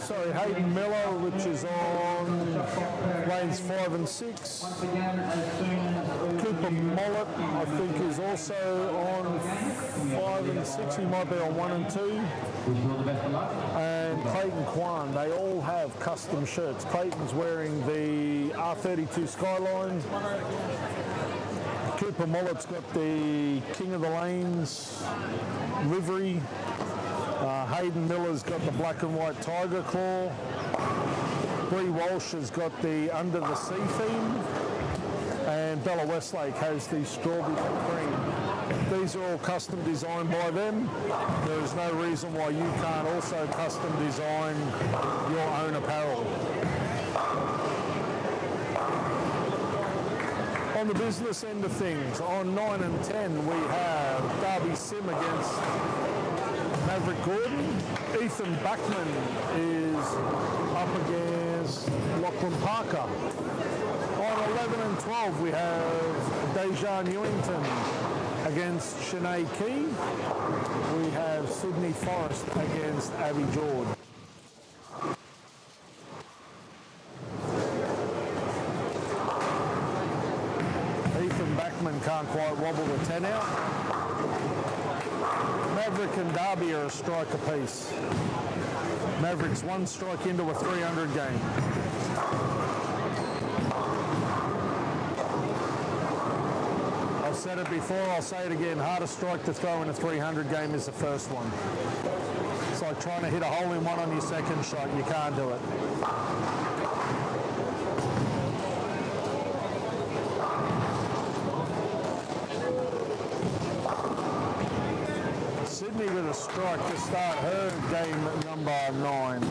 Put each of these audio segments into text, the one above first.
sorry, Hayden Miller, which is on lanes 5 and 6. Cooper Mollett, I think, is also on 5 and 6. He might be on 1 and 2. And Clayton Kwan, they all have custom shirts. Clayton's wearing the R32 Skyline. Cooper Mollett's got the King of the Lanes livery. Hayden Miller's got the black and white Tiger Claw. Bree Walsh has got the Under the Sea theme. And Bella Westlake has the Strawberry Cream. These are all custom designed by them. There is no reason why you can't also custom design your own apparel. On the business end of things, on 9 and 10 we have Darby Sim against Maverick Gordon. Ethan Backman is up against Lachlan Parker. On 11 and 12 we have Deja Newington against Shanae Key. We have Sydney Forrest against Abby George. Ethan Backman can't quite wobble the 10 out. Maverick and Darby are a strike apiece. Maverick's 1 strike into a 300 game. I've said it before, I'll say it again. Hardest strike to throw in a 300 game is the first one. It's like trying to hit a hole in one on your second shot. You can't do it. Sydney with a strike to start her game number 9.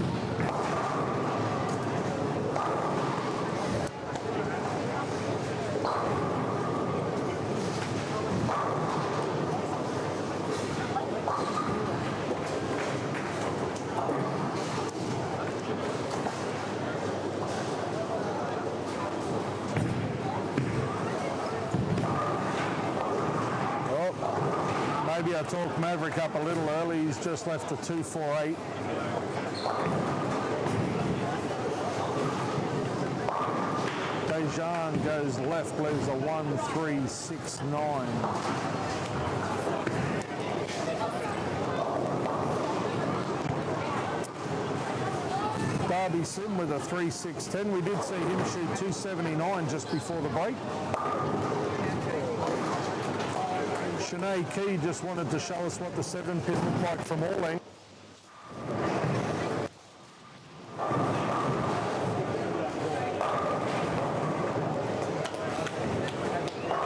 Maybe I talked Maverick up a little early. He's just left a 2.48. Dejan goes left, leaves a 1.369. Darby Sim with a 3.610. We did see him shoot 2.79 just before the break. Shanae Key just wanted to show us what the 7-pin looked like from all angles.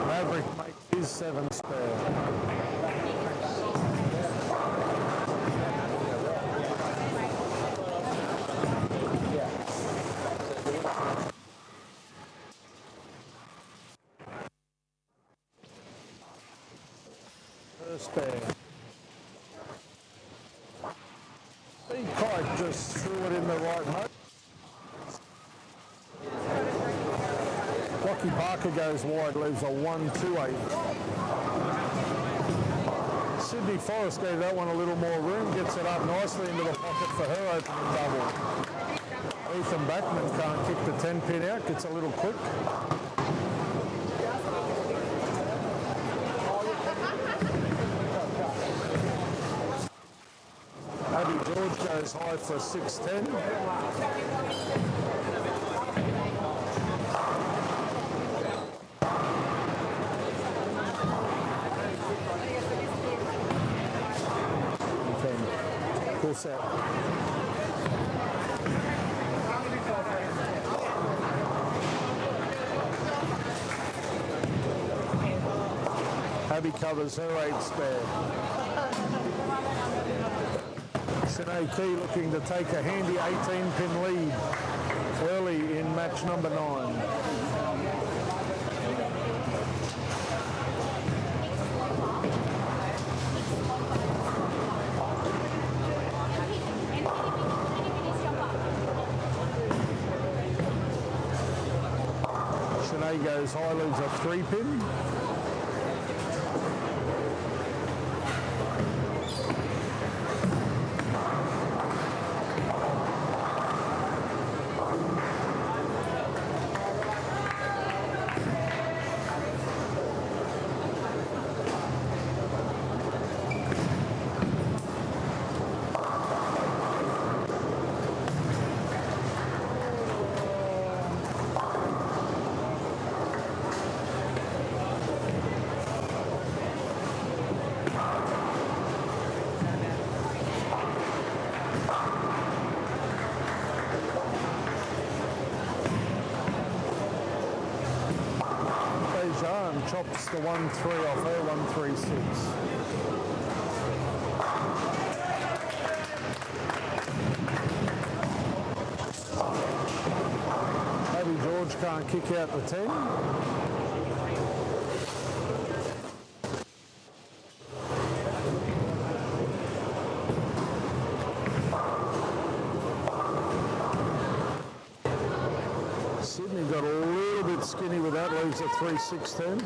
Maverick makes his 7 spare. Spare. Big Kite just threw it in the right mode. Lockie Parker goes wide, leaves a 1.28. Sydney Forrest gave that one a little more room, gets it up nicely into the pocket for her opening double. Ethan Backman can't kick the 10-pin out, gets a little quick. Abby George goes high for 6.10. Cool set. Abby covers her 8 spare. Shanae Key looking to take a handy 18-pin lead early in match number 9. Shanae goes high, leaves a 3-pin. gets the 1-3 off her, 1-3-6. George can't kick out the 10. Sydney got a little bit skinny with that, leaves a 3-6-10.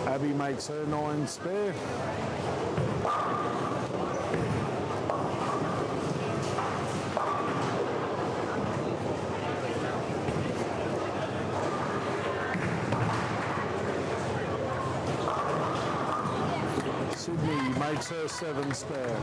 Abby makes her 9 spare. Sydney makes her 7 spare.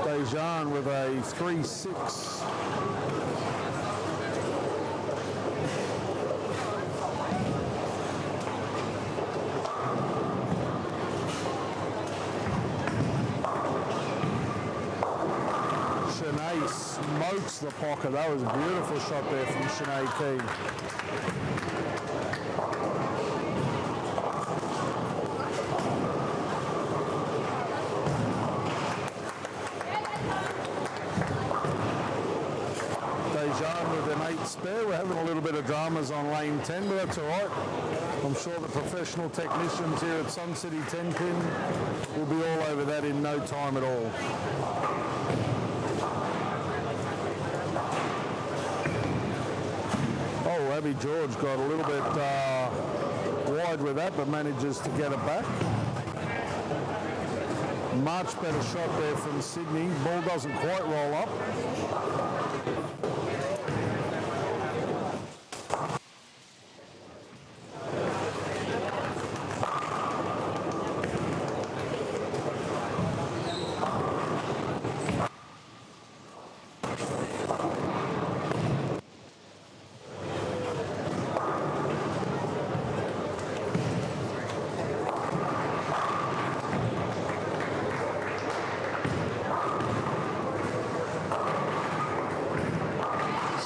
Dejan with a 3-6. Shanae smokes the pocket. That was a beautiful shot there from Shanae Key. With an 8 spare. We're having a little bit of dramas on lane 10, but that's all right. I'm sure the professional technicians here at Sun City Tenpin will be all over that in no time at all. Oh, Abby George got a little bit wide with that, but manages to get it back. Much better shot there from Sydney. Ball doesn't quite roll up.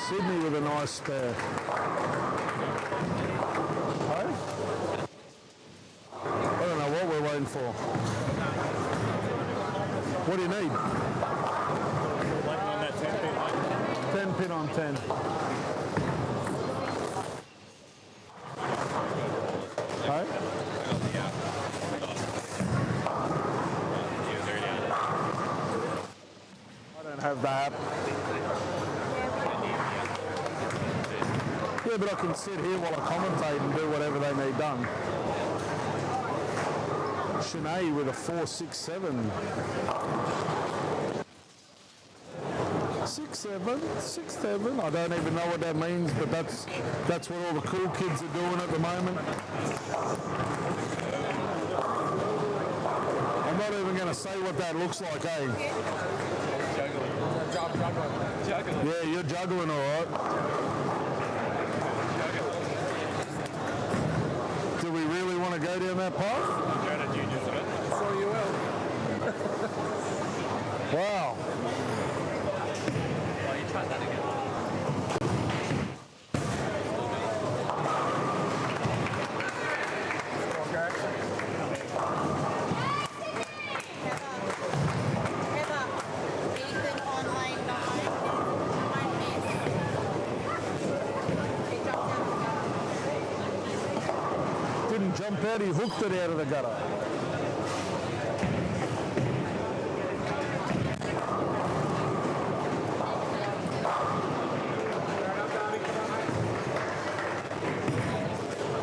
Sydney with a nice spare. Hey? I don't know what we're waiting for. What do you need? Waiting on that 10 pin. 10 pin on 10. Hey? I don't have that. Yeah, but I can sit here while I commentate and do whatever they need done. Shanae with a 4-6-7. 6-7, 6-7. I don't even know what that means, but that's what all the cool kids are doing at the moment. I'm not even going to say what that looks like, eh? Juggling. Yeah, you're juggling all right. Do we really want to go down that path? Go to juniors a bit. So you will. Wow. Oh, you tried that again. Didn't jump out, he hooked it out of the gutter.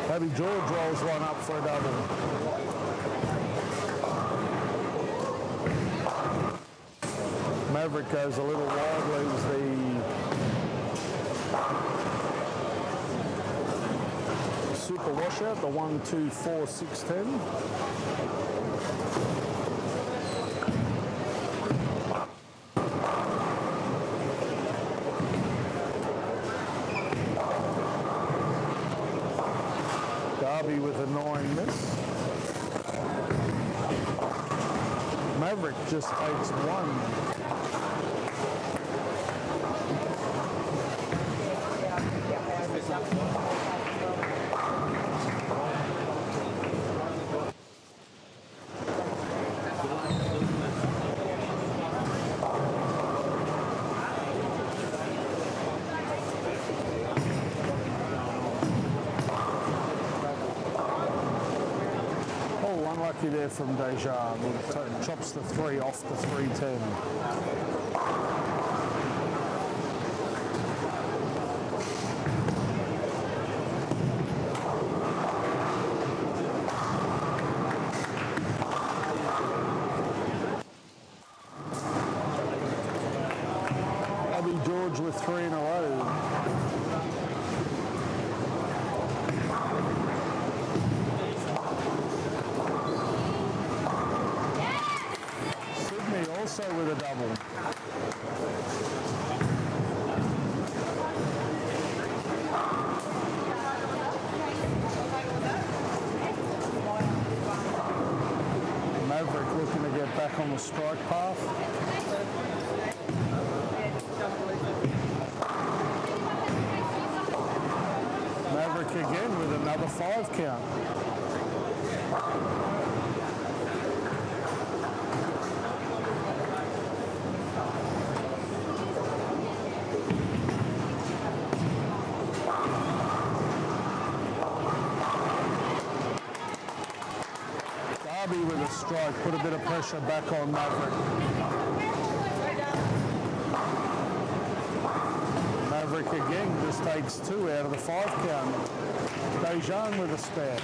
Abby George rolls one up for a double. Maverick goes a little wide, leaves the super washout, the 124,610. Darby with a 9 miss. Maverick just takes 1. Unlucky there from Dejan. Chops the 3 off the 310. Abby George with 3 in a row. Also with a double. Maverick looking to get back on the strike path. Maverick again with another 5 count. With a strike, put a bit of pressure back on Maverick. Maverick again just takes 2 out of the 5 count. Dejan with a spare.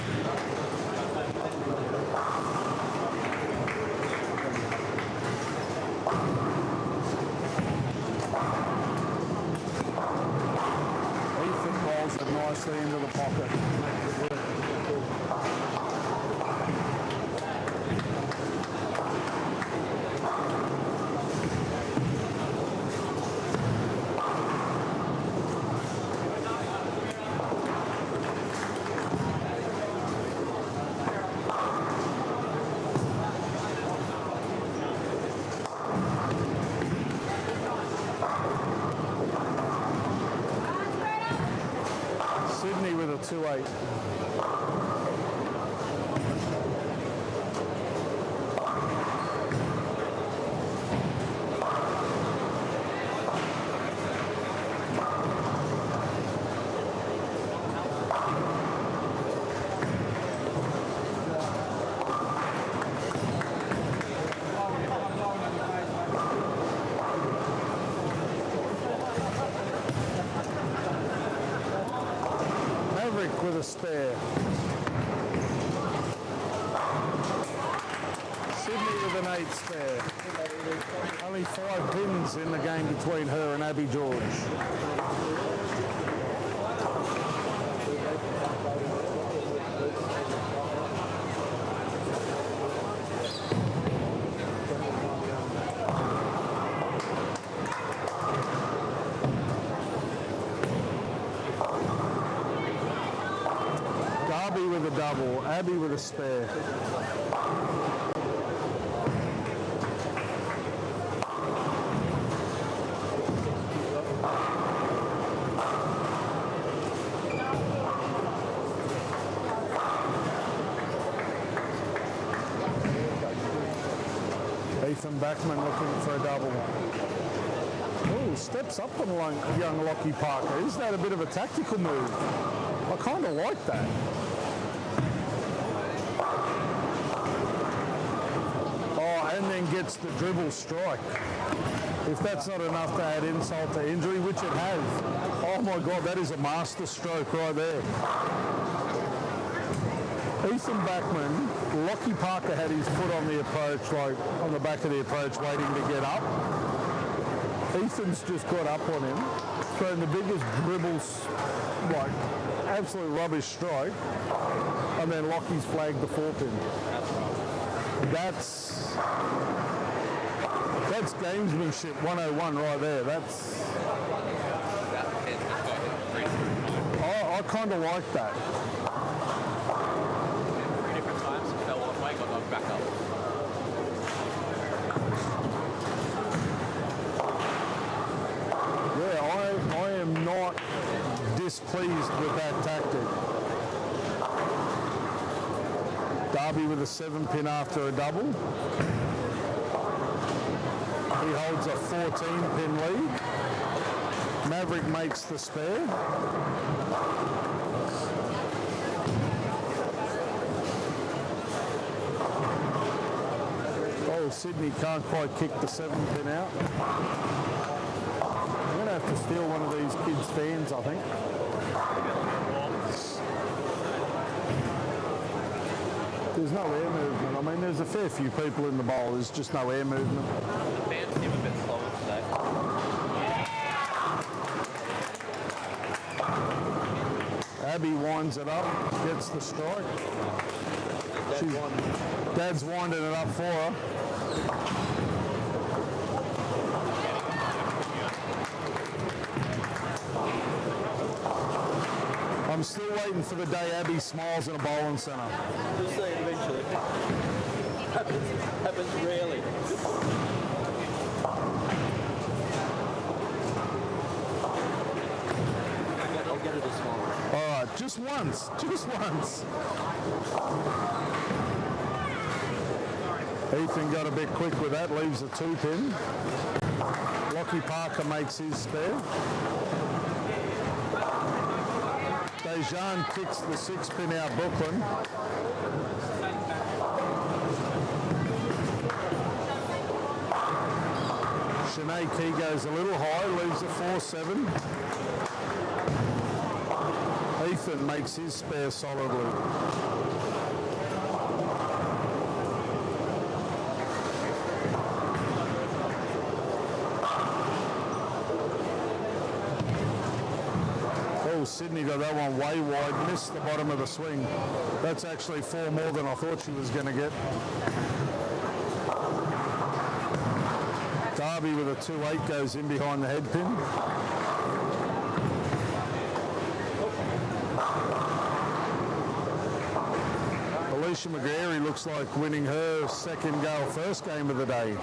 Ethan rolls it nicely into the pocket. Sydney with a 2-8. With a spare. Sydney with an 8 spare. Only 5 pins in the game between her and Abby George. Darby with a double, Abby with a spare. Ethan Backman looking for a double. Oh, steps up on young Lockie Parker. Is that a bit of a tactical move? I kind of like that. Oh, and then gets the dribble strike. If that's not enough to add insult to injury, which it has. Oh my God, that is a master stroke right there. Ethan Backman, Lockie Parker had his foot on the approach, like on the back of the approach, waiting to get up. Ethan's just got up on him, thrown the biggest dribbles, like absolute rubbish strike, and then Lockie's flagged the 4-pin. That's gamesmanship 101 right there. I kind of like that. 3 different times, he fell one way, got knocked back up. Yeah, I am not displeased with that tactic. Darby with a 7-pin after a double. He holds a 14-pin lead. Maverick makes the spare. Oh, Sydney can't quite kick the 7-pin out. I'm going to have to steal one of these kids' fans, I think. There's no air movement. I mean, there's a fair few people in the bowl. There's just no air movement. The fans seem a bit slower today. Abby winds it up, gets the strike. Dad's winding it up for her. I'm still waiting for the day Abby smiles in a bowling centre. You'll see it eventually. Happens rarely. I'll get it a smile. All right, just once. Ethan got a bit quick with that, leaves a 2-pin. Lockie Parker makes his spare. Dejan kicks the 6-pin out Brooklyn. Shanae Key goes a little high, leaves a 4-7. Ethan makes his spare solidly. Sydney got that one way wide, missed the bottom of the swing. That's actually 4 more than I thought she was going to get. Darby with a 2-8 goes in behind the head pin. Alicia McGarry looks like winning her second go, first game of the day.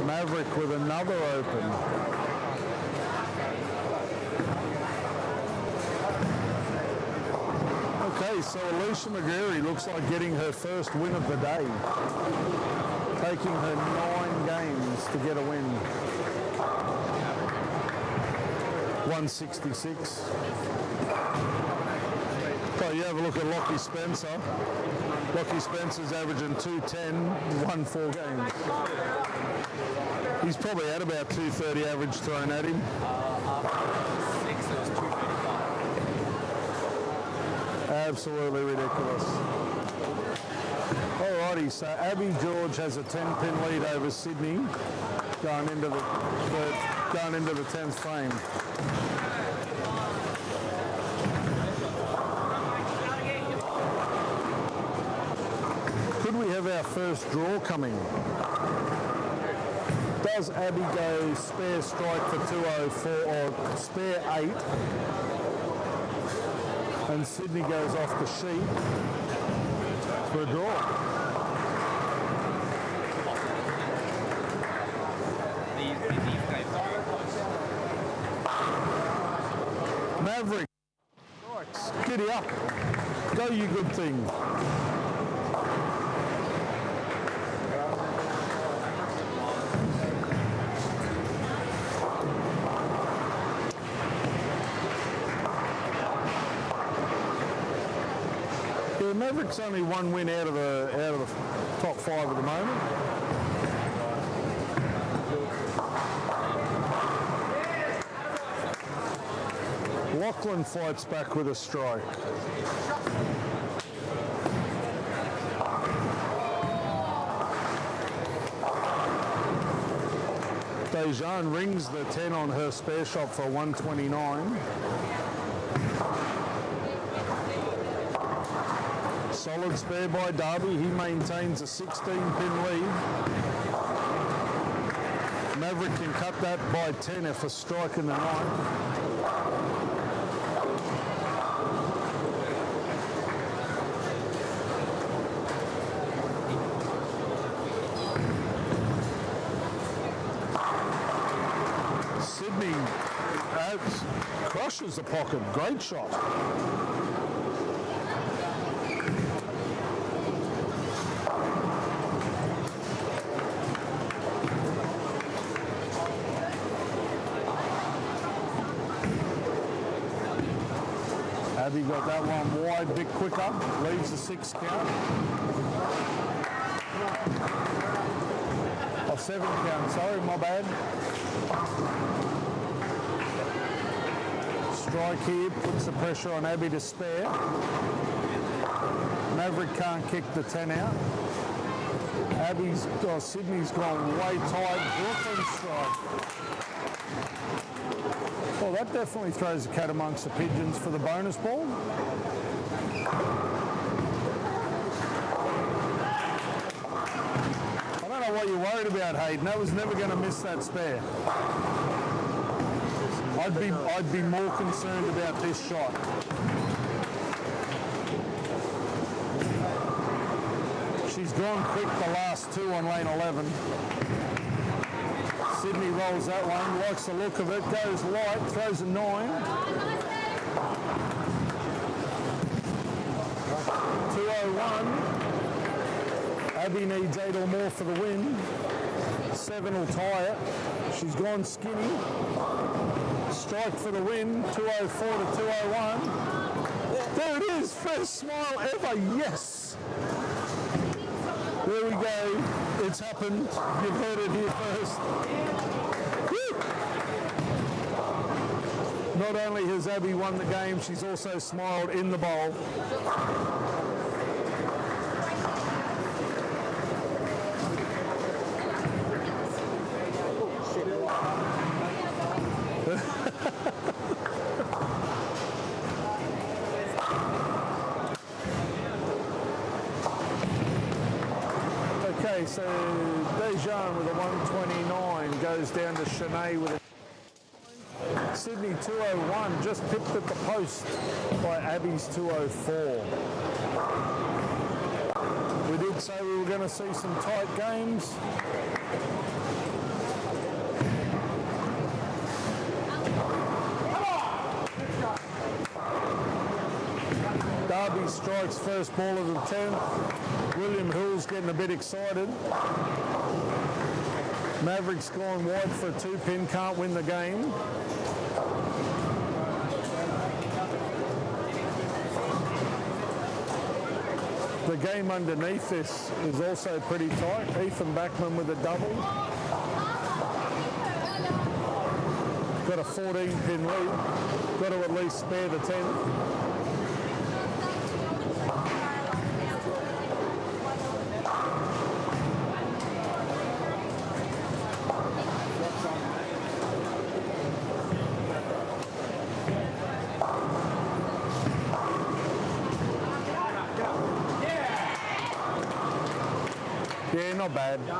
Maverick with another open. Okay, so Alicia McGarry looks like getting her first win of the day. Taking her 9 games to get a win. 166. So you have a look at Lockie Spencer. Lockie Spencer's averaging 210, won 4 games. He's probably had about 230 average thrown at him. After 6, it was 235. Absolutely ridiculous. Alrighty, so Abby George has a 10-pin lead over Sydney going into the 10th frame. Could we have our first draw coming? Does Abby go spare strike for 204 or spare 8? And Sydney goes off the sheet for a draw. Maverick, giddy up, go you good thing. Maverick's only one win out of the top 5 at the moment. Lachlan fights back with a strike. Dejan rings the 10 on her spare shot for 129. Solid spare by Darby. He maintains a 16-pin lead. Maverick can cut that by 10 if a strike in the ninth. Sydney crushes the pocket. Great shot. Abby got that one wide, bit quicker. Leaves the 6 count. Oh, 7 count, sorry, my bad. Strike here, puts the pressure on Abby to spare. Maverick can't kick the 10 out. Sydney's gone way tight. Brooklyn strike. Well, that definitely throws the cat amongst the pigeons for the bonus ball. I don't know what you're worried about, Hayden. That was never going to miss that spare. I'd be more concerned about this shot. She's gone quick the last 2 on lane 11. Sydney rolls that one, likes the look of it, goes light, throws a 9. 201. Abby needs 8 or more for the win. 7 will tie it. She's gone skinny. Strike for the win, 204 to 201. There it is, first smile ever, yes. There we go. It's happened. You've heard it here first. Woo! Not only has Abby won the game, she's also smiled in the bowl. Okay, so Dejan with a 129 goes down to Shanae with a Sydney 201, just pipped at the post by Abby's 204. We did say we were going to see some tight games. Darby strikes first ball of the 10th. William Hill's getting a bit excited. Maverick's gone wide for a 2-pin, can't win the game. The game underneath this is also pretty tight. Ethan Backman with a double. Got a 14-pin lead. Got to at least spare the 10th. Yeah, not bad. I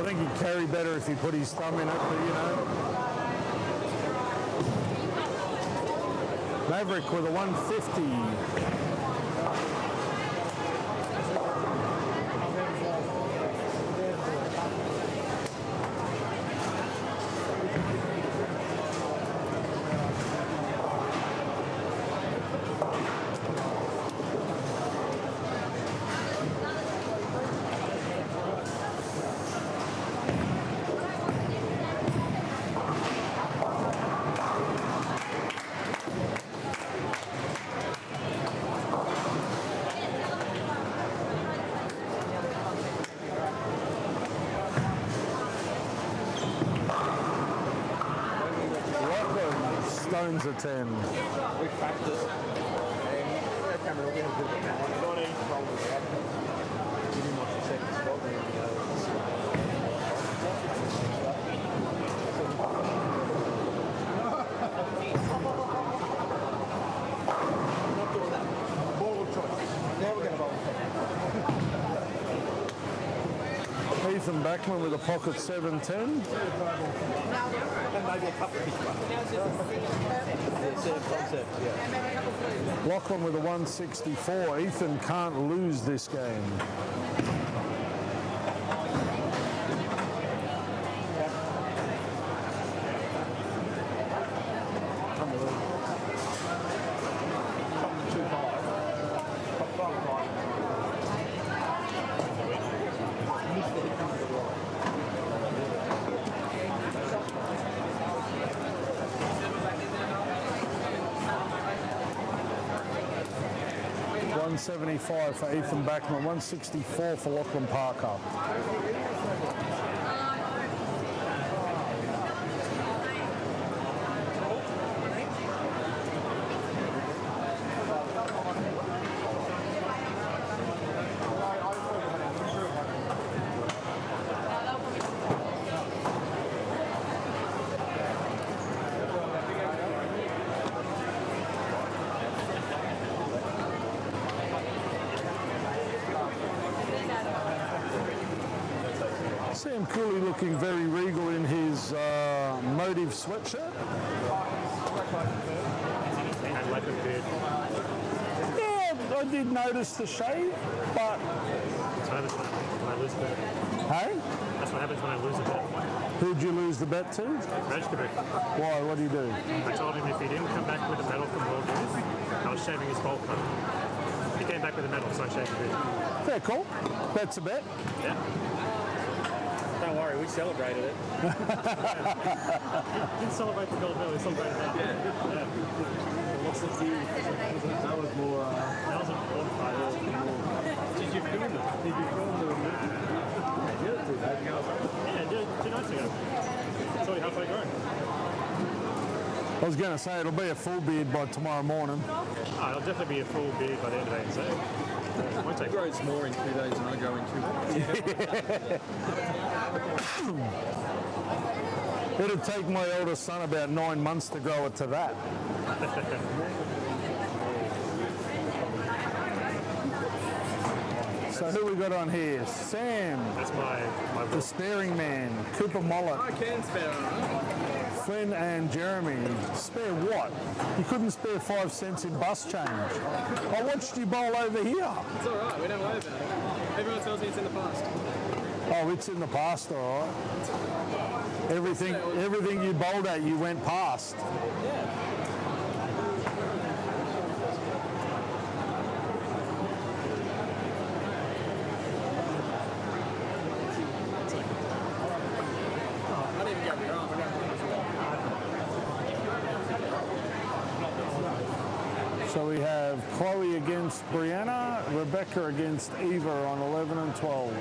think he'd carry better if he put his thumb in it, but you know. Maverick with a 150. Stones a 10. We practice. And that camera will get a good one. 19 rollers out. Give him off the second spot. There we go. Not doing that. Ball of choice. Now we're going to bowl of choice. Ethan Backman with a pocket 710. And maybe a couple of big ones. Yeah, set of concepts, yeah. Lachlan with a 164. Ethan can't lose this game. $175 for Ethan Backman, 164 for Lachlan Parker. Sam Cooley looking very regal in his motive sweatshirt. And like a beard. Yeah, I did notice the shave, but That's what happens when I lose a bet. hey, That's what happens when I lose a bet. who'd you lose the bet to? Rajkovic. Why? What do you do? I told him if he didn't come back with a medal from World Youth, I was shaving his bowl cut. He came back with a medal, so I shaved a beard. Fair call. That's a bet. Yeah. Don't worry, we celebrated it. Didn't celebrate the gold medal, we celebrated that. Yeah. What's the view? That was more... That was an important part. Did you film it? Did you film the movie? Yeah, 2 nights ago. It's already halfway grown. I was going to say it'll be a full beard by tomorrow morning. Oh, it'll definitely be a full beard by the end of ANC. It won't take It grows more in 2 days than I grow in 2 months. It'll take my eldest son about 9 months to grow it to that. So who we got on here? Sam, That's my the sparing man, Cooper Mollett, I can spare it. Flynn and Jeremy. Spare what? You couldn't spare 5 cents in bus change. I watched you bowl over here. It's all right. We don't worry about it. Everyone tells me it's in the past. Oh, it's in the past, all right. Everything you bowled at, you went past. I didn't even get me wrong. So we have Chloe against Brianna, Rebecca against Eva on 11 and 12.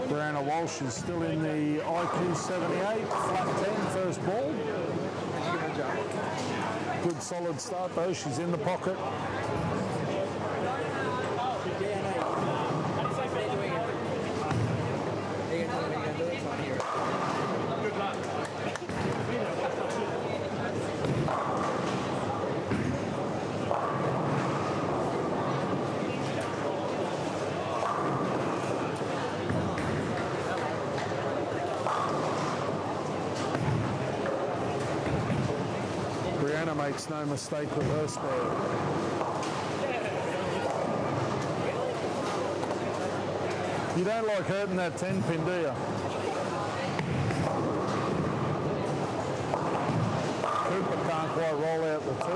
Brianna Walsh is still in the IQ 78, flat 10, first ball. Good solid start though, she's in the pocket. Brianna makes no mistake with her spare. You don't like hurting that 10 pin, do you? Cooper can't quite roll out the 2.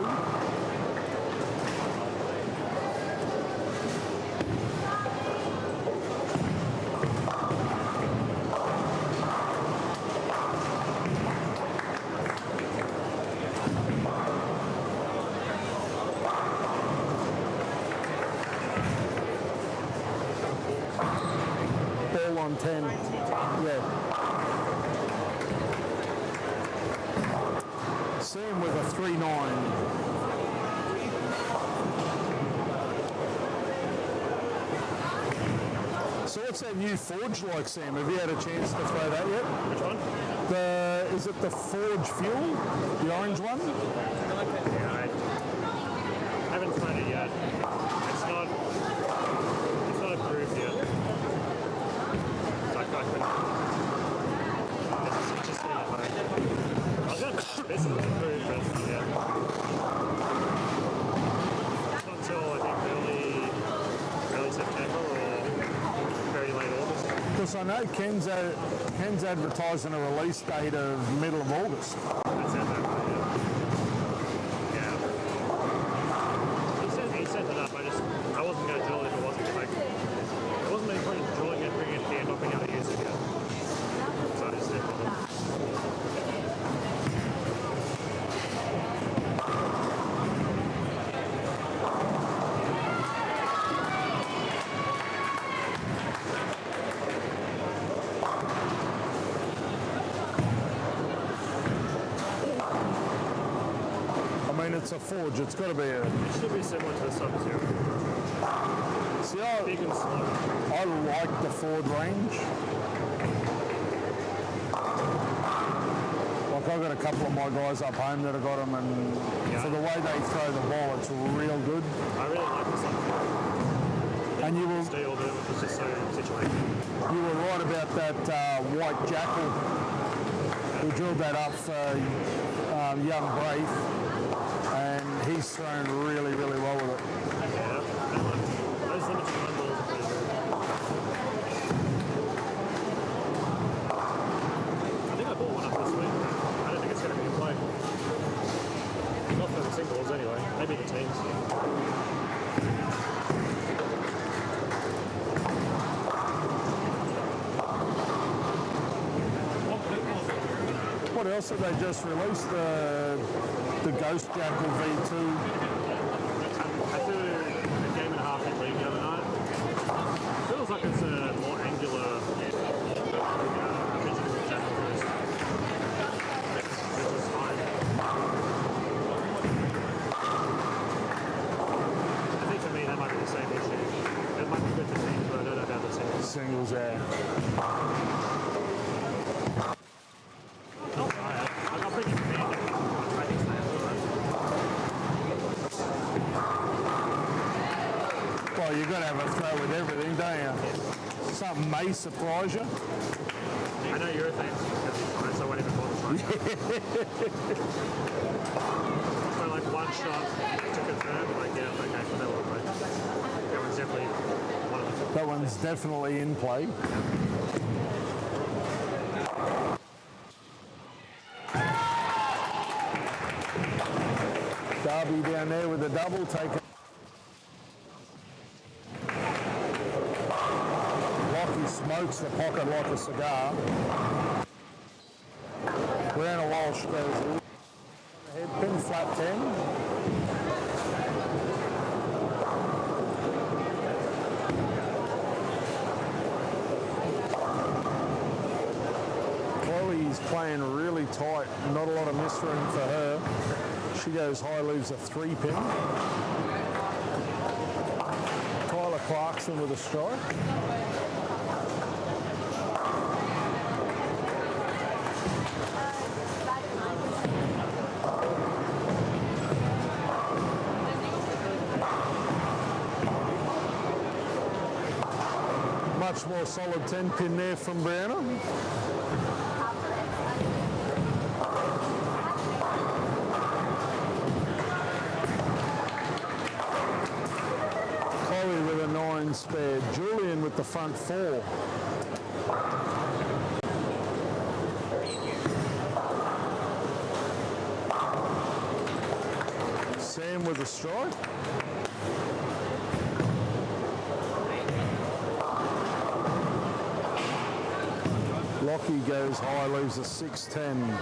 1910. Yeah. Sam with a 3.9. So what's that new Forge like, Sam? Have you had a chance to throw that yet? Which one? Is it the Forge Fuel? The orange one? Yeah, I haven't tried it yet. It's not approved yet. So I couldn't. It's just sitting at home. I was going to this is approved, but yeah. It's not until I think early September or very late August. Because I know Ken's advertising a release date of middle of August. That's it, yeah. He sent it up. I wasn't going to drill it if it wasn't like it wasn't any point in drilling it, bringing it here, not being able to use it yet. So I just didn't bother. I mean, it's a Forge. It's got to be a... It should be similar to the Sub-Zero. See, Big and slow. I like the Ford range. Like, I've got a couple of my guys up home that have got them, and for the way they throw the ball, it's real good. I really like the Sub-Zero. And you were Steel, but it was just so situated. right about that white jackal who drilled that up for young Braith, and he's thrown really, really well with it. Yeah, those limited run balls are pretty good. I think I bought one up this week. I don't think it's going to be in play. Not for the singles anyway. Maybe the teams. What else have they just released? The Ghost Jackal V2. I threw a game and a half in league the other night. It feels like it's a more angular original Jackal Ghost. Which is fine. I think for me that might be the same issue. It might be good for teams, but I don't know about the singles. Singles there. Oh, I got pretty commanding. I think so. Well, you've got to have a throw with everything, don't you? Something may surprise you. I know you're a fan, so I won't even bother trying. So like one shot to confirm, like yeah, okay, so that will play. That one's definitely one of the. That one's definitely in play. Darby down there with a double taken. Lockie smokes the pocket like a cigar. Brianna Walsh goes head pin flat 10. Chloe's playing really tight, not a lot of miss room for her. She goes high, leaves a 3 pin. Tyler Clarkson with a strike. Much more solid 10 pin there from Brianna. Chloe with a 9 spare. Julian with the front 4. Sam with a strike. Lockie goes high, leaves a 6-10.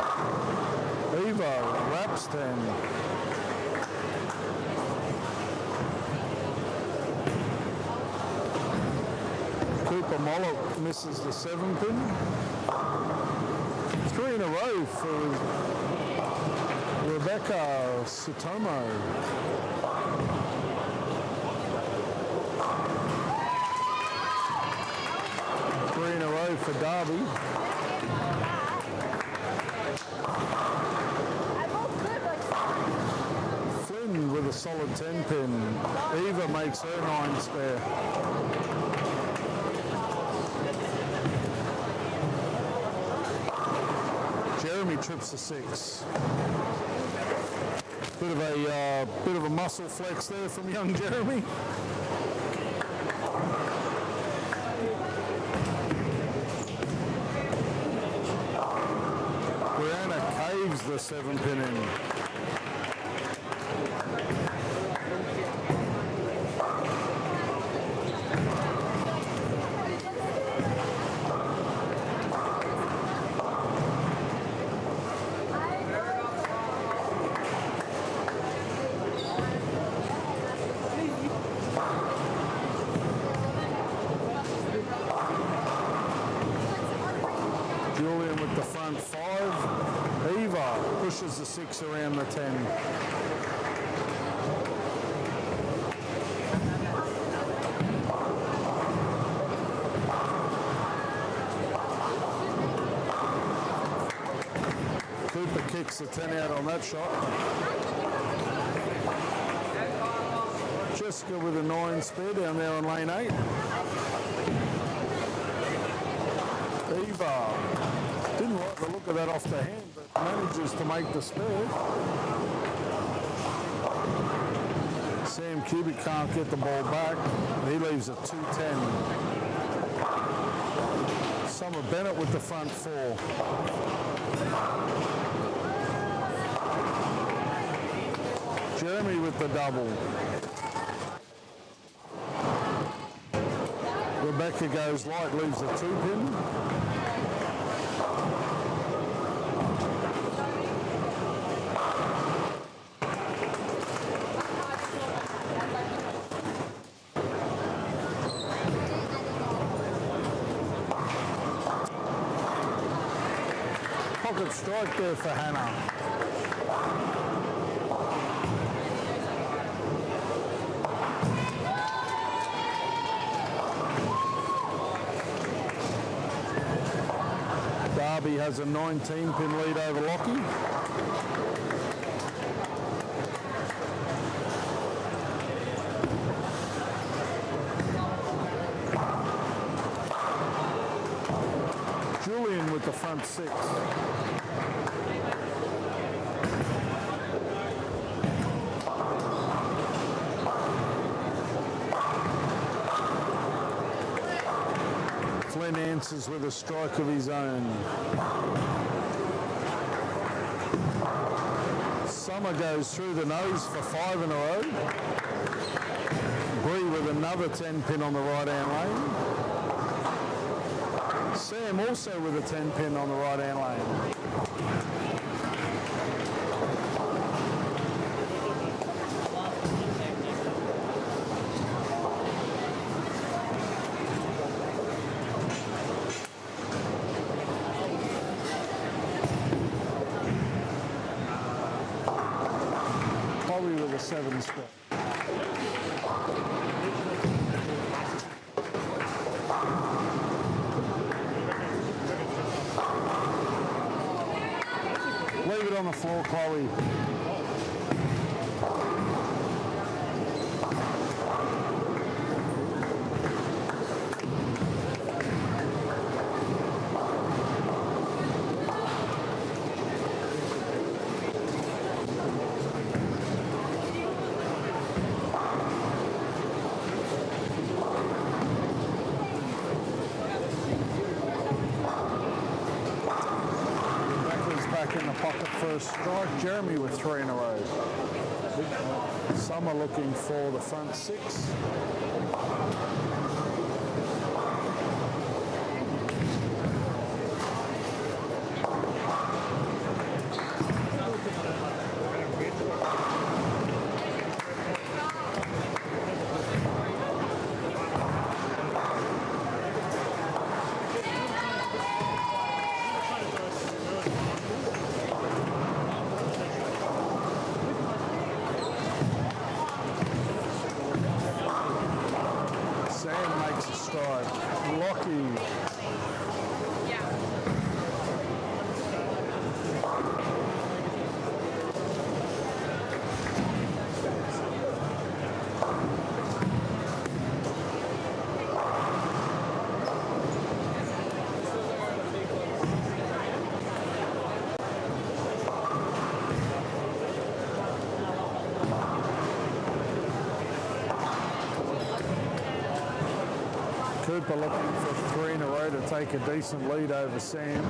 Evo wraps 10. Cooper Mullet misses the 7-pin. 3 in a row for Rebecca Sutomo. In a row for Derby. Flynn with a solid 10-pin. Eva makes her 9 spare. Jeremy trips a 6. Bit of a muscle flex there from young Jeremy. Caves the 7-pin in. Julian with the front 5. Eva pushes the 6 around the 10. Cooper kicks the 10 out on that shot. Jessica with a 9 spare down there on lane 8. Eva didn't like the look of that off the hand, but manages to make the spare. Sam Cubic can't get the ball back. He leaves a 2-10. Summer Bennett with the front 4. Jeremy with the double. Rebecca goes light, leaves a 2-pin. Pocket strike there for Hannah. Darby has a 19-pin lead over Lockie. Julian with the front 6. Flynn answers with a strike of his own. Summer goes through the nose for 5 in a row. Bree with another 10-pin on the right-hand lane. Sam also with a 10-pin on the right-hand lane. Probably with a 7 spot. Leave it on the floor, Chloe. In the pocket for a strike. Jeremy with 3 in a row. Summer looking for the front 6. Cooper looking for 3 in a row to take a decent lead over Sam.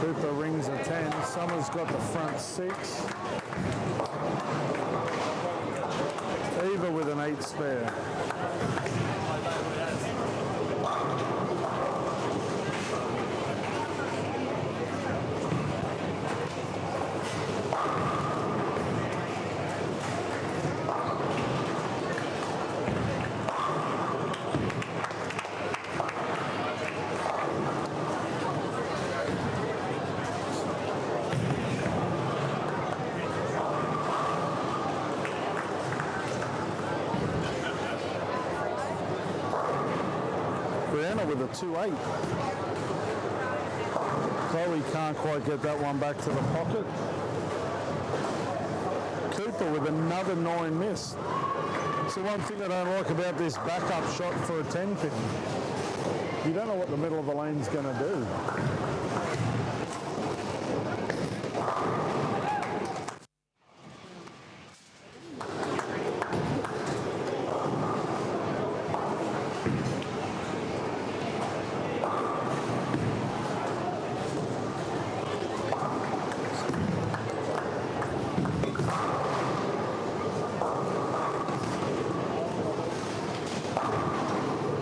Cooper rings a 10. Summers got the front 6. Eva with an 8 spare. With a 2-8. Chloe can't quite get that one back to the pocket. Cooper with another 9 miss. So one thing I don't like about this backup shot for a 10 pin, you don't know what the middle of the lane's going to do.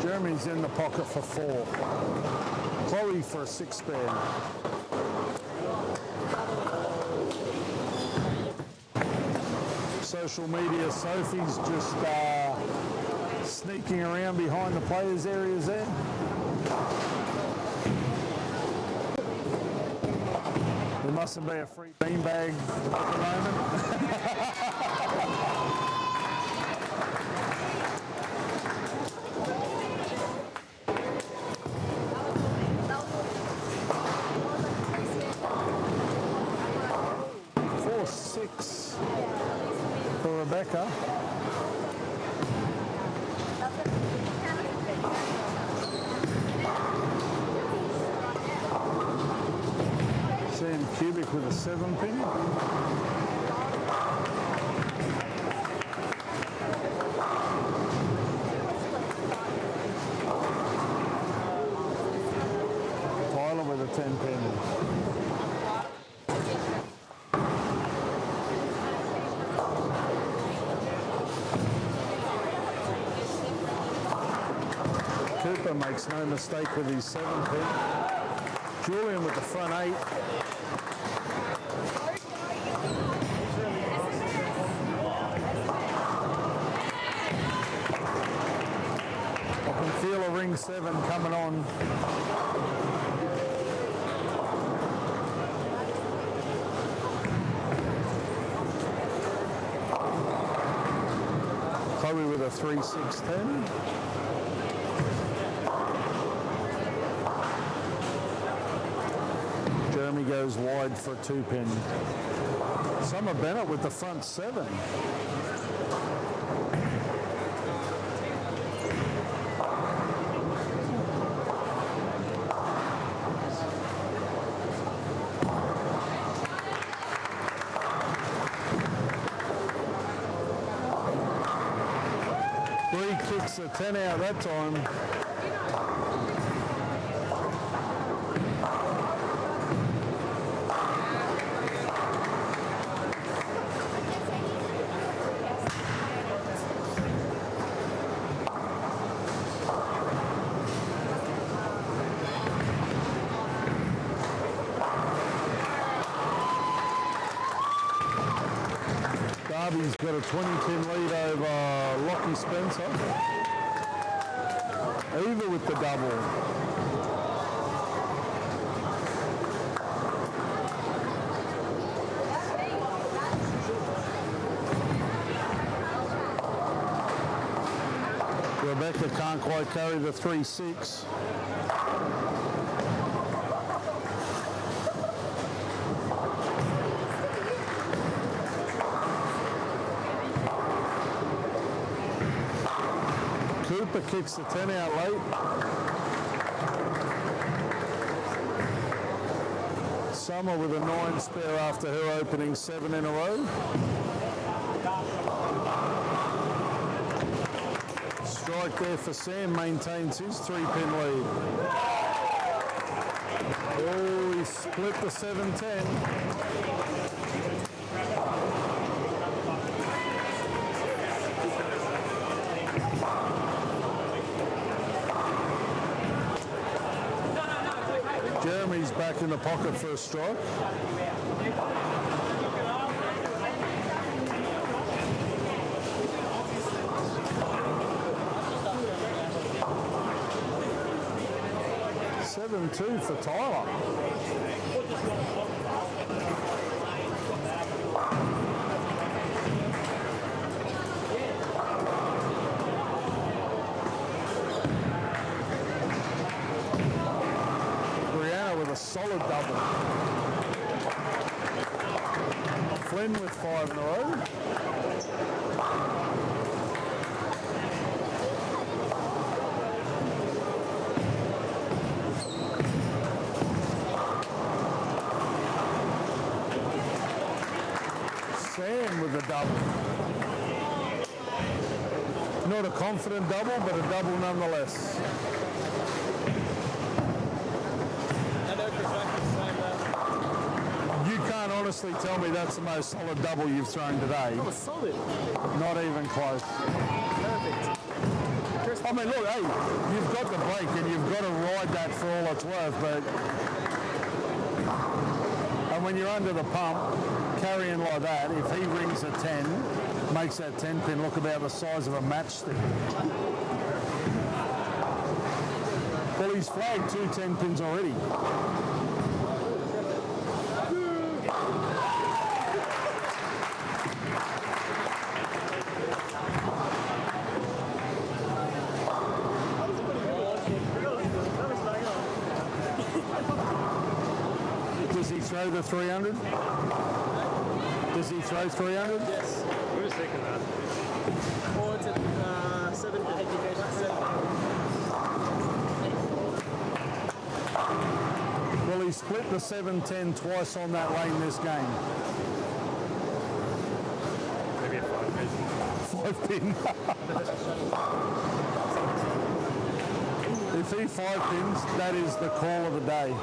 Jeremy's in the pocket for 4. Chloe for a 6 spare. Social media Sophie's just sneaking around behind the players' areas there. There mustn't be a free beanbag at the moment. 4-6 for Rebecca. Sam Cubic with a 7 pin. Tyler with a 10 pin. Cooper makes no mistake with his 7 pin. Julian with the front 8. I can feel a ring 7 coming on. Chloe with a 3-6-10. Jeremy goes wide for a 2 pin. Summer Bennett with the front 7. Bree kicks the 10 out that time. Darby's got a 20-pin lead over Lockie Spencer. Eva with the double. Rebecca can't quite carry the 3-6. Cooper kicks the 10 out late. Summer with a 9 spare after her opening 7 in a row. strike there for Sam, maintains his 3-pin lead. Oh, he split the 7-10. Jeremy's back in the pocket for a strike. Two for Tyler. Brianna with a solid double. Flynn with 5 in a row. Sam with a double. Not a confident double, but a double nonetheless. I know for a fact it's the same though. You can't honestly tell me that's the most solid double you've thrown today. That was solid. Not even close. Perfect. I mean, look, hey, you've got the break and you've got to ride that for all it's worth, but... And when you're under the pump, carrying like that, if he rings a 10, makes that 10 pin look about the size of a matchstick. Well, he's flagged 2 10 pins already. Does he throw the 300? Does he throw 300? Yes. We were thinking that. Or it's a 7 education 7. Well, he split the 7-10 twice on that lane this game. Maybe a 5 pin. 5 pin. If he 5 pins, that is the call of the day.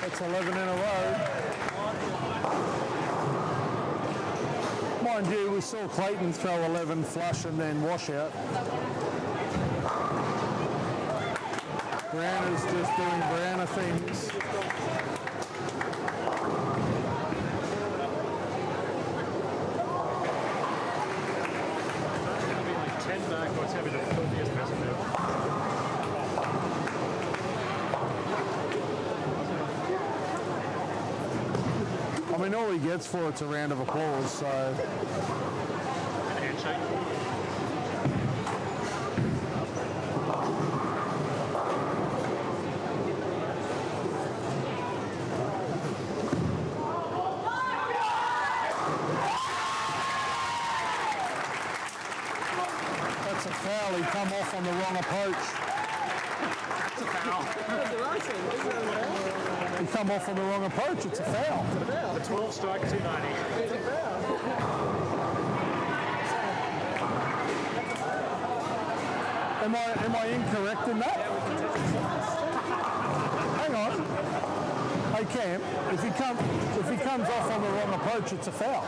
That's 11 in a row. Mind you, we saw Clayton throw 11 flush and then wash out. Brianna's just doing Brianna things. It's going to be like 10 back, or it's going to be the filthiest mess in there. I mean, all he gets for it's a round of applause, so... Handshake. That's a foul. He come off on the wrong approach. It's a foul. It's the right thing. Isn't it a foul? He come off on the wrong approach. It's a foul. It's a foul. The 12 strike, 290. It's a foul. Am I incorrect in that? Hang on. Hey Cam, if he comes off on the wrong approach, it's a foul.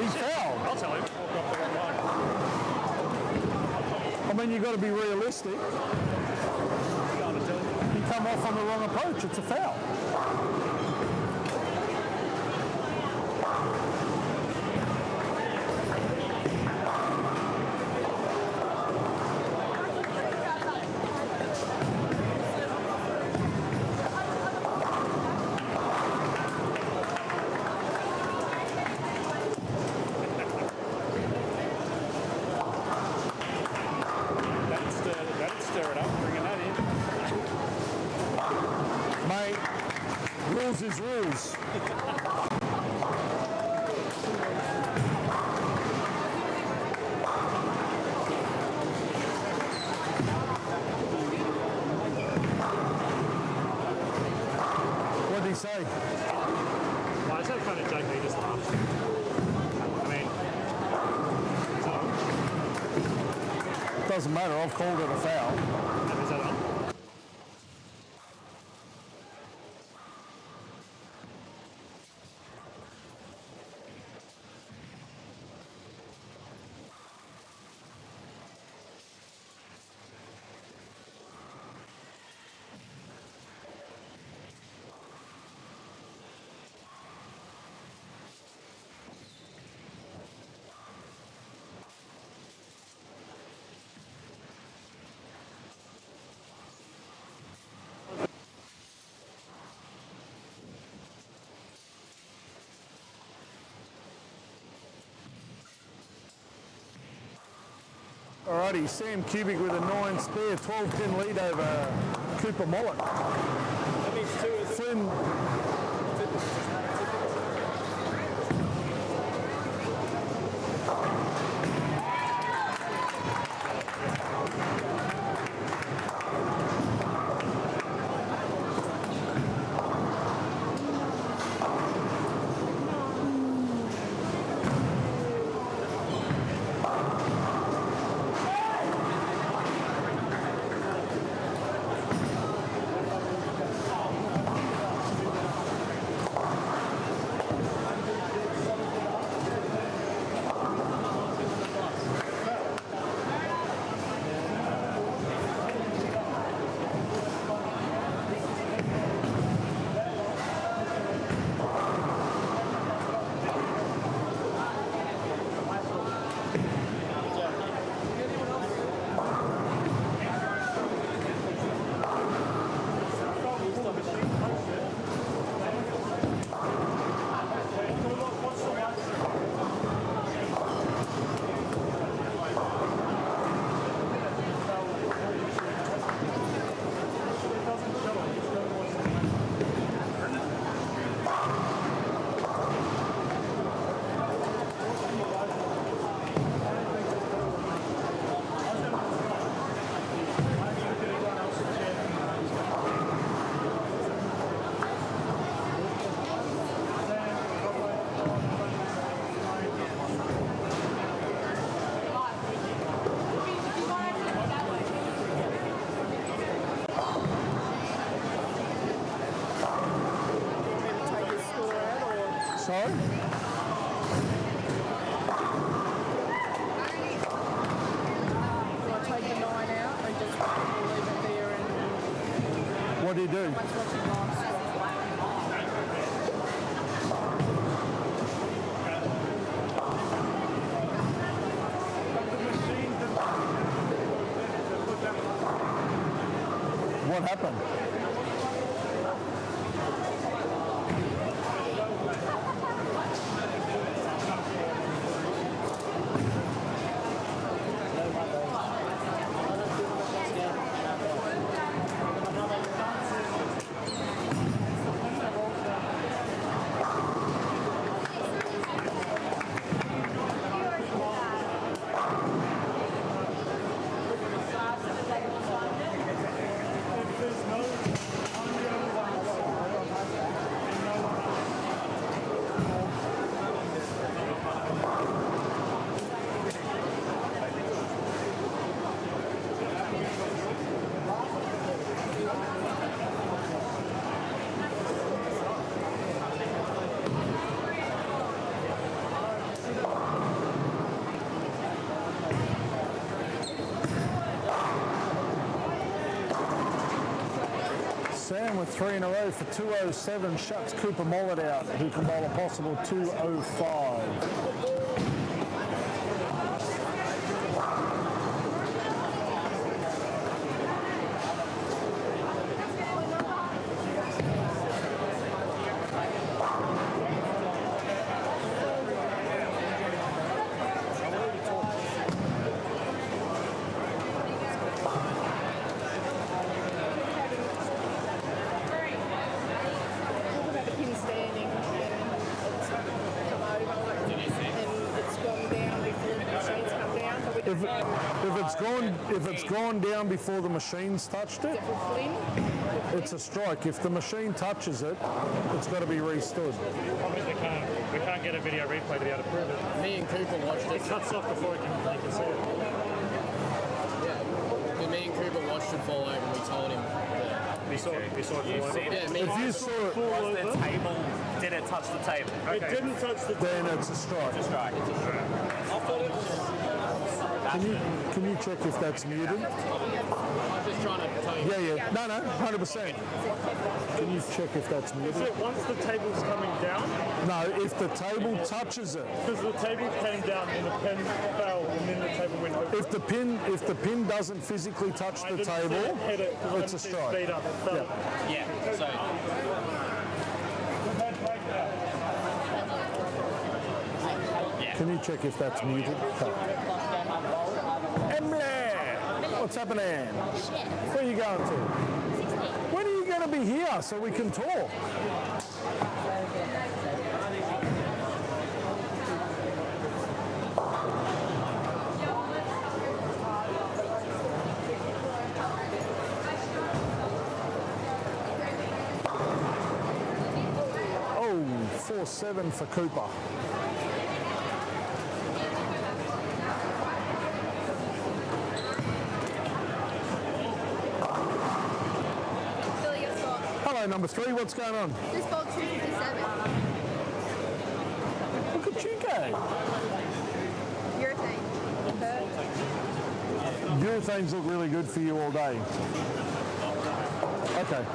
He's fouled. I'll tell him. Walk off the wrong line. I mean, you've got to be realistic. You come off on the wrong approach, it's a foul. That'd stir it up. Blues. What did he say? Well, I said kind of joke, but he just laughed. I mean, is that on? Doesn't matter, I've called it a foul. Is that on? Alrighty, Sam Cubic with a 9 spare, 12-pin lead over Cooper Mollett. That means 2 is Flynn, sorry? Take the 9 out and just leave it there and What did he do? watch what you lost. What happened? Sam with 3 in a row for 207 shuts Cooper Mollett out, who can bowl a possible 205. Pin stand. if it's gone down before the machine's touched it, it's a strike. If the machine touches it, it's got to be restood. We can't get a video replay to be able to prove it. Me and Cooper watched It it. cuts off before you can see it. Yeah. Me and Cooper watched it fall over and we told him. You saw it fall over. Yeah, me If you saw it, Was the table, did it touch the table? It didn't touch the then it's a strike. Strike. Can you check if that's muted? I'm just trying to tell you. Yeah. No, 100%. Can you check if that's Is muted? it once the table's coming down? No, if the table touches it. Because the table came down and the pen fell and then the table went over. If the pin doesn't physically touch I the didn't see it table, hit it 'cause I it's a didn't see it strike. speed up. It fell. Yeah. Yeah. So Can you check if that's muted? Emily, what's happening? Where are you going to? When are you going to be here so we can talk? Oh, 4-7 for Cooper. Hello, number 3. What's going on? Just bought 257. Look at you go. Urethane. Urethanes look really good for you all day. Okay.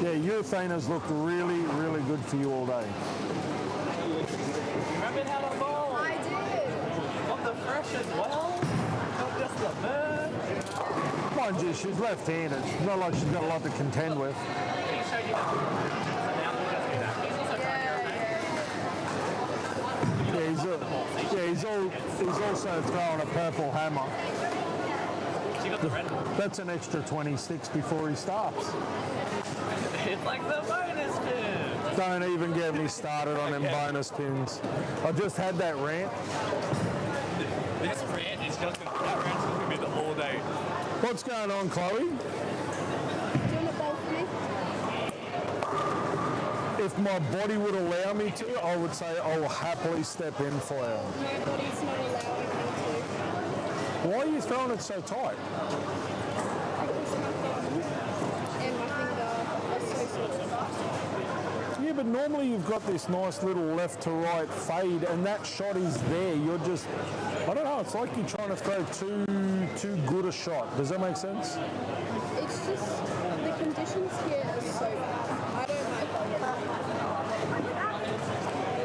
Yeah, urethane has looked really, really good for you all day. remember how to bowl? I did. Got the fresh as well. Not just the bird. Mind you, she's left-handed. It's not like she's got a lot to contend with. He showed you that. Now we'll just do that. He's also trying to He's also throwing a purple hammer. She got the red one. That's an extra 26 before he starts. It's like the bonus pin. Don't even get me started on them bonus pins. I just had that rant. This rant is just going to, that rant's going to be the all day. What's going on, Chloe? Do you want to bowl for me? If my body would allow me to, I would say I will happily step in for you. My body's not allowing me to. Why are you throwing it so tight? Because my thumb and my finger are so sore. Yeah, but normally you've got this nice little left to right fade and that shot is there. You're just, I don't know, it's like you're trying to throw too good a shot. Does that make sense? It's just the conditions here are so bad. I don't know.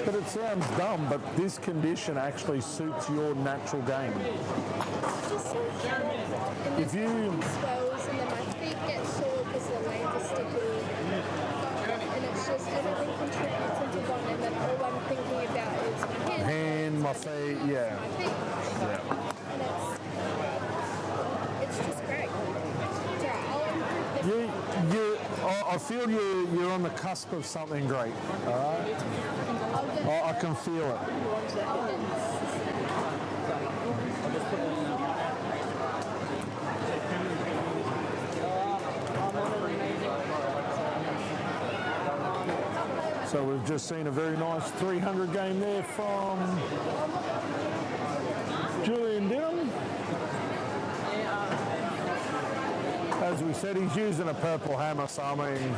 But it sounds dumb, but this condition actually suits your natural game. It's just so hot. And If you- everything swells and then my feet get sore because the lanes are sticky. And it's just everything contributes into one and then all I'm thinking about is my hands. Hand, my feet, yeah. My feet. Yeah. And it's just great. It's alright. I'll improve this. I feel you're on the cusp of something great, all right? I'll get I can feel it. So we've just seen a very nice 300 game there from Julian Denham. As we said, he's using a purple hammer, so I mean,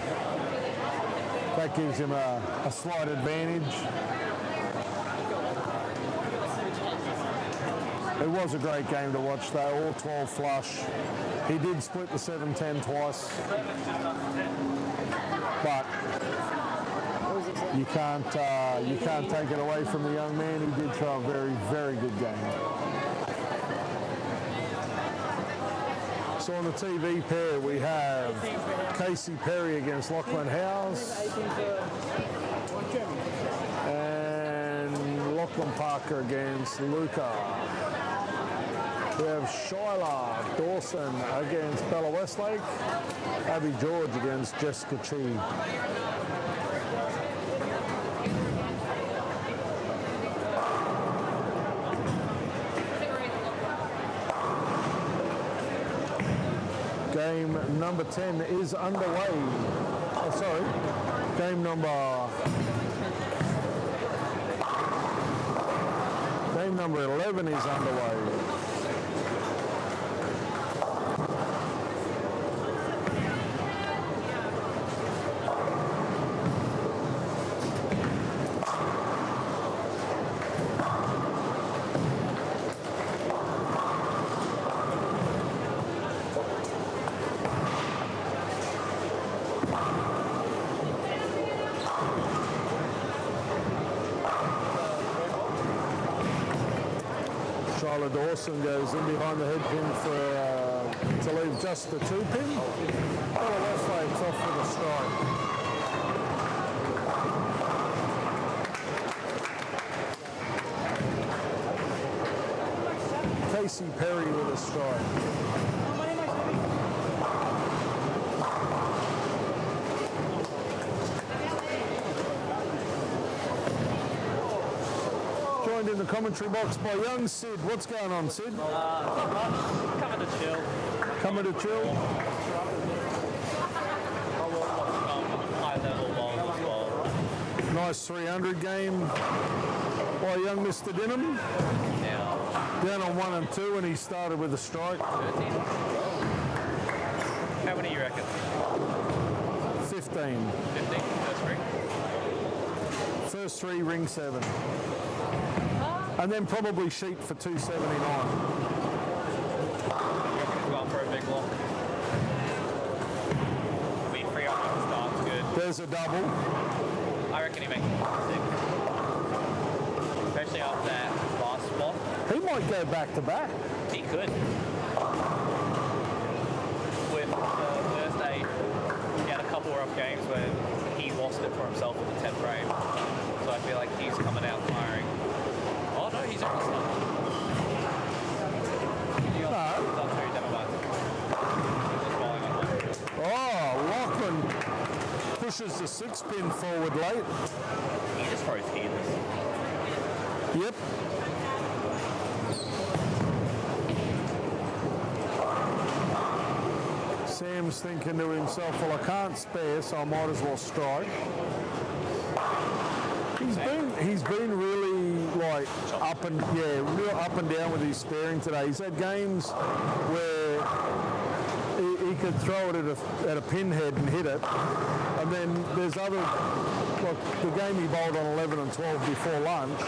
that gives him a slight advantage. It was a great game to watch though, all 12 flush. He did split the 7-10 twice, but you can't take it away from the young man. He did throw a very, very good game. So on the TV pair, we have Casey Perry against Lachlan Howes and Lachlan Parker against Luca. We have Shyla Dawson against Bella Westlake, Abby George against Jessica Chi. game number 10 is underway. Oh, sorry. Game number 11 is underway. Charlotte Dawson goes in behind the head pin to leave just the 2 pin. Oh, left flags off with a strike. Casey Perry with a strike. Joined in the commentary box by young Sid. What's going on, Sid? Not much. Coming to chill. Coming to chill? High level bowls as well. Nice 300 game by young Mr. Denham. Now, Down on 1 and 2, and he started with a strike. 13. How many you reckon? 15. 15? First ring? First 3, ring 7. And then probably sheet for 279. Going for a big lock. We 300 starts good. There's a double. I reckon he makes it 6. Especially after that last spot. He might go back to back. He could. With the first 8, he had a couple rough games where he lost it for himself in the 10th frame. So I feel like he's coming out firing. Oh no, he's already stuck. Oh, Lachlan pushes the 6 pin forward late. He just throws healers. Yep. Sam's thinking to himself, well, I can't spare, so I might as well strike. He's been really like real up and down with his sparing today. He's had games where he could throw it at a pinhead and hit it, and then there's other, like the game he bowled on 11 and 12 before lunch.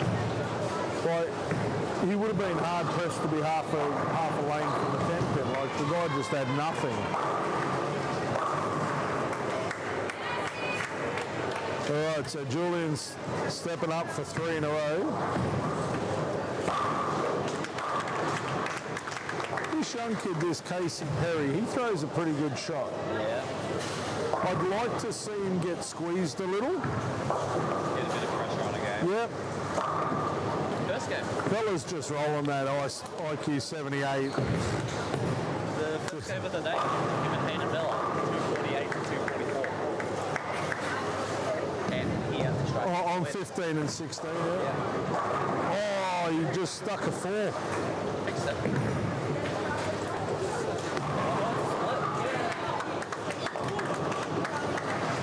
Like he would have been hard pressed to be half a lane from the Tenpin. Like the guy just had nothing. All right, so Julian's stepping up for 3 in a row. This young kid, this Casey Perry, he throws a pretty good shot. Yeah. I'd like to see him get squeezed a little. Get a bit of pressure on a game. Yep. First game. Fella's just rolling that IQ 78. The first game of the day, him and Hayden Miller, 248 to 244. And he has the strike. Oh, on 15 and 16, yeah. Oh, you just stuck a 4. Fix that.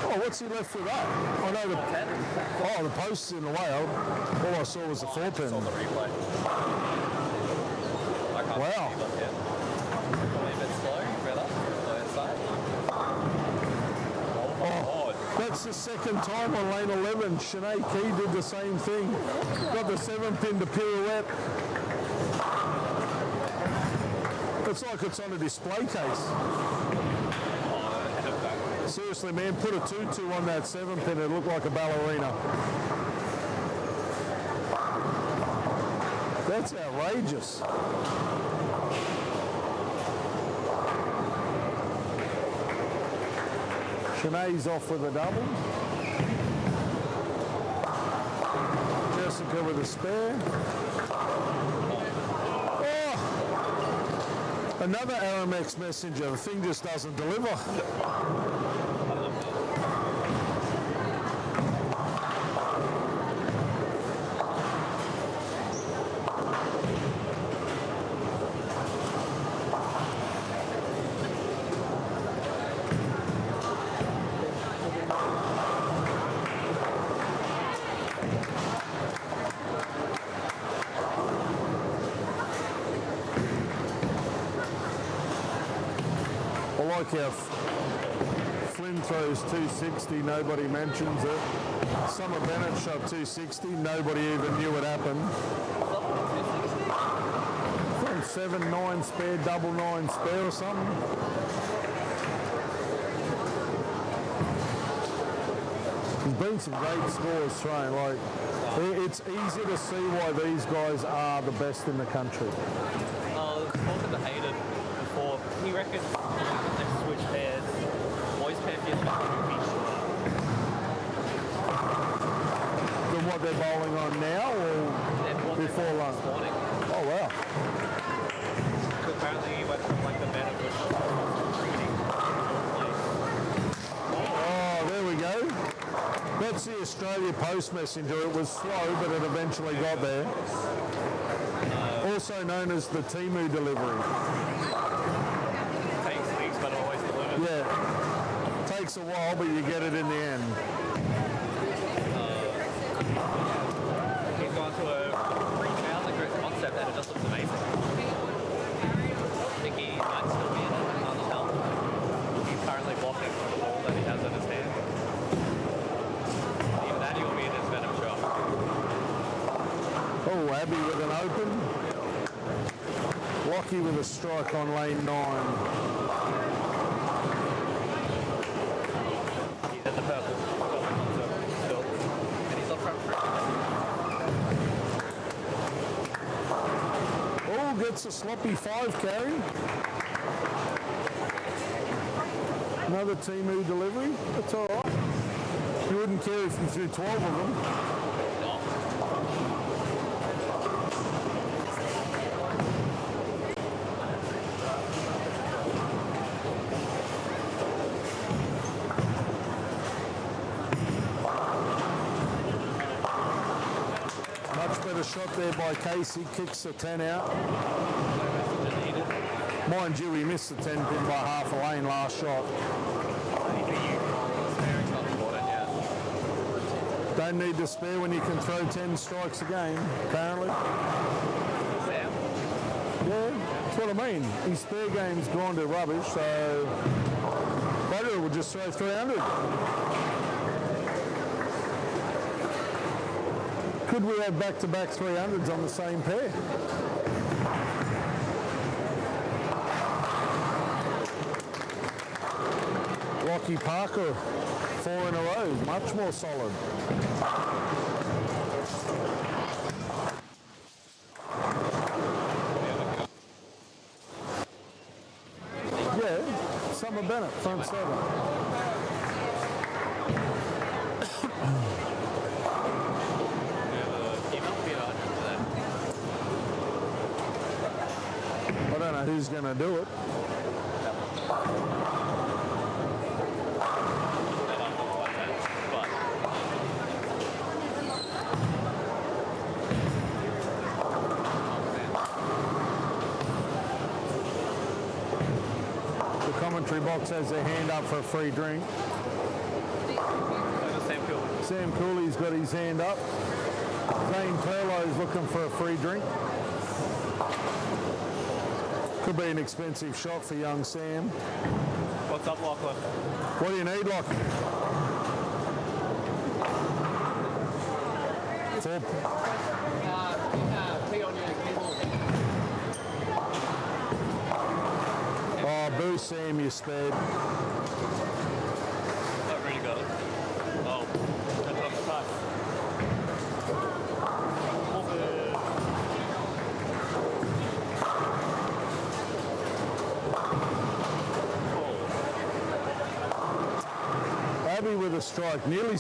Oh, what's he left with that? I know the post's in the way. All I saw was the 4 pin. On the replay. I can't Wow. see it yet. Probably a bit slow, brother. Slow inside. Oh, That's the second time on lane 11. Sinead Key did the same thing. Got the 7 pin to pirouette. It's like it's on a display case. Seriously, man, put a 2-2 on that 7 pin. It looked like a ballerina. That's outrageous. Sinead's off with a double. Jessica with a spare. Oh! Another Aramex messenger. The thing just doesn't deliver. like how Flynn throws 260, nobody mentions it. Summer Bennett shot 260, nobody even knew it happened. From 7-9 spare, double 9 spare or something. There's been some great scores thrown. Like, it's easy to see why these guys are the best in the country. Talking to Hayden before, he reckons they switch pairs. Boys pair feels like a beach. Than what they're bowling on now or before lunch? Morning. Oh, wow. Apparently he went from like the men of which Oh, there we go. That's the Australia Post Messenger. It was slow, but it eventually got there. Also known as the Timu delivery. takes weeks but always delivers. Yeah. Takes a while, but you get it in the end. He's gone to a 3,000 grit concept and it just looks amazing. I think he might still be in it, I can't tell. He's currently blocking the ball that he has in his hand. Either that or be in his venom shot. Oh, Abbey with an open. Lockie with a strike on lane 9. He's in the purple concept still. And he's on front three. Oh, gets a sloppy 5 carry. Another Timu delivery. That's all right. You wouldn't care if you threw 12 of them. Much better shot there by Casey. Kicks the 10 out. Mind you, he missed the 10 pin by half a lane last shot. Don't need to spare when you can throw 10 strikes a game, apparently. Sam? Yeah, that's what I mean. His spare game's gone to rubbish, so Bugger would just throw 300. Could we have back-to-back 300s on the same pair? Lockie Parker, 4 in a row, much more solid. Yeah, Summer Bennett, front 7. I don't know who's going to do it. The commentary box has their hand up for a free drink. Sam Cooley's got his hand up. Zane Perlow's looking for a free drink. Could be an expensive shot for young Sam. What's up, Lachlan? What do you need, Lachlan? Oh, boo Sam, you spared. I've already got it. Oh, that's on the side. Abbey with a strike, nearly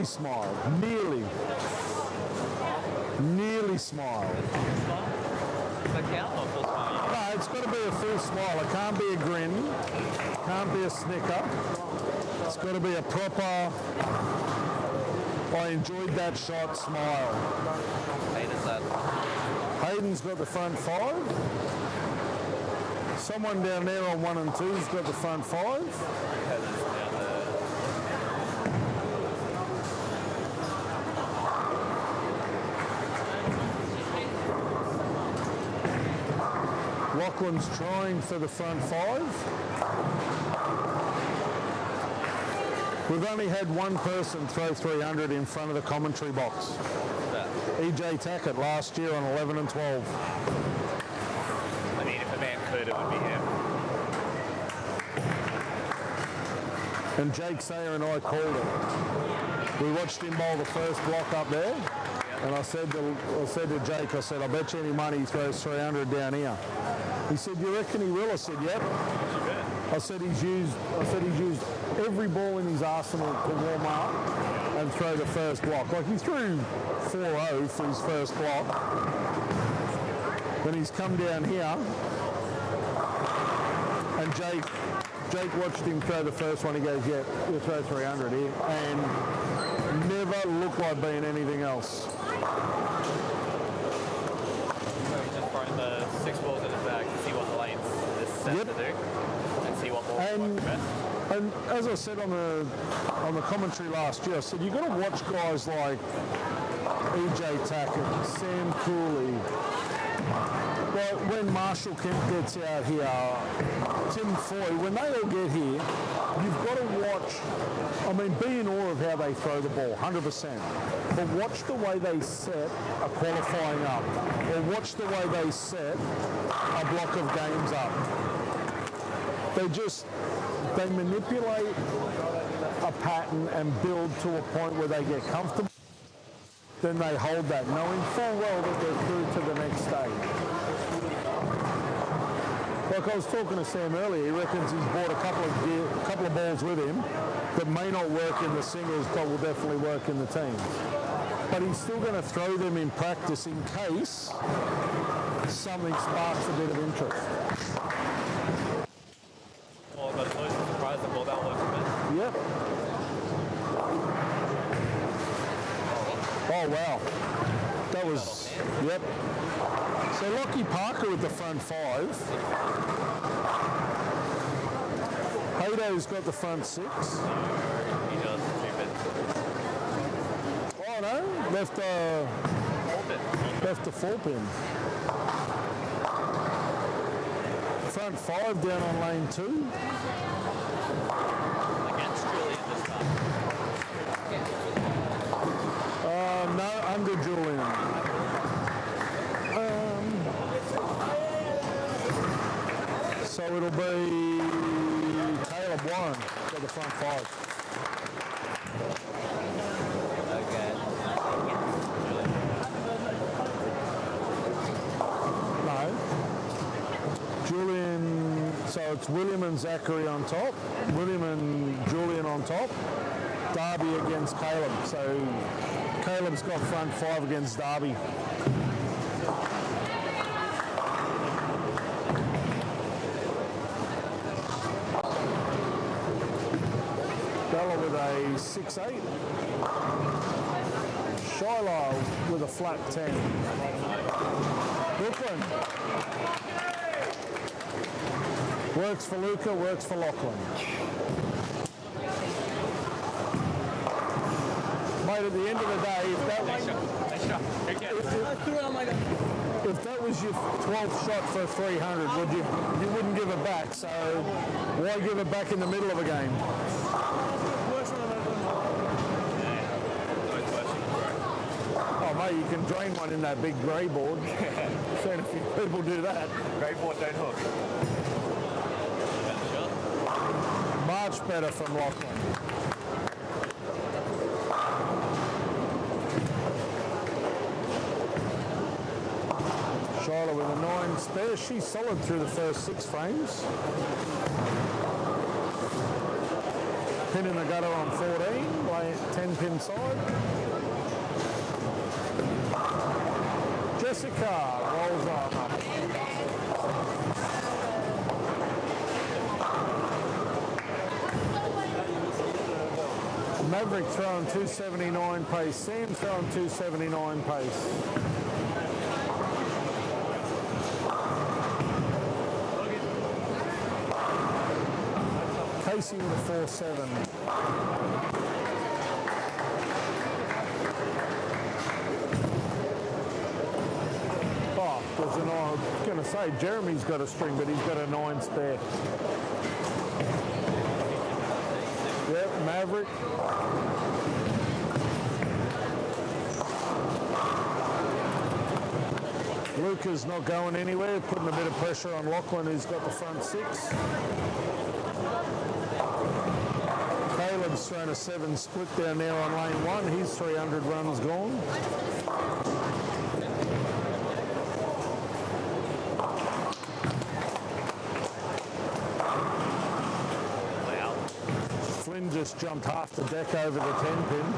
smiled, nearly smiled. Does that count or full smile? No, it's got to be a full smile. It can't be a grin, can't be a snicker. It's got to be a proper, I enjoyed that shot smile. Hayden's that. Hayden's got the front 5. Someone down there on 1 and 2's got the front 5. Hayden's down there. Lachlan's trying for the front 5. We've only had one person throw 300 in front of the commentary box. That. EJ Tackett last year on 11 and 12. I mean, if a man could, it would be him. And Jake Sayer and I called it. We watched him bowl the first block up there, and I said to Jake, I said, I bet you any money he throws 300 down here. He said, you reckon he will? I said, yep. I said he's used every ball in his arsenal to warm up and throw the first block. Like he threw 4-0 for his first block. Then he's come down here, and Jake watched him throw the first one. He goes, yeah, you'll throw 300 here. And never looked like being anything else. So he's just throwing the 6 balls in his bag to see what the lanes is set to do and see what balls work the best. And as I said on the commentary last year, I said, you've got to watch guys like EJ Tackett, Sam Cooley. Well, when Marshall Kemp gets out here, Tim Foy, when they all get here, you've got to watch, I mean, be in awe of how they throw the ball, 100%. But watch the way they set a qualifying up, or watch the way they set a block of games up. They manipulate a pattern and build to a point where they get comfortable. Then they hold that, knowing full well that they're through to the next stage. Like I was talking to Sam earlier, he reckons he's bought a couple of balls with him that may not work in the singles, but will definitely work in the teams. But he's still going to throw them in practice in case something sparks a bit of interest. Well, but it's always a surprise the ball that works the best. Yep. Oh, wow. That was, yep. So Lockie Parker with the front 5. Hado's got the front 6. He does 2 bits. Oh, no. Left a 4 pin. Front 5 down on lane 2. Against Julian this time. No, under Julian. So it'll be Caleb Warren for the front 5. Okay. No. Julian, so it's William and Zachary on top, William and Julian on top, Darby against Caleb. So Caleb's got front 5 against Darby. Bella with a 6-8. Shiloh with a flat 10. Brooklyn. Works for Luca, works for Lachlan. Mate, at the end of the day, if that was your 12th shot for 300, you wouldn't give it back, so why give it back in the middle of a game? Oh mate, you can drain one in that big grey board. Seen a few people do that. Grey board don't hook. Much better from Lachlan. Charlotte with a 9 spare. She's solid through the first 6 frames. Pin in the gutter on 14, lay 10 pin side. Jessica rolls up. Maverick throwing 279 pace. Sam throwing 279 pace. Casey with a 4-7. Oh, there's an, I was going to say Jeremy's got a string, but he's got a 9 spare. Yep, Maverick. Luca's not going anywhere, putting a bit of pressure on Lachlan, who's got the front six. Caleb's thrown a 7 split down there on lane 1. His 300 runs gone. Flynn just jumped half the deck over the 10-pin.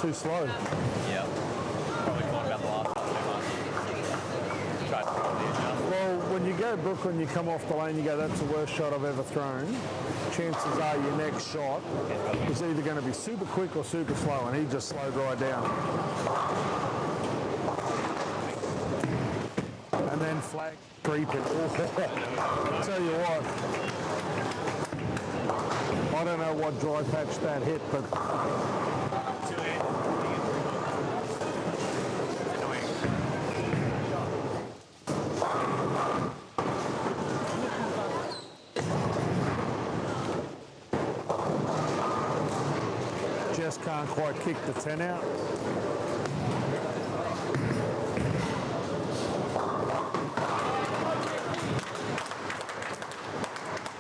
Too slow. Yeah. Probably thought about the last one too much. Tried to pull the adjust. Well, when you go Brooklyn, you come off the lane, you go, that's the worst shot I've ever thrown. Chances are your next shot is either going to be super quick or super slow, and he just slowed right down. And then flag creeping. Tell you what, I don't know what dry patch that hit, but just can't quite kick the 10 out.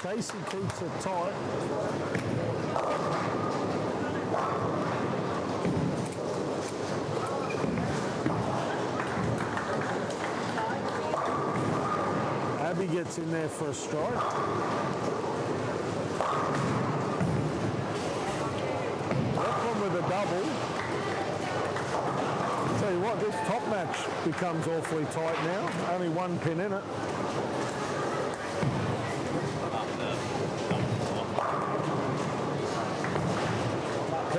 Casey keeps it tight. Abby gets in there for a strike. With a double. Tell you what, this top match becomes awfully tight now. Only 1 pin in it.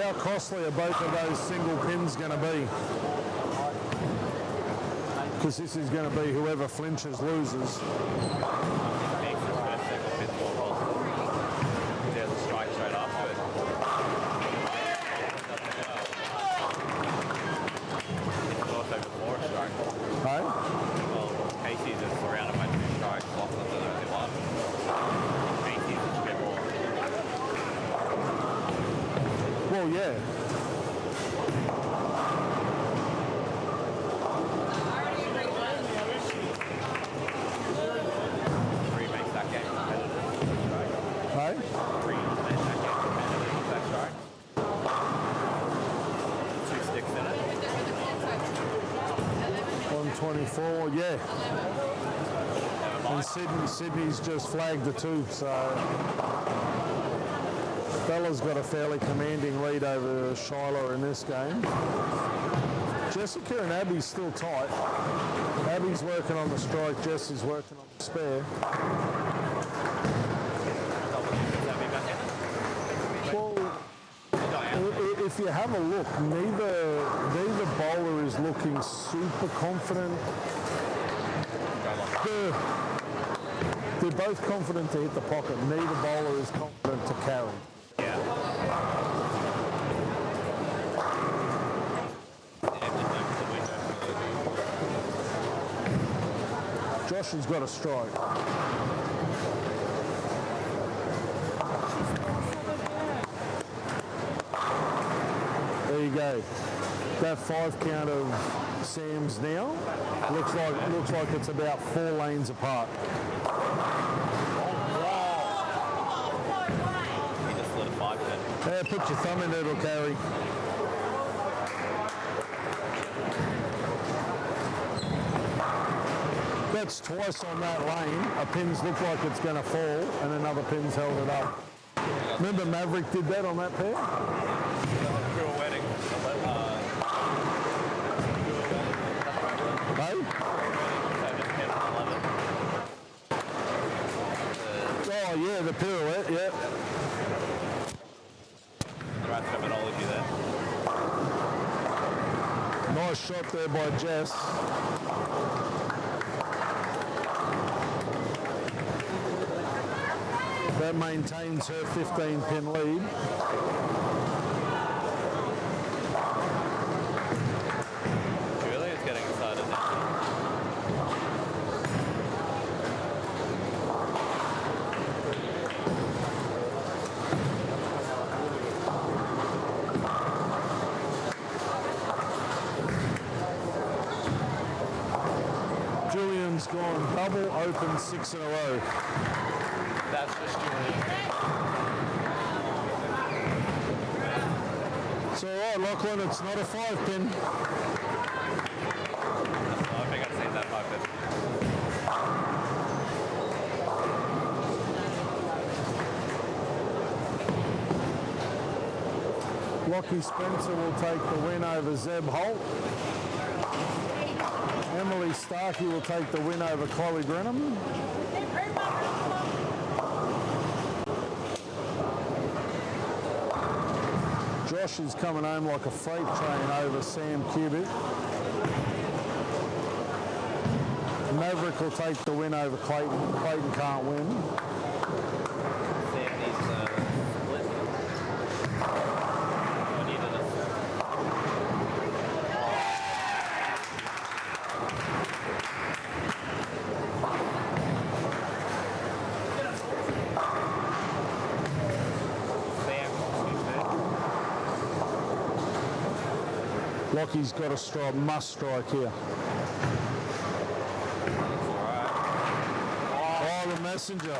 How costly are both of those single pins going to be? Because this is going to be whoever flinches loses. There's a strike straight after it. Hey? Well, Casey's is surrounded by 2 strikes. Lachlan's is only 1. Casey's is a bit more. Well, yeah. 3 makes that game competitive. Hey? 3 makes that game competitive with that strike. 2 sticks in it. 124, yeah. And Sydney's just flagged the 2, so Bella's got a fairly commanding lead over Shiloh in this game. Jessica and Abby's still tight. Abby's working on the strike, Jessie's working on the spare. Well, if you have a look, neither bowler is looking super confident. They're both confident to hit the pocket. Neither bowler is confident to carry. Josh has got a strike. There you go. That 5 count of Sam's now looks like it's about 4 lanes apart. He just lit a 5 pin. Yeah, put your thumb in it, it'll carry. That's twice on that lane. A pin's looked like it's going to fall, and another pin's held it up. Remember Maverick did that on that pair? To a wedding. Hey? Oh yeah, the pirouette, yeah. right terminology there. Nice shot there by Jess. That maintains her 15-pin lead. Julian's getting excited now. Julian's gone double open 6 in a row. That's just Julian. It's all right, Lachlan, it's not a 5-pin. I think I've seen that 5 bit. Lockie Spencer will take the win over Zeb Holt. Emily Starkey will take the win over Chloe Brenham. Josh is coming home like a freight train over Sam Cubitt. Maverick will take the win over Clayton. Clayton can't win. Sam needs split. I needed it. Lockie's got a strike, must strike here. Oh, the messenger.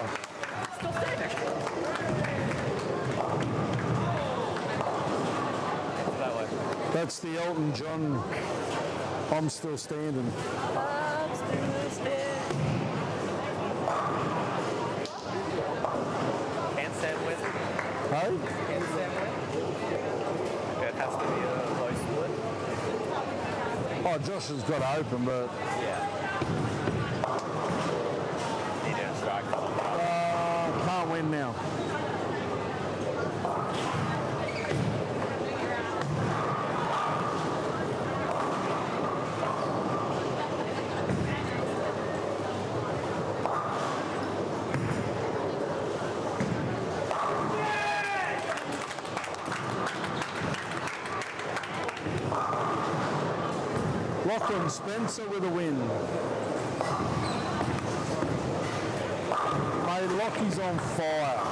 That way. That's the Elton John, I'm still standing. Can Sam win? Hey? Can Sam win? It has to be a low split. Oh, Josh has got to open, but Yeah. Need a strike. can't win now. Lachlan Spencer with a win. Mate, Lockie's on fire.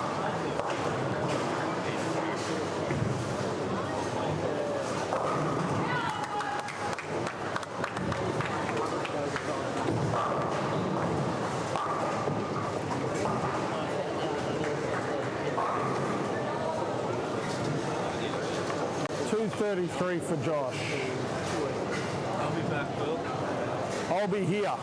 $2.33 for Josh. I'll be back, Bill. I'll be here.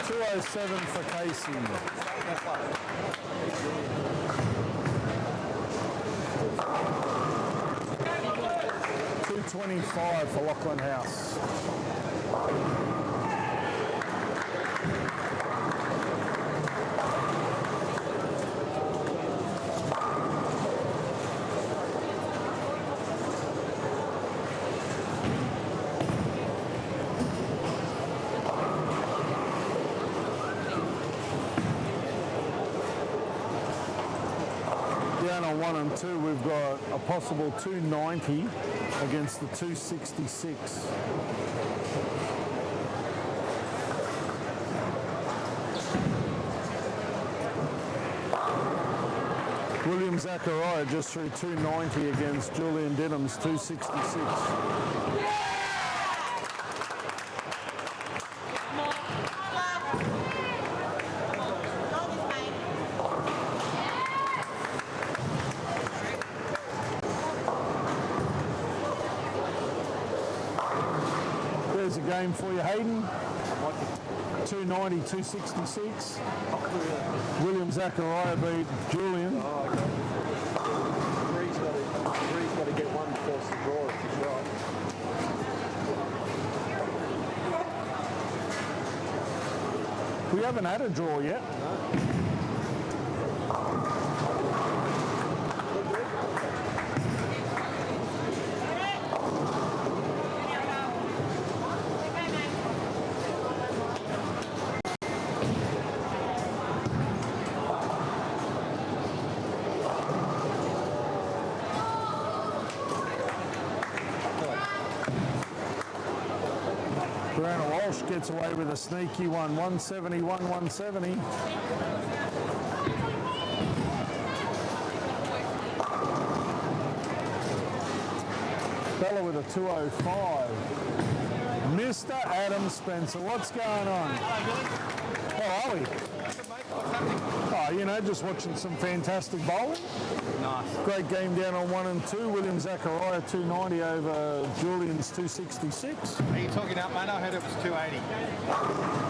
$2.07 for Casey. $2.25 for Lachlan House. Down on 1 and 2, we've got a possible 290 against the 266. William Zachariah just threw 290 against Julian Denham's 266. There's a game for you, Hayden. 290, 266. William Zachariah beat Julian. Three's got to get one before the draw if he's right. We haven't had a draw yet. Brianna Walsh gets away with a sneaky one, 171, 170. Bella with a 205. Mr. Adam Spencer, what's going on? How are we? Oh, you know, just watching some fantastic bowling. Nice. Great game down on 1 and 2. William Zachariah 290 over Julian's 266. Are you talking up, mate? I heard it was 280.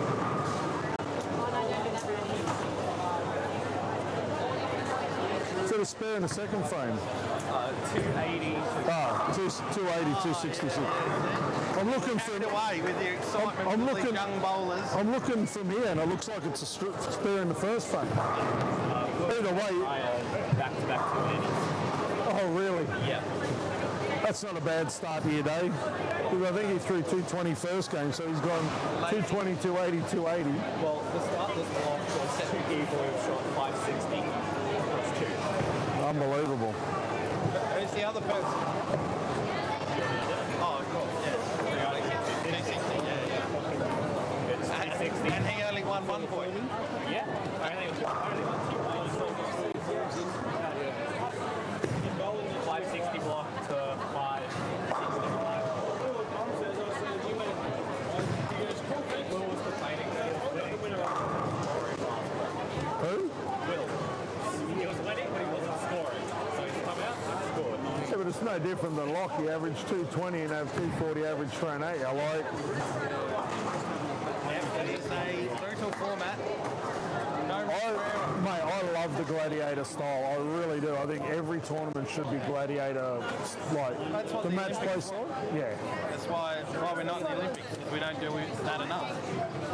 Is it a spare in the second frame? 280. Ah, 280, 266. I'm looking for Away with your excitement I'm for looking- these young bowlers. I'm looking from here, and it looks like it's a spare in the first frame. Either way, Back-to-back 280s. oh really? Yeah. That's not a bad start to your day. Because I think he threw 220 first game, so he's gone 220, 280, 280. Well, the start this block was set to people who shot 560 across 2. Unbelievable. Who's the other person? Oh, of course, yeah. 260, yeah. It's 260. And he only won 1 point. Yeah. Only one 560 block to 565. Who? Will. He was winning, but he wasn't scoring. So he's come out and scored. Yeah, but it's no different than Lockie. Average 220 and have 240 average thrown at you. Like, Yeah, it is a brutal format. No Mate, I love the gladiator style. I really do. I think every tournament should be gladiator, like That's what the the match play Olympics style. Yeah. That's why we're not in the Olympics, because we don't do that enough.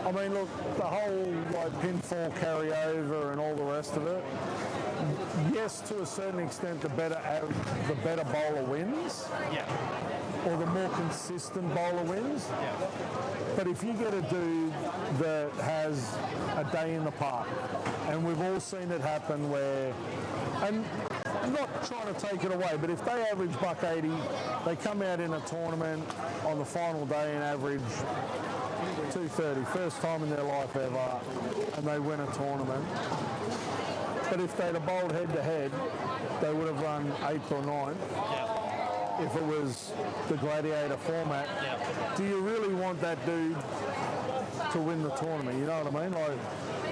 I mean, look, the whole like pinfall carryover and all the rest of it. Yes, to a certain extent, the better bowler wins, Yeah. or the more consistent bowler wins. Yeah. But if you get a dude that has a day in the park, and we've all seen it happen where, and I'm not trying to take it away, but if they average $180, they come out in a tournament on the final day and average 230, first time in their life ever, and they win a tournament. But if they'd have bowled head to head, they would have run 8th or 9th. If it was the gladiator format, do you really want that dude to win the tournament? You know what I mean? Like,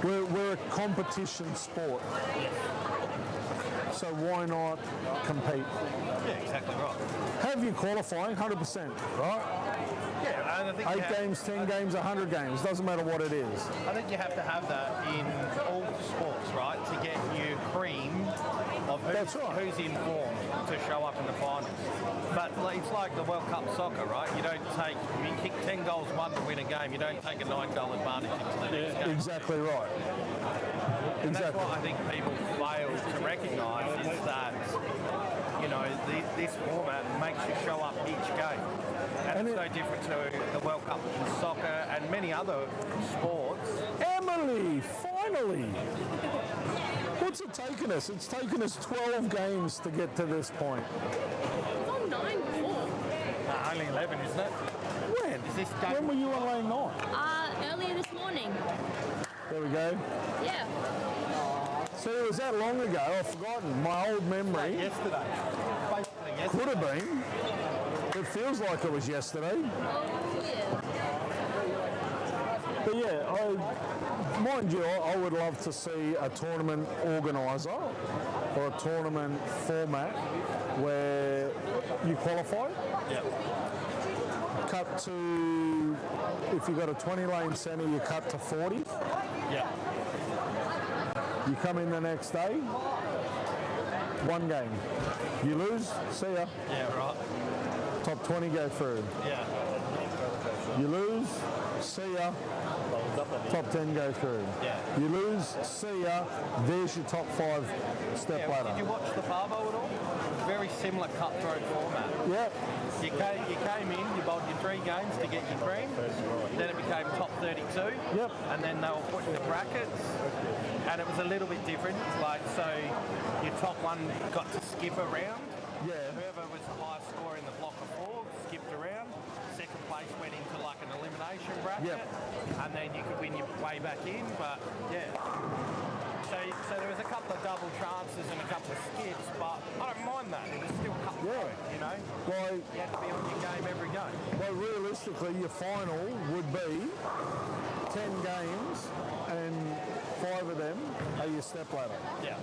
we're a competition sport. So why not compete? Yeah, exactly right. Have you qualifying? 100%, right? Yeah, and I think 8 games, 10 games, 100 games. Doesn't matter what it is. I think you have to have that in all sports, right? To get you cream of That's right. who's in form to show up in the finals. But it's like the World Cup soccer, right? You kick 10 goals, 1 to win a game. You don't take a 9-goal advantage into the next game. Exactly right. And that's Exactly. what I think people fail to recognise is that, you know, this format makes you show up each game. And it's no different to the World Cup in soccer and many other sports. Emily, finally! What's it taken us? It's taken us 12 games to get to this point. It's on 9 before. Only 11, isn't it? When? Is this game? When were you on lane 9? Earlier this morning. There we go. Yeah. See, it was that long ago, I've forgotten. My old memory Yesterday. Basically yesterday. could have been. It feels like it was yesterday. Oh, yeah. But yeah, mind you, I would love to see a tournament organiser or a tournament format where you qualify. Yeah. Cut to, if you've got a 20-lane centre, you cut to 40. Yeah. You come in the next day, 1 game. You lose, see ya. Yeah, right. Top 20 go through. Yeah. You lose, see ya, top 10 go through. Yeah. You lose, see ya, there's your top 5 step Did ladder. you watch the Barbo at all? Very similar cutthroat format. Yep. You came in, you bowled your 3 games to get your cream, then it became top 32, Yep. and then they were put in the brackets, and it was a little bit different. Like, so your top one got to skip around. Yeah. Whoever was the highest score in the block of 4 skipped around. Second place went into like an elimination bracket, and then you could win your way back in. But yeah, so there was a couple of double chances and a couple of skips, but I don't mind that. It was still cutthroat, you know. Like, You had to be on your game every game. well, realistically, your final would be 10 games, and 5 of them are your step ladder. Yeah.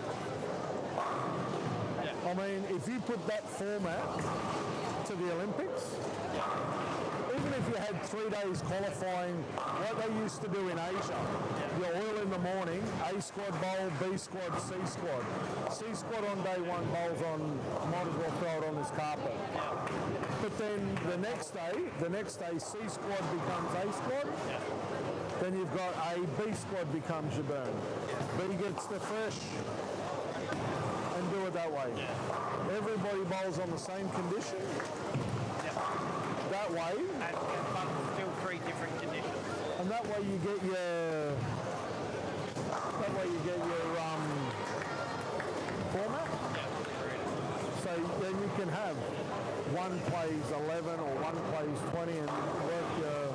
I mean, if you put that format to the Olympics, even if you had 3 days qualifying, what they used to do in Asia, you're all in the morning, A squad bowl, B squad, C squad. C squad on day 1 bowls on, might as well throw it on this carpet. But then the next day, C squad becomes A squad. Then you've got A, B squad becomes your burn. B gets the fresh, and do it that way. Everybody bowls on the same condition. That way, And but still 3 different conditions. and that way you get your format. So then you can have one plays 11 or one plays 20 and work your.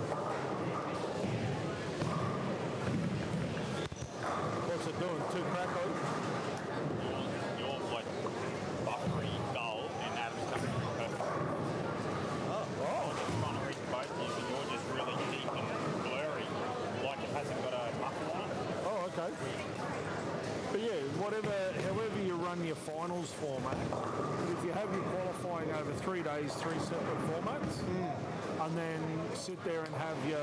What's it doing? 2 crackers. Your like buffery goal and Adam's coming through perfect. Oh. Just trying to reach both of you, and you're just really deep and blurry, like it hasn't got a buffer on it. Oh, okay. But yeah, however you run your finals format, if you have your qualifying over 3 days, 3 separate formats, and then sit there and have your,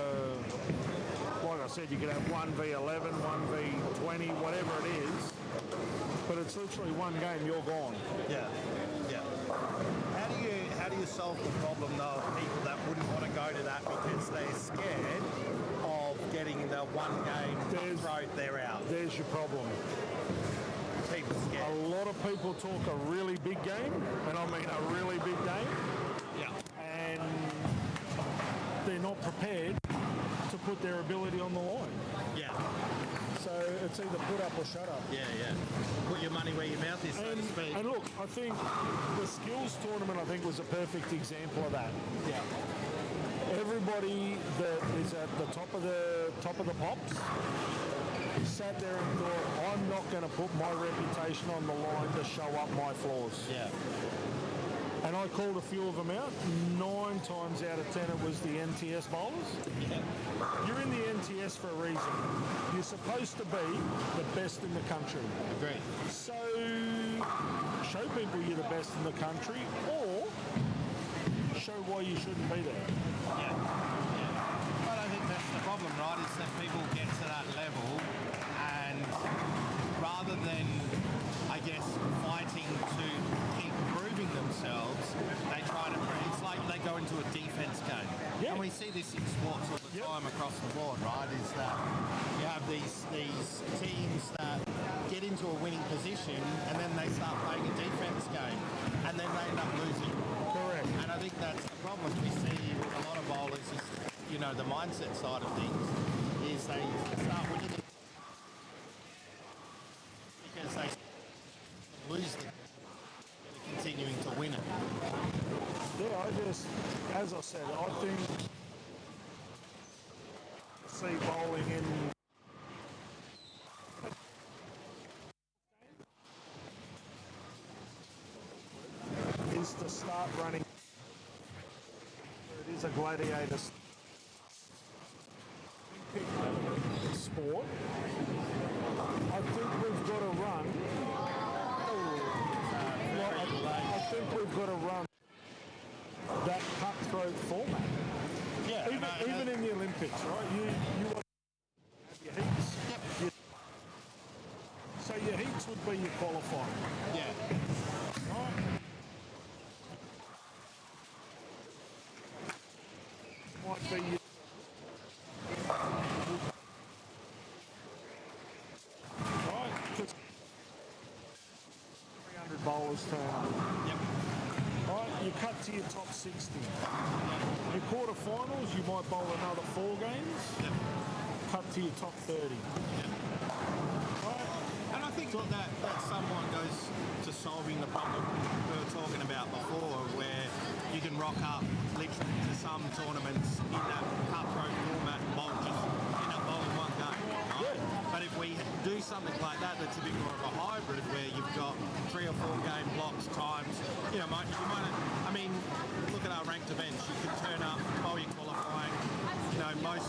like I said, you could have 1v11, 1v20, whatever it is, but it's literally one game, you're gone. Yeah. Yeah. How do you solve the problem though of people that wouldn't want to go to that because they're scared of getting the one game cutthroat, they're out? There's your problem. People scared. A lot of people talk a really big game, and I mean a really big game, Yeah. and they're not prepared to put their ability on the line. Yeah. So it's either put up or shut up. Yeah, yeah. Put your money where your mouth is, so to speak. And look, I think the skills tournament, I think, was a perfect example of that. Yeah. Everybody that is at the top of the pops sat there and thought, I'm not going to put my reputation on the line to show up my flaws. Yeah. And I called a few of them out. 9 times out of 10 it was the NTS bowlers. Yeah. You're in the NTS for a reason. You're supposed to be the best in the country. Agreed. So show people you're the best in the country, or show why you shouldn't be there. Yeah. Yeah. But I think that's the problem, right? Is that people get to that level and rather than, I guess, fighting to keep proving themselves, they try to, it's like they go into a defense game. Yeah. And we see this in sports all the time across the board, right? Is that you have these teams that get into a winning position and then they start playing a defense game and then they end up losing. Correct. And I think that's the problem we see with a lot of bowlers is, you know, the mindset side of things is they start winning because they lose them, continuing to win it. Yeah, as I said, I think see bowling in is to start running. It is a gladiator sport. I think we've got to run. I think we've got to run that cutthroat format. Yeah, Even in the Olympics, right? You want to have your heats. Yep. So your heats would be your qualifying. Yeah. Right? Might be your bowlers turn up. Yep. Right, you cut to your top 60. Your quarterfinals, you might bowl another 4 games. Yep. Cut to your top 30. Right. And I think that somewhat goes to solving the problem we were talking about before, where you can rock up literally to some tournaments in that cutthroat format and bowl just end up bowling one game. Right? But if we do something like that, that's a bit more of a hybrid, where you've got 3 or 4 game blocks times. You might. I mean, look at our ranked events. You can turn up, bowl your qualifying. Most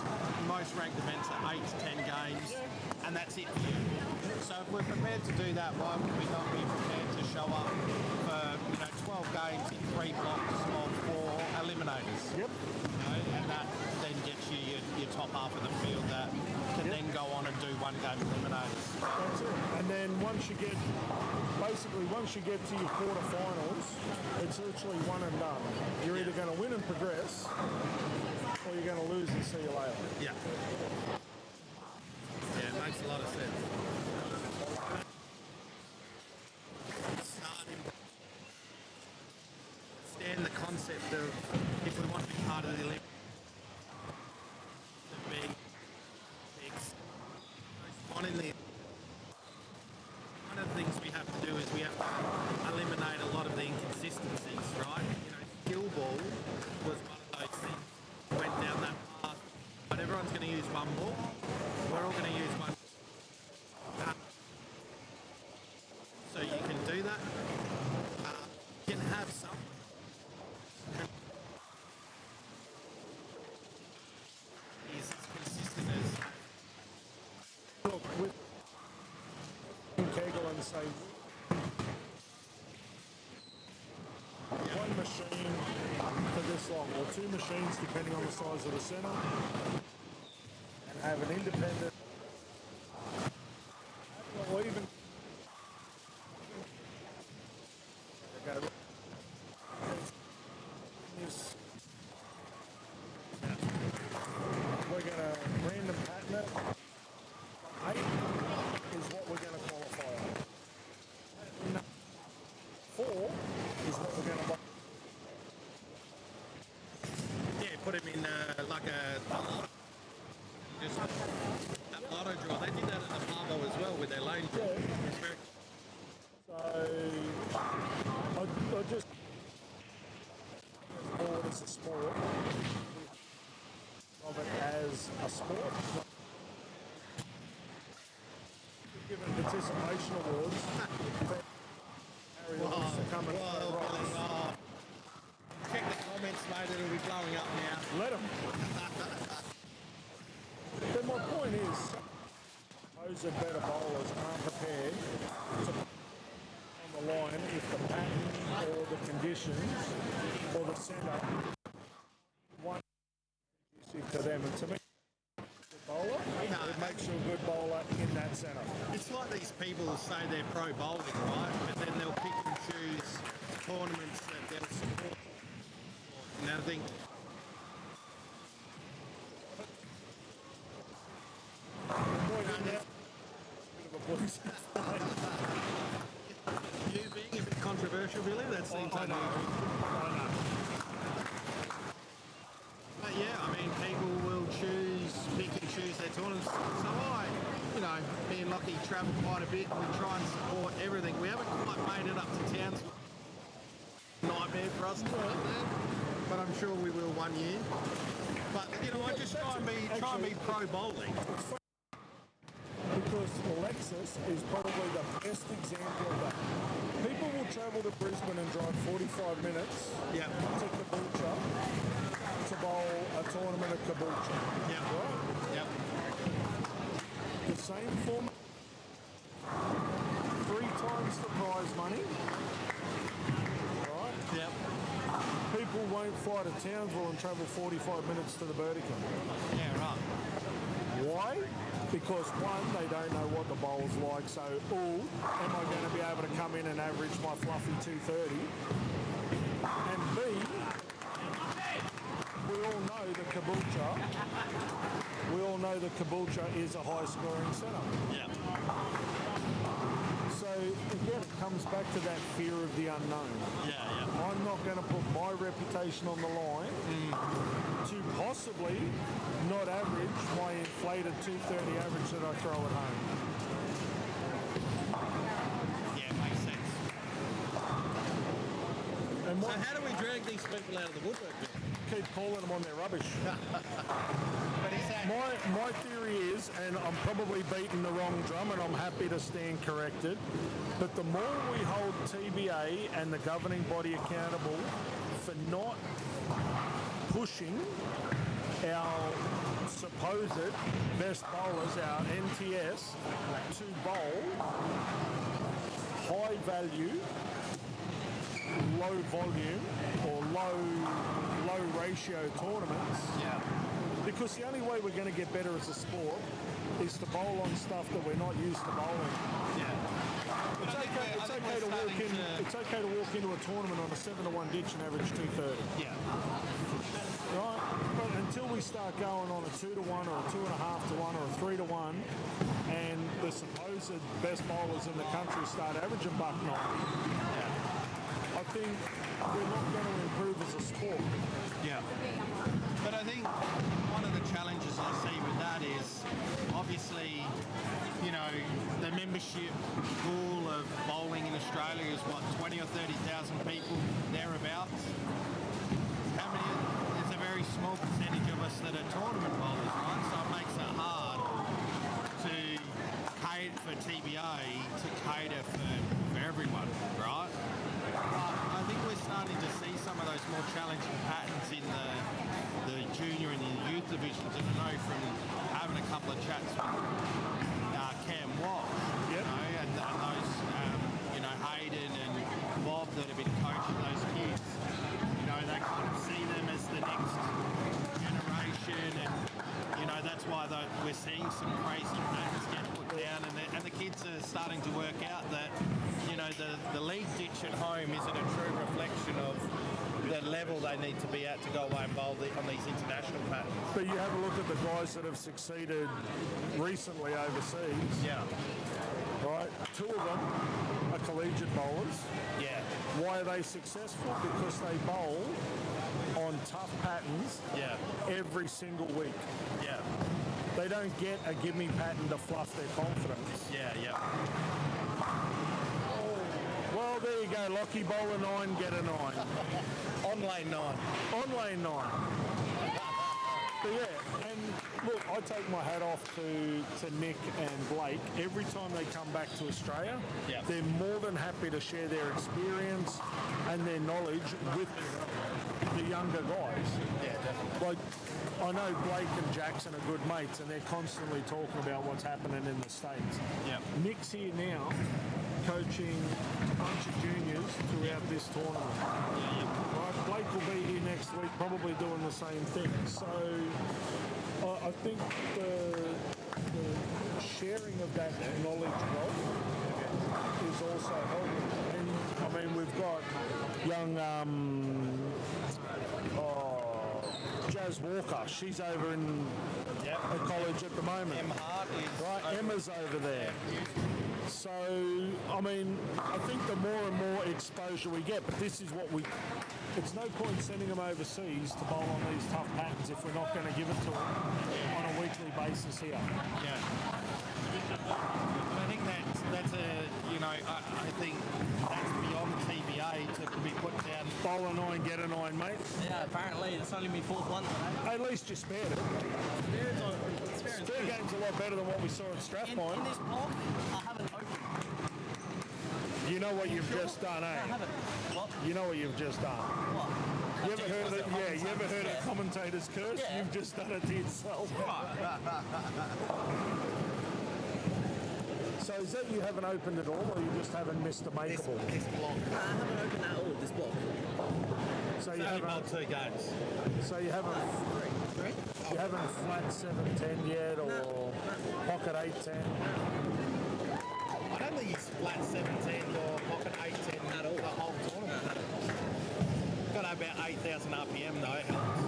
ranked events are 8 to 10 games, and that's it for you. So if we're prepared to do that, why would we not be prepared to show up for 12 games in 3 blocks of 4 eliminators? Yep. And that then gets you your top half of the field that can then go on and do 1 game eliminators. That's it. And then once you get to your quarterfinals, it's literally one and done. You're either going to win and progress, or you're going to lose and see you later. Yeah. Yeah, it makes a lot of sense. Understand the concept of, if we want to be part of the Olympics, one of the things we have to do is we have to eliminate a lot of the inconsistencies, right? Skill ball was one of those things. Went down that path, but everyone's going to use one ball. We're all going to use one. So you can do that. You can have some. Is as consistent as. Look, with Kegel and say one machine for this long, or 2 machines depending on the size of the centre, and have an independent, or even we're going to random pattern it. 8 is what we're going to qualify on. 4 is what we're going to buy. Yeah, put him in like a just that lotto draw. They did that at the Pavo as well with their lane draw. So I just sport as a sport, of it as a sport. Given participation awards, Harry wants to come and check the comments, mate. It'll be blowing up now. let him. But my point is, those are better bowlers aren't prepared to put on the line if the pattern or the conditions or the centre one conducive to them. And to me, bowler, it makes you a good bowler in that centre. It's like these people who say they're pro bowling, right? But then they'll pick and choose tournaments that they'll support. And I think you being a bit controversial, really, that seems unusual. But yeah, I mean, people will pick and choose their tournaments. So being lucky, travel quite a bit, and we try and support everything. We haven't quite made it up to towns. Nightmare for us to do that, but I'm sure we will one year. But I just try and be pro bowling. Because Alexis is probably the best example of that. People will travel to Brisbane and drive 45 minutes Yeah. to Caboolture to bowl a tournament at Caboolture. Yeah. Right? Yep. The same format, 3 times the prize money. Right? Yep. People won't fly to Townsville and travel 45 minutes to the Burdekin. Yeah, right. Why? Because one, they don't know what the bowl's like, so, am I going to be able to come in and average my fluffy 230? And B, we all know that Caboolture is a high-scoring centre. Yeah. So again, it comes back to that fear of the unknown. Yeah. I'm not going to put my reputation on the line to possibly not average my inflated 230 average that I throw at home. Yeah, makes sense. And So how do we drag these people out of the woodwork then? keep calling them on their rubbish. But is that My theory is, and I'm probably beating the wrong drum and I'm happy to stand corrected, but the more we hold TBA and the governing body accountable for not pushing our supposed best bowlers, our NTS, to bowl high value, low volume or low ratio tournaments, because the only way we're going to get better as a sport is to bowl on stuff that we're not used to bowling. It's okay to walk into a tournament on a 7-1 ditch and average 230. Right? But until we start going on a 2-1 or a 2.5-1 or a 3-1 and the supposed best bowlers in the country start averaging $1.90, I think we're not going to improve as a sport. Yeah. But I think one of the challenges I see with that is obviously, you know, the membership pool of bowling in Australia is what, 20 or 30,000 people, thereabouts. How many? There's a very small percentage of us that are tournament bowlers, right? So it makes it hard to cater for TBA to cater for everyone, right? I think we're starting to see some of those more challenging patterns in the junior and the youth divisions. And I know from having a couple of chats with Cam Walsh, you know, and those, you know, Hayden and Bob that have been coaching those kids, you know, they kind of see them as the next generation, and you know that's why we're seeing some crazy patterns get put down, and the kids are starting to work out that, you know, the league ditch at home isn't a true reflection of the level they need to be at to go away and bowl on these international patterns. But you have a look at the guys that have succeeded recently overseas. Yeah. Right? 2 of them are collegiate bowlers. Yeah. Why are they successful? Because they bowl on tough patterns every single week. Yeah. They don't get a give me pattern to fluff their confidence. Yeah. Well, there you go, Lockie. Bowl a 9, get a 9. On lane 9. On lane 9. But yeah, and look, I take my hat off to Nick and Blake. Every time they come back to Australia, they're more than happy to share their experience and their knowledge with the younger guys. Yeah, definitely. Like, I know Blake and Jackson are good mates and they're constantly talking about what's happening in the States. Yeah. Nick's here now coaching a bunch of juniors throughout this tournament. Right? Blake will be here next week probably doing the same thing. So I think the sharing of that knowledge wealth is also helping. And I mean, we've got young Jazz Walker. She's over in a college at the moment. Em Hart is right, Emma's over there. So, I mean, I think the more and more exposure we get, but this is what it's no point sending them overseas to bowl on these tough patterns if we're not going to give it to them on a weekly basis here. Yeah. I think that's a, you know, I think that's beyond TBA to be put down. Bowl a 9, get a 9, mate. Yeah, apparently it's only my 4th one today. At least you spared it. Spare game's a lot better than what we saw at Strathmore. In this block, I haven't opened. You know what you've just done, eh? I haven't. What? You know what you've just done. What? You ever heard of it? Yeah, you ever heard of the commentator's curse? Yeah. You've just done it to yourself. So is that you haven't opened it all, or you just haven't missed a makeable? This block. I haven't opened that all, this block. So you Only bowled haven't. 2 games. So you haven't. Three? You haven't flat 710 yet, or pocket 810. I don't think he's flat 17 or pocket 810 At all. the whole tournament. Got about 8,000 RPM though, it helps.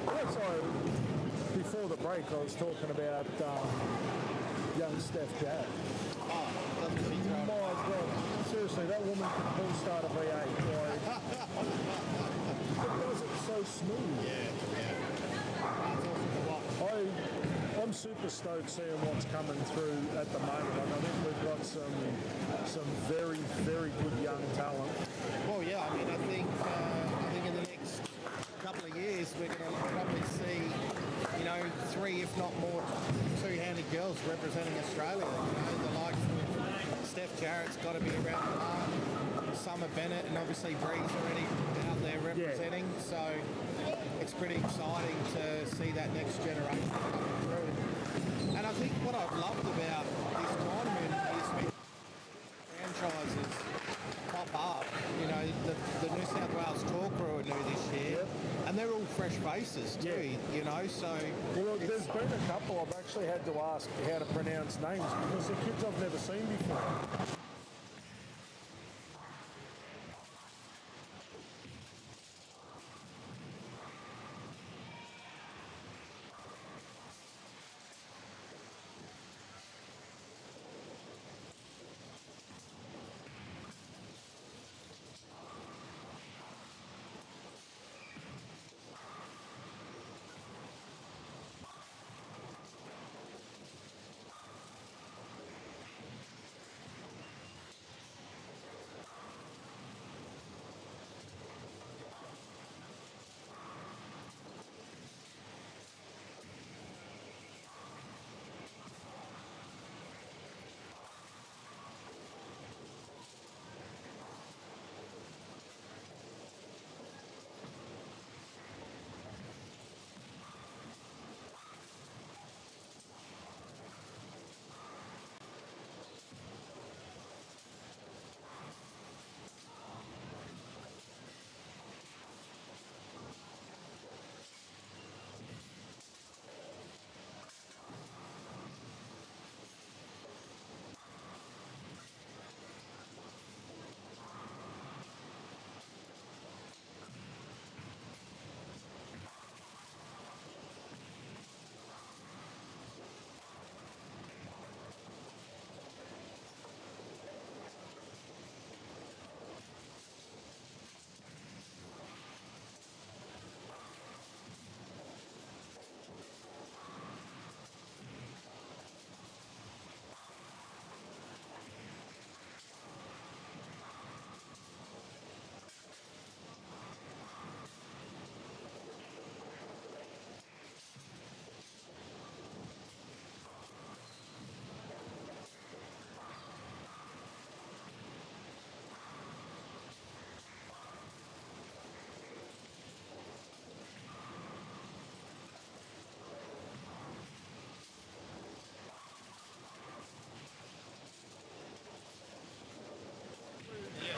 Yeah. So before the break, I was talking about young Steph Jarrett. Oh, doesn't she throw My God, seriously, that woman can pull start a V8. Like, it does it so smooth. Yeah. That's awesome to watch. I'm super stoked seeing what's coming through at the moment. Like, I think we've got some very, very good young talent. Well, yeah, I mean, I think in the next couple of years we're going to probably see, 3, if not more, two-handed girls representing Australia. The likes of Steph Jarrett's got to be around the mark. Summer Bennett and obviously Bree's already out there representing. So it's pretty exciting to see that next generation coming through. And I think what I've loved about this tournament is when franchises pop up. The New South Wales Tour crew are new this year, and they're all fresh faces too. So well, there's been a couple I've actually had to ask how to pronounce names because they're kids I've never seen before.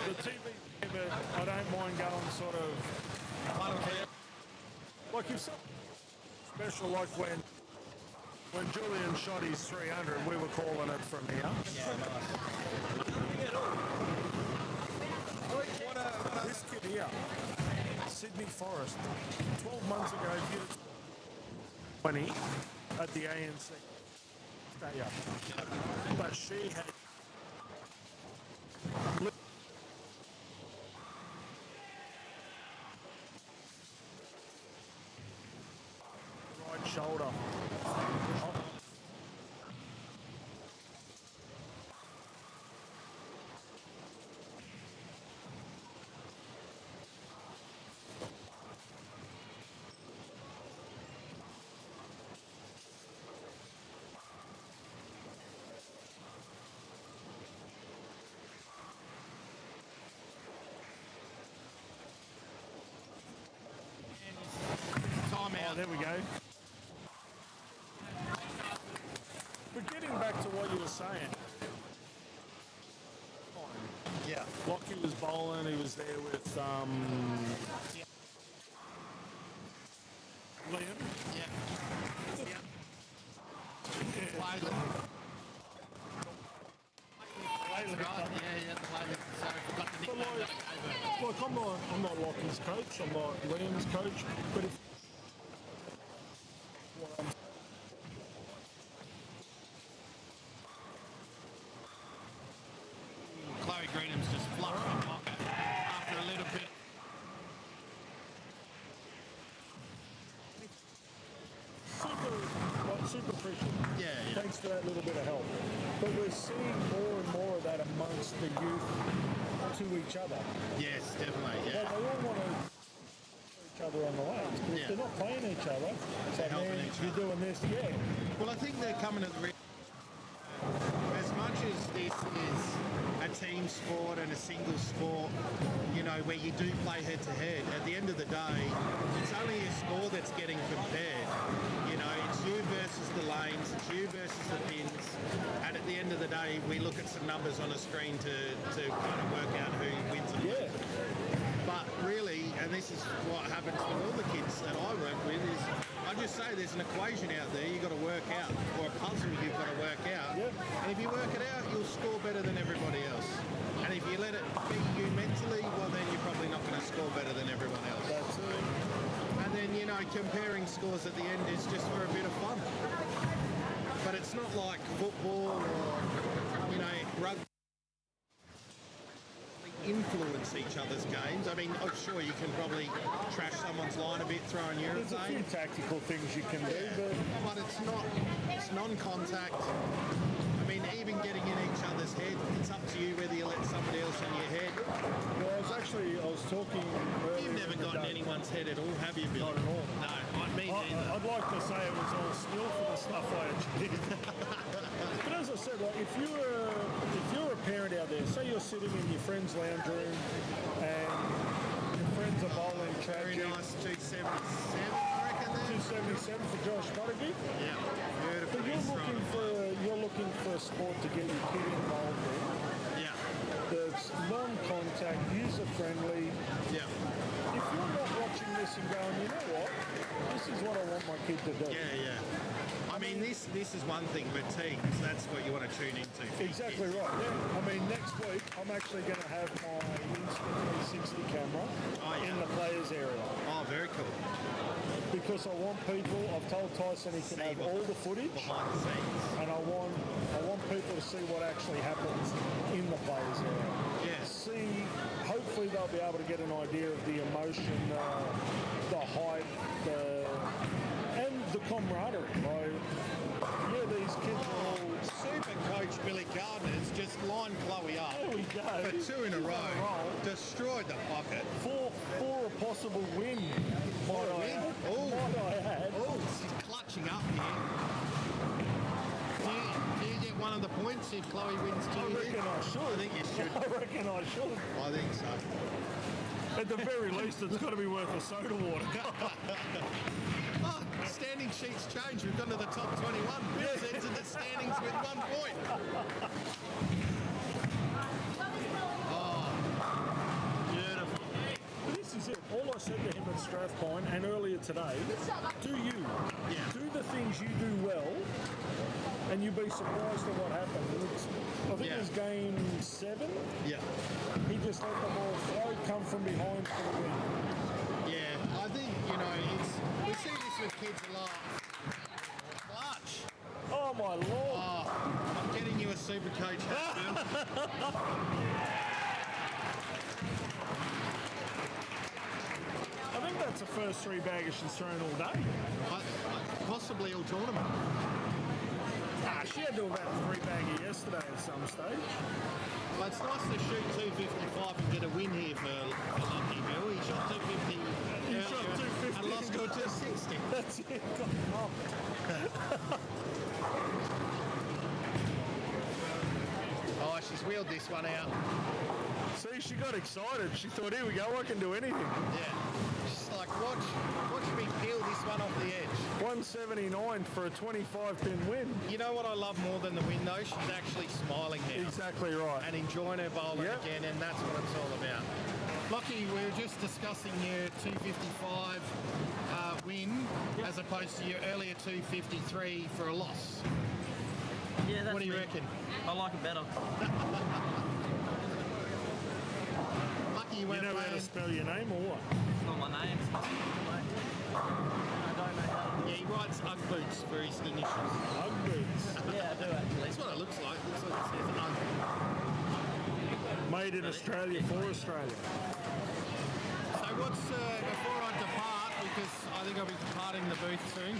The TV, but I don't mind going sort of like if something special, like when Julian shot his 300, we were calling it from here. This kid here, Sydney Forrest, 12 months ago, did 20 at the ANC. But she had right shoulder. time Oh, out. there we go. But getting back to what you were saying. Yeah. Lockie was bowling, he was there with Liam. Yeah. Layla. That's right. Yeah, the Layla. Sorry, forgot the nickname that I gave her. Look, I'm not Lockie's coach, I'm not Liam's coach, but if seeing more and more of that amongst the youth to each other. Yes, definitely. Like, Yeah. they all want to each other on the lanes, but if Yeah. they're not playing each other, so helping man, each you're other. doing this, yeah. Well, I think they're coming to the as much as this is a team sport and a single sport, you know, where you do play head to head, at the end of the day, it's only a score that's getting compared. You know, it's you versus the lanes, it's you versus the pins, and at the end of the day, we look at some numbers on a screen to kind of work out who wins and Yeah. loses. But really, and this is what happens with all the kids that I work with, is I just say there's an equation out there you've got to work out, or a puzzle you've got to work out. Yep. And if you work it out, you'll score better than everybody else. And if you let it be you mentally, well then you're probably not going to score better than everyone else. That's it. And then, you know, comparing scores at the end is just for a bit of fun. But it's not like football or, you know, rugby influence each other's games. I mean, I'm sure you can probably trash someone's line a bit throwing There's a few urethane. tactical things you can do, But it's non-contact. I mean, even getting in each other's head, it's up to you whether you let somebody else in your head. but I was talking earlier. You've never in the gotten day. anyone's head at all, have you, Billy? Not at all. No, I mean neither. I'd like to say it was all skill for the stuff I achieved. But as I said, like if you're a parent out there, say you're sitting in your friend's lounge room and your friends are bowling Very tragic. nice 277, I reckon there. 277 for Josh Butterby. Yeah, beautiful. But you're looking for a sport to get your kid involved in. Yeah, That's non-contact, user-friendly. yeah. If you're not watching this and going, you know what, this is what I want my kid to do. Yeah, yeah. I mean, this is one thing, but teams, that's what you want to tune into. Exactly right. Yeah. I mean, next week I'm actually going to have my Insta 360 camera in the players area Oh, very cool. because I want people. I've told Tyson he can have all the footage, Behind the scenes. and I want people to see what actually happens in the players area. Yes. See, hopefully they'll be able to get an idea of the emotion, the hype, and the camaraderie. Like, yeah, these kids are all. Super coach Billy Gardner's just lined Chloe up There we go. for two in a row, destroyed the pocket. For a possible win. For a win? Oh. Might I add. Oh, she's clutching up here. Do you get one of the points if Chloe wins two? I reckon I should. I think you should. I reckon I should. I think so. At the very least, it's got to be worth a soda water. Oh, standing sheets change. We've gone to the top 21. Bill's entered the standings with 1 point. Oh, beautiful. This is it. All I said to him at Strathpine and earlier today, do you. Yeah. Do the things you do well, and you'll be surprised at what happens. I think it was game 7. Yeah. He just let the ball flow, come from behind for the win. Yeah, I think, you know, we see this with kids a lot. Clutch. Oh my lord! Oh, I'm getting you a super coach hat, Bill. I think that's the first 3 bagger she's thrown all day. Possibly all tournament. She had to have had 3 bagger yesterday at some stage. Well, it's nice to shoot 255 and get a win here for Lucky Bill. He shot 250 He shot 250 and lost to a 260. That's it. Got pumped. Oh, she's wheeled this one out. See, she got excited. She thought, here we go, I can do anything. Yeah. She's like, watch me peel this one off the edge. 179 for a 25-pin win. You know what I love more than the win, though? She's actually smiling now. Exactly right. And enjoying her bowling Yep. again, and that's what it's all about. Lockie, we were just discussing your 255 win as opposed to your earlier 253 for a loss. Yeah, that's What do you me. reckon? I like it better. Lucky you You weren't know how to playing. spell your name or what? It's not my name, it's my mate. I don't know how to do Yeah, he writes Ugg boots for his initials. Ugg boots. it. Yeah, I do actually. That's what it looks like. It looks like it says Ugg. Made in Australia for Australia. So what's, before I depart, because I think I'll be departing the booth soon,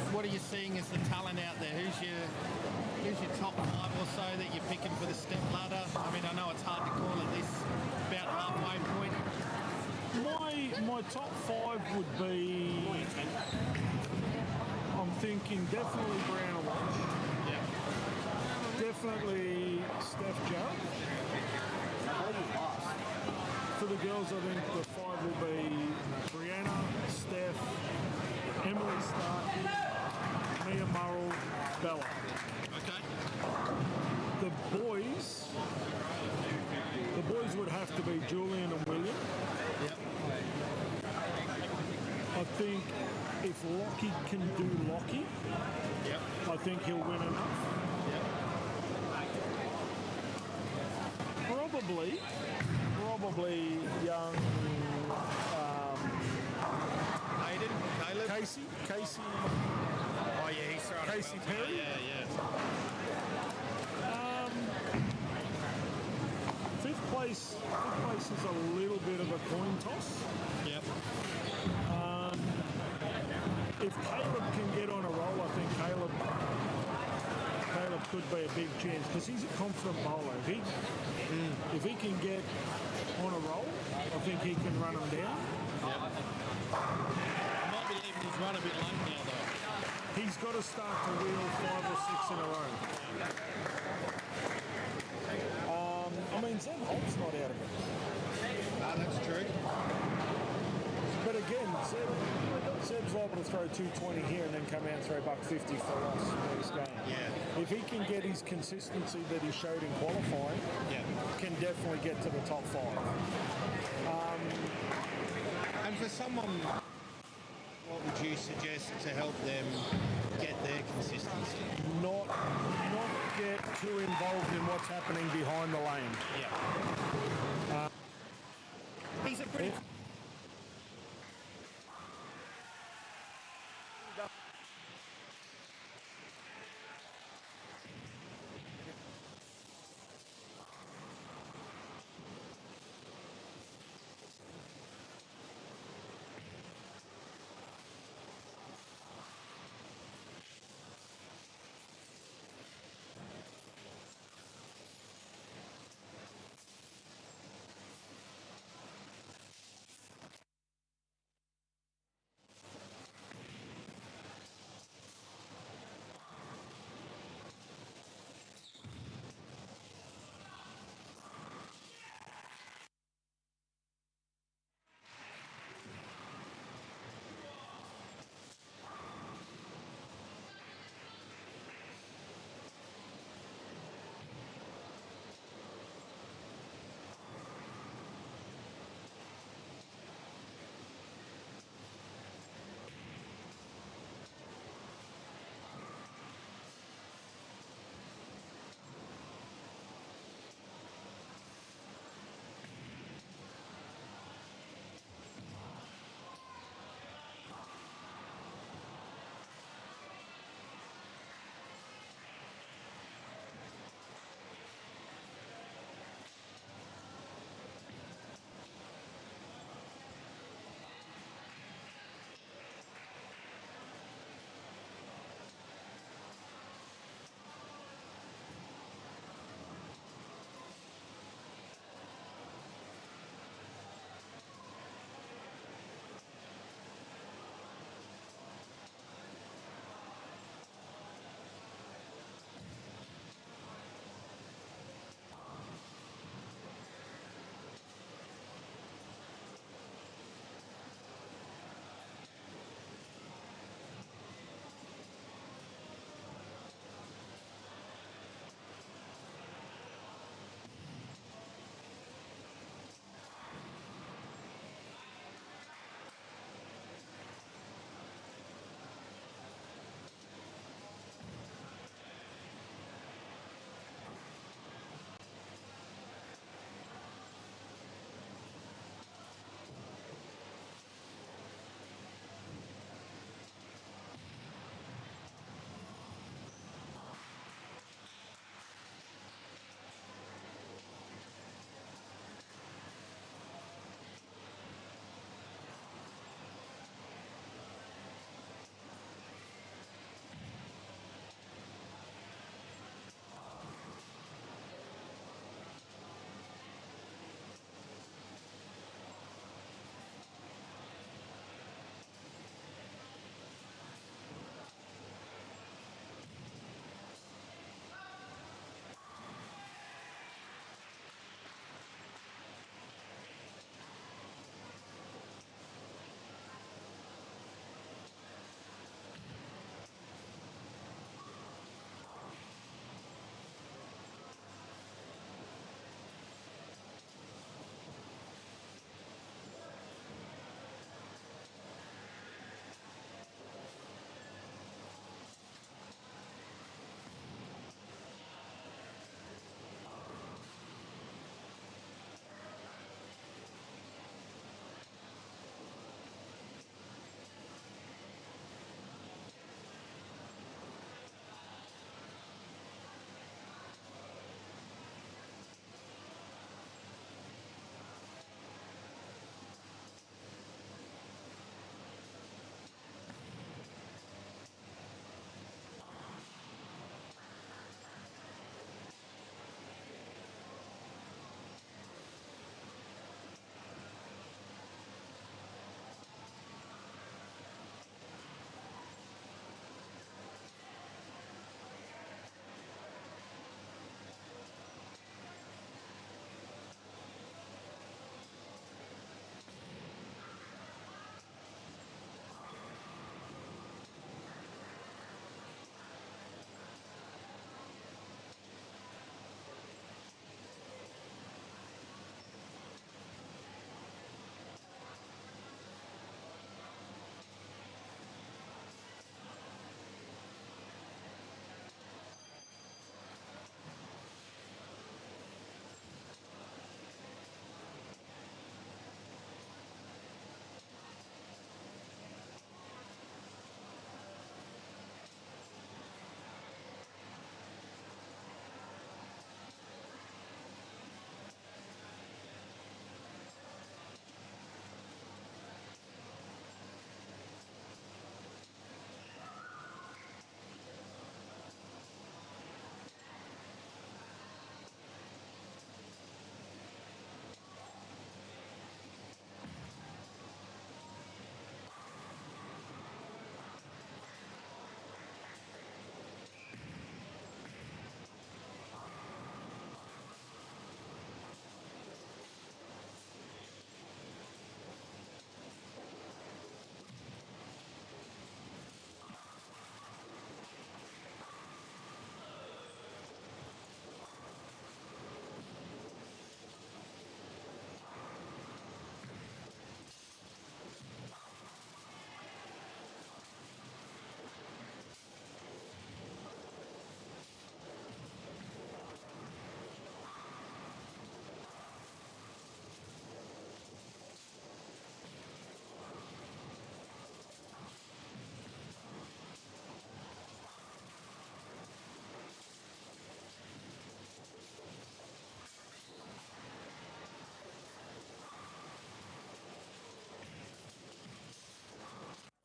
what are you seeing as the talent out there? Who's your top 5 or so that you're picking for the step ladder? I mean, I know it's hard to call at this about halfway point. My top 5 would be, I'm thinking definitely Brown Watch. Yeah. Definitely Steph Jarrett. For the girls, I think the 5 will be Brianna, Steph, Emily Starkey, Mia Murrell, Bella. Okay. The boys would have to be Julian and William. Yep. I think if Lockie can do Lockie, Yep. I think he'll win enough. Yep. Probably young Hayden, Caleb. Casey. Oh yeah, he's throwing Casey it well. Perry? Yeah. Fifth place is a little bit of a coin toss. Yep. If Caleb can get on a roll, I think Caleb could be a big chance because he's a confident bowler. If he can get on a roll, I think he can run them down. Yep. I might be leaving his run a bit late now though. He's got to start to wheel 5 or 6 in a row. I mean, Zeb Holt's not out of it. Ah, that's true. But again, Seb's liable to throw 220 here and then come out and throw $150 for us next game. Yeah. If he can get his consistency that he showed in qualifying, Yeah. can definitely get to the top 5. And for someone, what would you suggest to help them get their consistency? Not get too involved in what's happening behind the lane. Yeah. He's a pretty...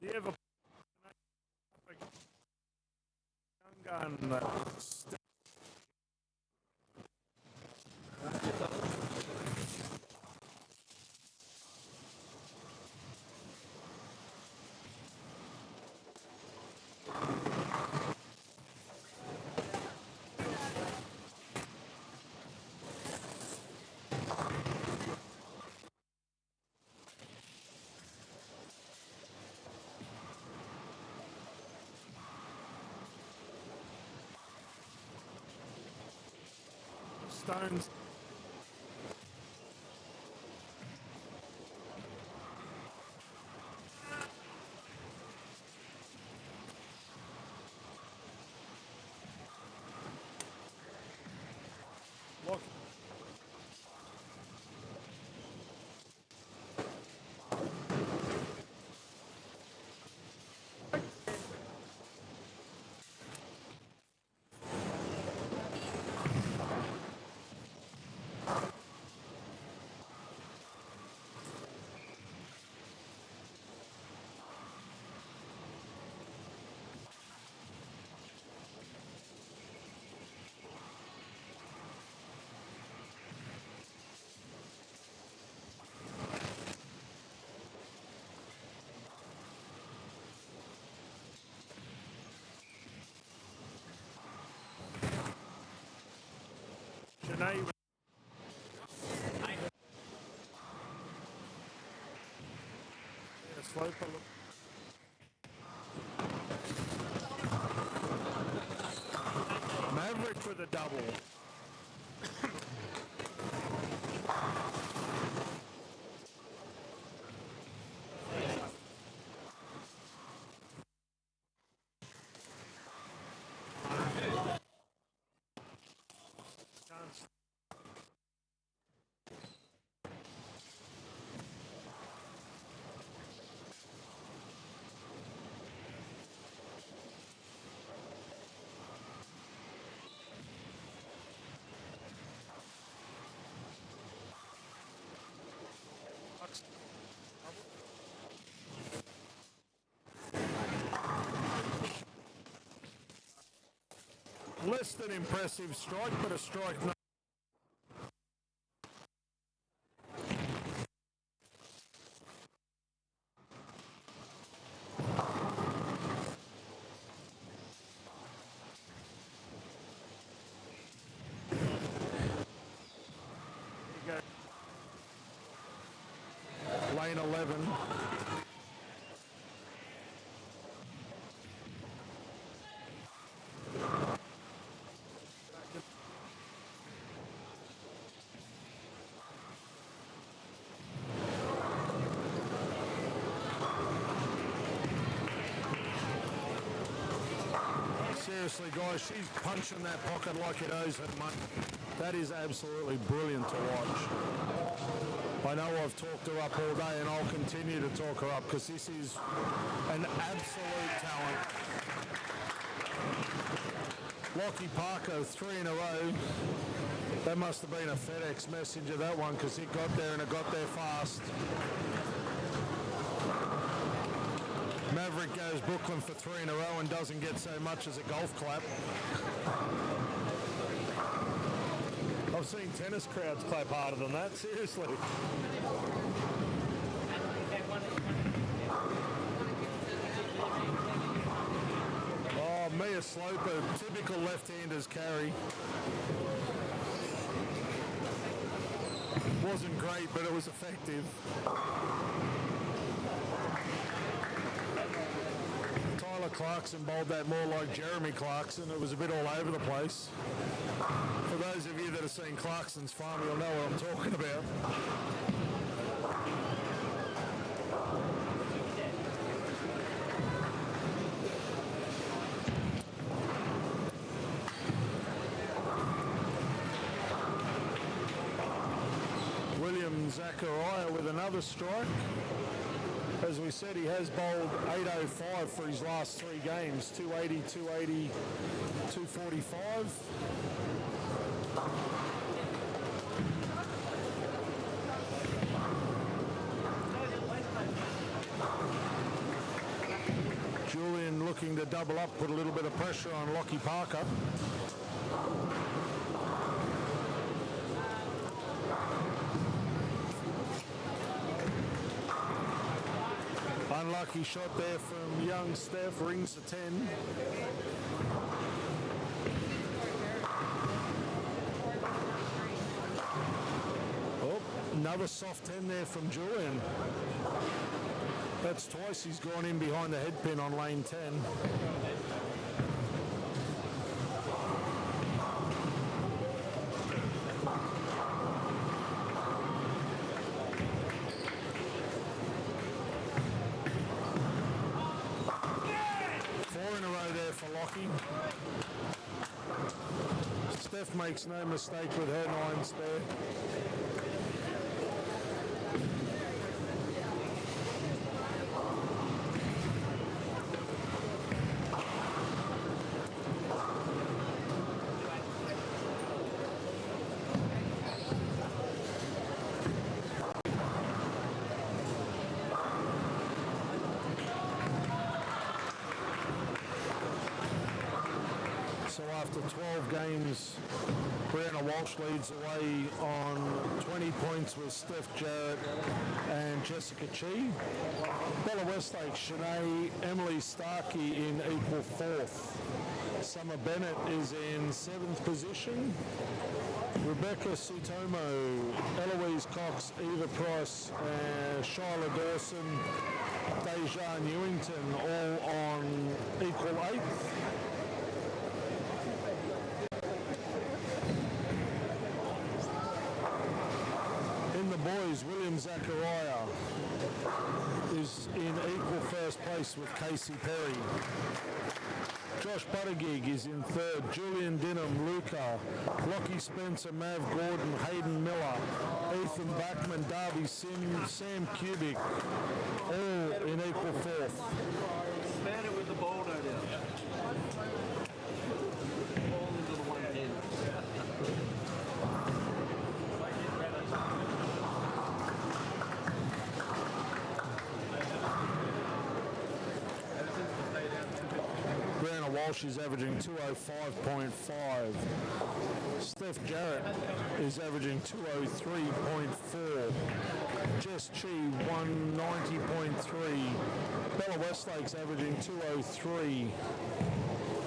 you ever young gun stones? Look. Janae, slope a little. Maverick with a double. Less than impressive strike, but a strike. Lane 11. Seriously, guys, she's punching that pocket like it owes her money. That is absolutely brilliant to watch. I know I've talked her up all day and I'll continue to talk her up because this is an absolute talent. Lockie Parker, 3 in a row. That must have been a FedEx messenger, that one, because it got there and it got there fast. Maverick goes Brooklyn for 3 in a row and doesn't get so much as a golf clap. I've seen tennis crowds clap harder than that, seriously. Oh, Mia Sloper, typical left-hander's carry. Wasn't great, but it was effective. Tyler Clarkson bowled that more like Jeremy Clarkson. It was a bit all over the place. For those of you that have seen Clarkson's farm, you'll know what I'm talking about. William Zachariah with another strike. As we said, he has bowled 805 for his last 3 games. 280, 280, 245. double up, put a little bit of pressure on Lockie Parker. Unlucky shot there from young Steph, rings the 10. Oh, another soft 10 there from Julian. That's twice he's gone in behind the head pin on lane 10. Steph makes no mistake with her 9 spare. So after 12 games, Brianna Walsh leads away on 20 points with Steph Jarrett and Jessica Chi. Bella Westlake, Shanae, Emily Starkey in equal 4th. Summer Bennett is in 7th position. Rebecca Sutomo, Eloise Cox, Eva Price, Shyla Dawson, Deja Newington all on equal 8th. In the boys, William Zachariah is in equal first place with Casey Perry. Josh Buttigieg is in 3rd. Julian Dinham, Luca, Lockie Spencer, Mav Gordon, Hayden Miller, Ethan Backman, Darby Sim, Sam Kubik, all in equal 4th. Span it with the ball, no doubt. All into the 110. Brianna Walsh is averaging 205.5. Steph Jarrett is averaging 203.4. Jess Chi 190.3. Bella Westlake's averaging 203.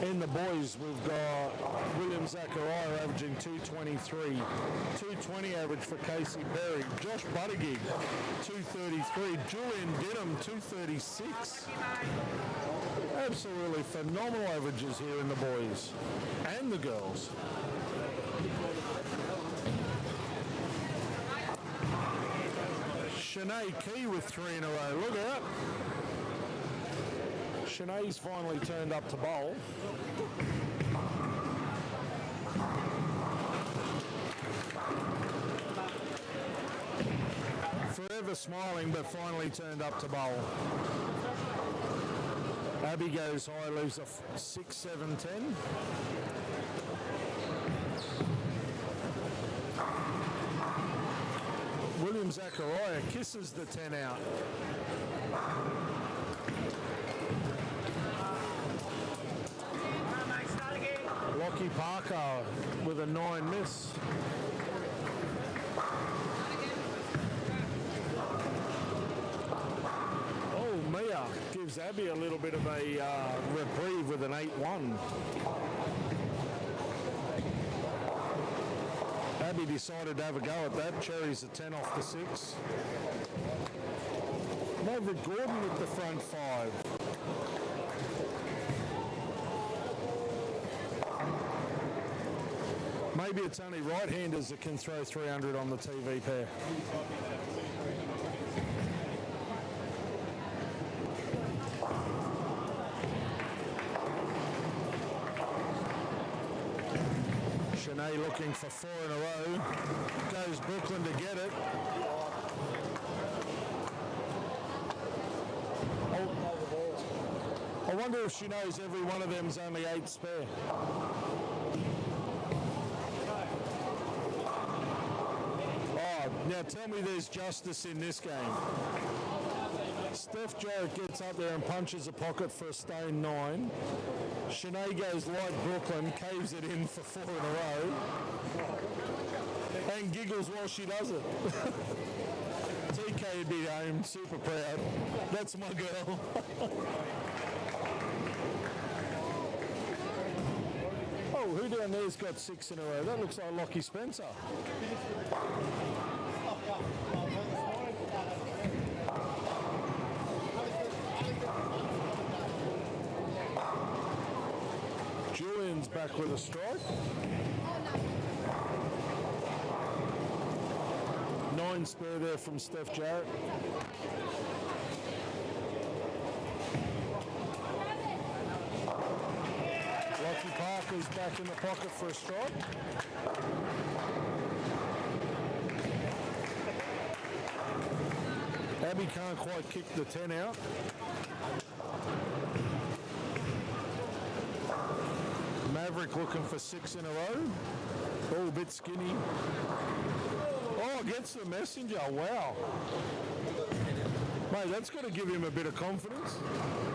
In the boys, we've got William Zachariah averaging 223. 220 average for Casey Perry. Josh Buttigieg, 233. Julian Dinham, 236. Absolutely phenomenal averages here in the boys and the girls. Shanae Key with 3 in a row. Look out. Shanae's finally turned up to bowl. Forever smiling, but finally turned up to bowl. Abby goes high, leaves a 6, 7, 10. William Zachariah kisses the 10 out. Lockie Parker with a 9 miss. Mia gives Abby a little bit of a reprieve with an 8-1. Abby decided to have a go at that. Cherry's a 10 off the 6. Maverick Gordon with the front 5. Maybe it's only right-handers that can throw 300 on the TV pair. Shanae looking for 4 in a row. Goes Brooklyn to get it. I wonder if she knows every one of them's only 8 spare. Oh, now tell me there's justice in this game. Steph Jarrett gets up there and punches a pocket for a stone 9. Shanae goes like Brooklyn, caves it in for 4 in a row, and giggles while she does it. TK would be home, super proud. That's my girl. Oh, who down there's got 6 in a row? That looks like Lockie Spencer. Julian's back with a strike. 9 spare there from Steph Jarrett. Lockie Parker's back in the pocket for a strike. Abby can't quite kick the 10 out. Maverick looking for 6 in a row. Oh, a bit skinny. Oh, gets the messenger. Wow. Mate, that's got to give him a bit of confidence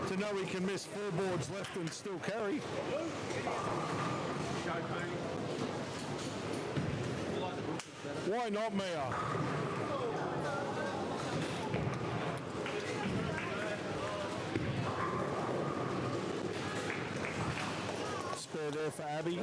to know he can miss 4 boards left and still carry. Why not, Mia? Spare there for Abby.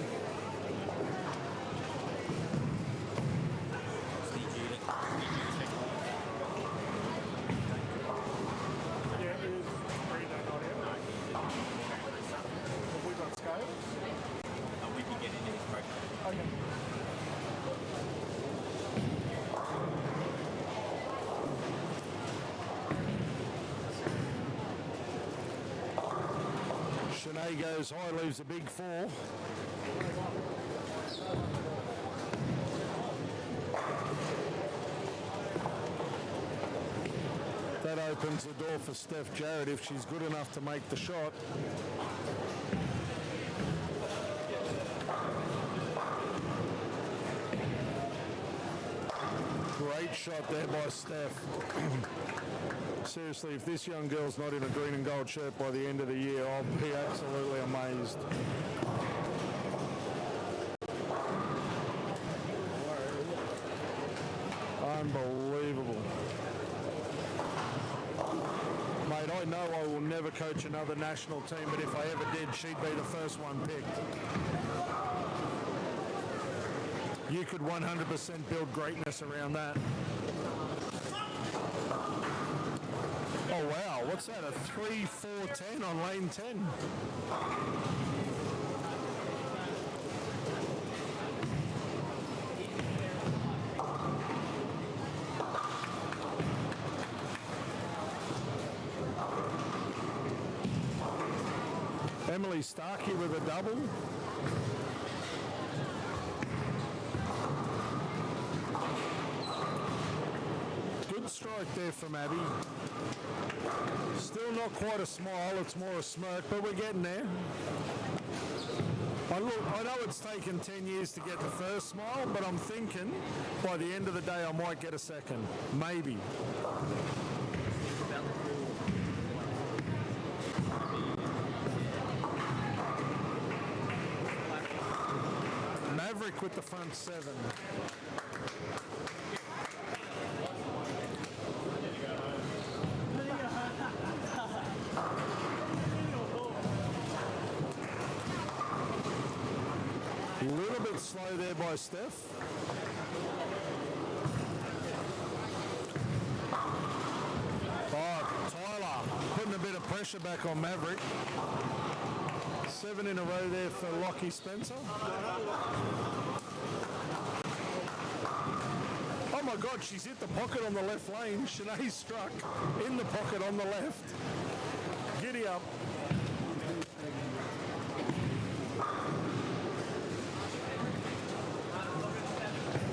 Shanae goes high, leaves a big 4. That opens the door for Steph Jarrett if she's good enough to make the shot. Great shot there by Steph. Seriously, if this young girl's not in a green and gold shirt by the end of the year, I'll be absolutely amazed. Unbelievable. Mate, I know I will never coach another national team, but if I ever did, she'd be the first one picked. You could 100% build greatness around that. Oh wow, what's that? A 3-4-10 on lane 10. Emily Starkey with a double. Good strike there from Abby. Still not quite a smile, it's more a smirk, but we're getting there. I know it's taken 10 years to get the first smile, but I'm thinking by the end of the day I might get a second. Maybe. Maverick with the front 7. A little bit slow there by Steph. Oh, Tyler putting a bit of pressure back on Maverick. 7 in a row there for Lockie Spencer. Oh my God, she's hit the pocket on the left lane. Shanae struck in the pocket on the left. Giddy up.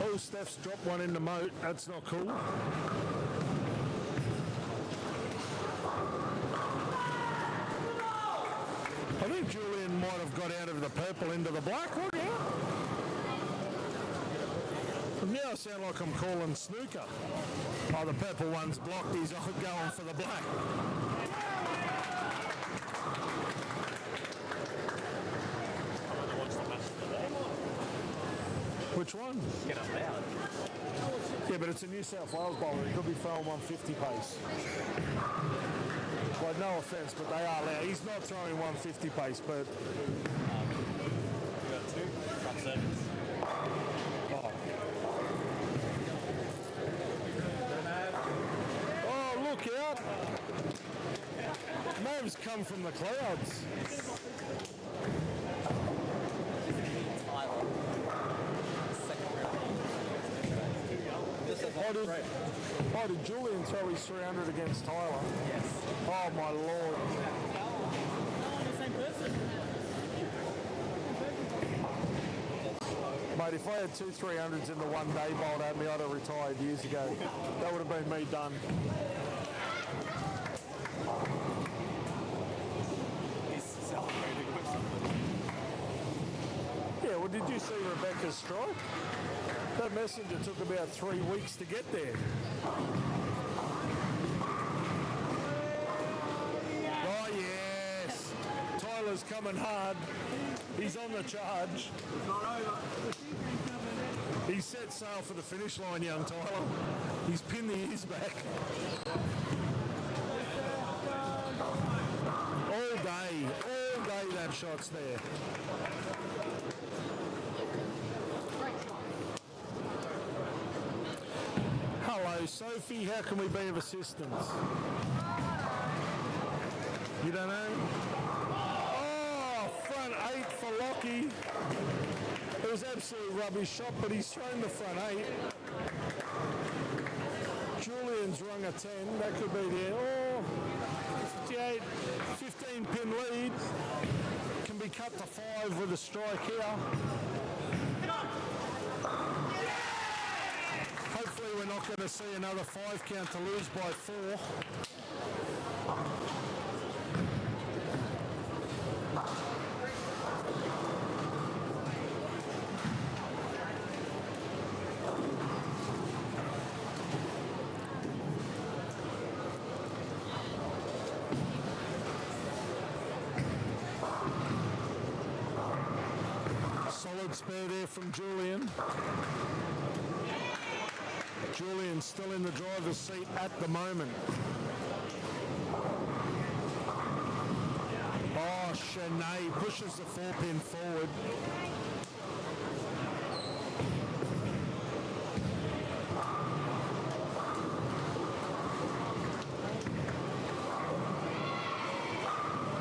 Oh, Steph's dropped one in the moat. That's not cool. I think Julian might have got out of the purple into the black. Look out. Now I sound like I'm calling snooker. Oh, the purple one's blocked. He's going for the black. Which one? Get up loud. Yeah, but it's a New South Wales bowler. He could be throwing 150 pace. Like, no offence, but they are loud. He's not throwing 150 pace, but... You got two front sevens. Oh, look out! Mav's come from the clouds. Oh, did Julian throw his 300 against Tyler? Yes. Oh, my Lord. The same person. Mate, if I had 2 300s in the one day bowled at me, I'd have retired years ago. That would have been me done. He's celebrating with somebody. Yeah, well, did you see Rebecca's strike? That messenger took about 3 weeks to get there. Oh, yes. Tyler's coming hard. He's on the charge. He's set sail for the finish line, young Tyler. He's pinned the ears back. All day that shot's there. Hello, Sophie. How can we be of assistance? You don't know? Oh, front 8 for Lockie. It was absolute rubbish shot, but he's thrown the front 8. Julian's rung a 10. That could be there. Oh, 58, 15 pin lead. Can be cut to 5 with a strike here. Hopefully we're not going to see another 5 count to lose by 4. Solid spare there from Julian. Julian's still in the driver's seat at the moment. Oh, Shanae pushes the 4-pin forward.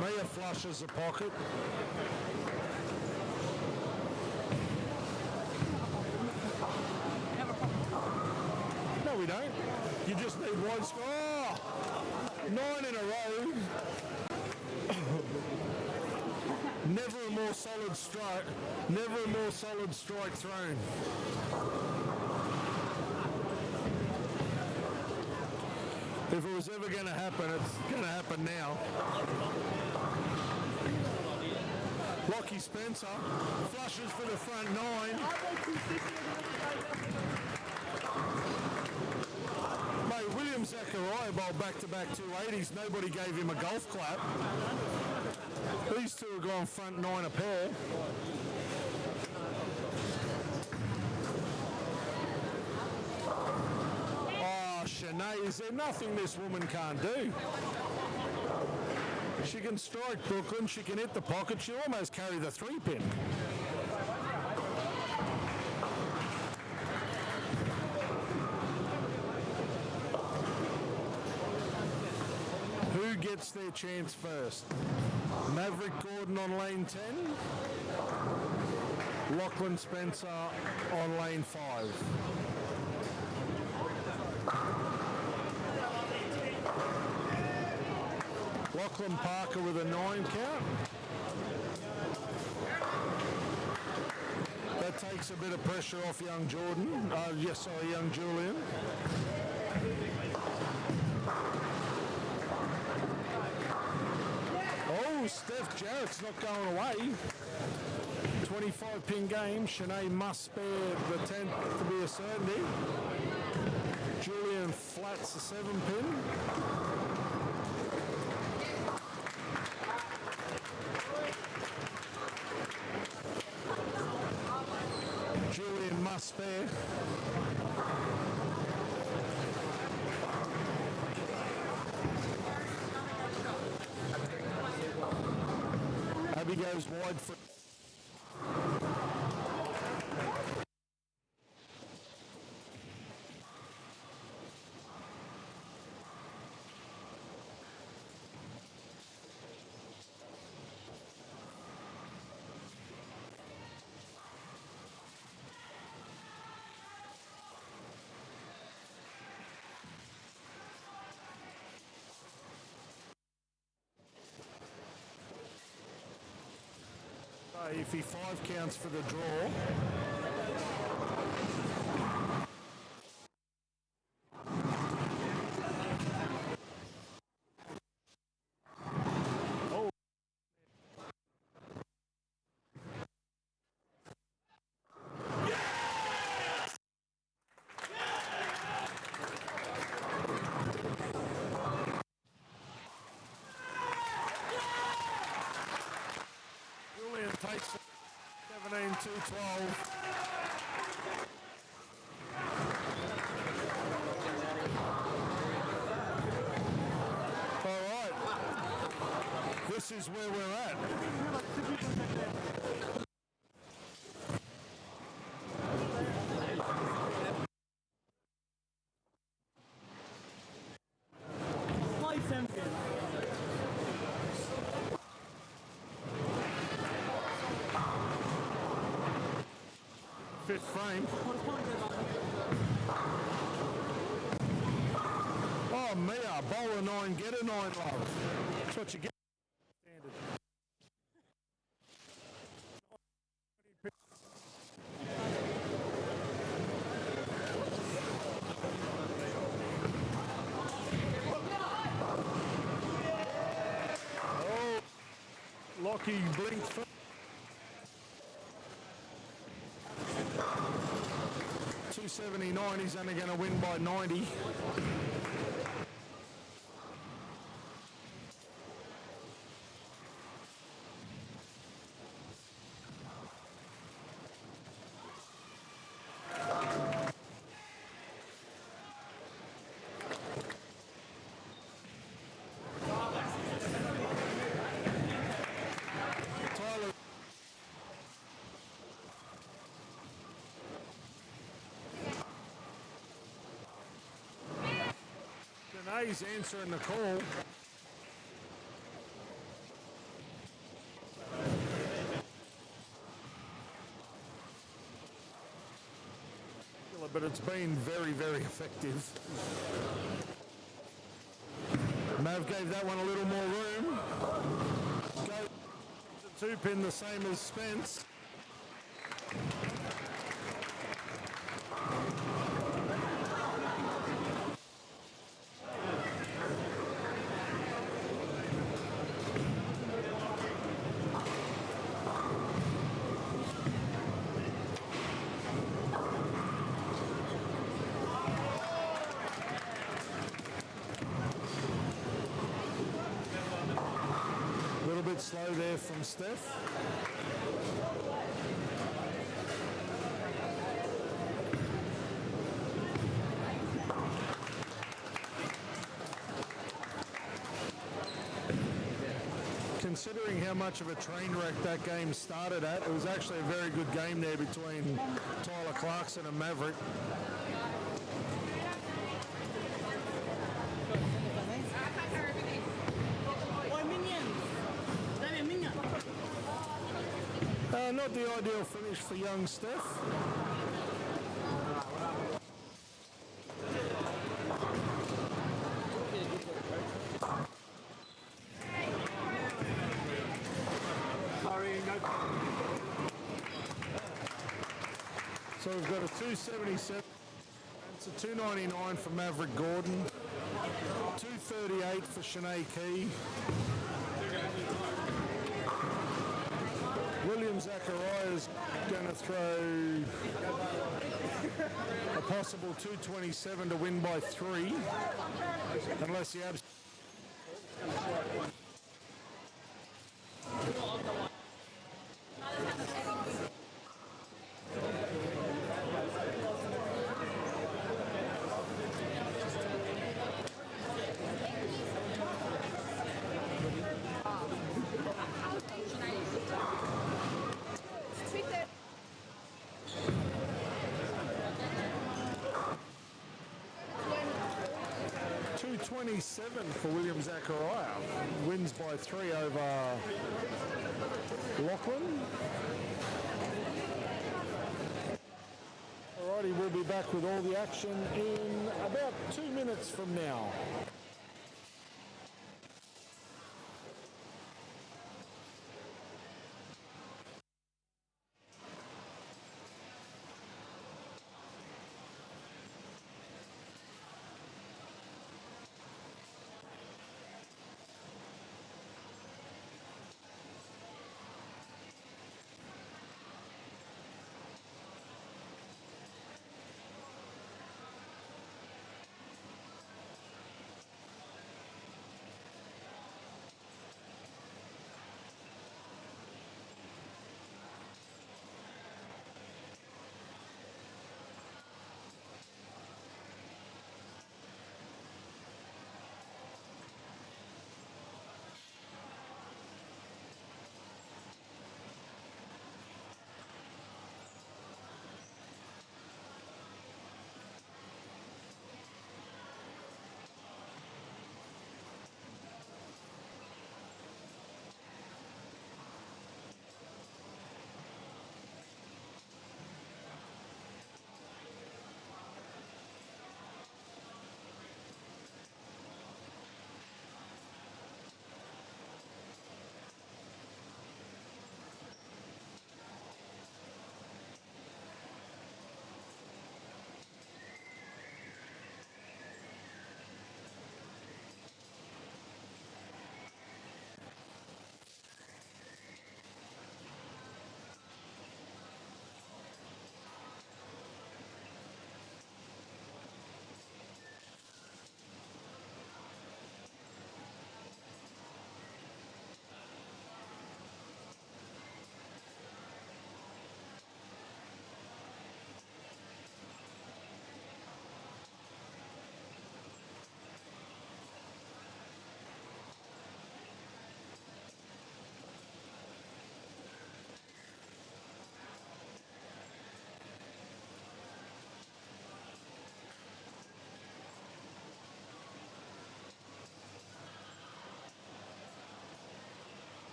Mia flushes the pocket. No, we don't. You just need one score. Oh, 9 in a row. Never a more solid strike. Never a more solid strike thrown. If it was ever going to happen, it's going to happen now. Lockie Spencer flushes for the front 9. Mate, William Zachariah bowled back-to-back 280s. Nobody gave him a golf clap. These two are going front 9 a pair. Oh, Shanae, is there nothing this woman can't do? She can strike Brooklyn, she can hit the pocket, she'll almost carry the 3-pin. Who gets their chance first? Maverick Gordon on lane 10. Lachlan Spencer on lane 5. Lachlan Parker with a 9 count. That takes a bit of pressure off young Jordan. Young Julian. Oh, Steph Jarrett's not going away. 25 pin game. Shanae must spare the 10th to be a certainty. Julian flats the 7 pin. Julian must spare. Abby goes wide for... If he 5 counts for the draw. Oh. Julian takes 17-12. All right. This is where we're at. Fifth frame. Oh, Mia, bowler 9, get a 9, love. That's what you get. Standard. Oh, Lockie blinked first. 279, he's only going to win by 90. Tyler. Danae's answering the call. But it's been very, very effective. Mav gave that one a little more room. Go the 2 pin, the same as Spence. Bit slow there from Steph. Considering how much of a train wreck that game started at, it was actually a very good game there between Tyler Clarkson and Maverick. Not the ideal finish for young Steph. So we've got a 277. It's a 299 for Maverick Gordon. 238 for Shanae Key. William William Zachariah is going to throw a possible 227 to win by 3, unless he absolutely. 227 for William Zachariah. Wins by 3 over Lachlan. Alrighty, we'll be back with all the action in about 2 minutes from now.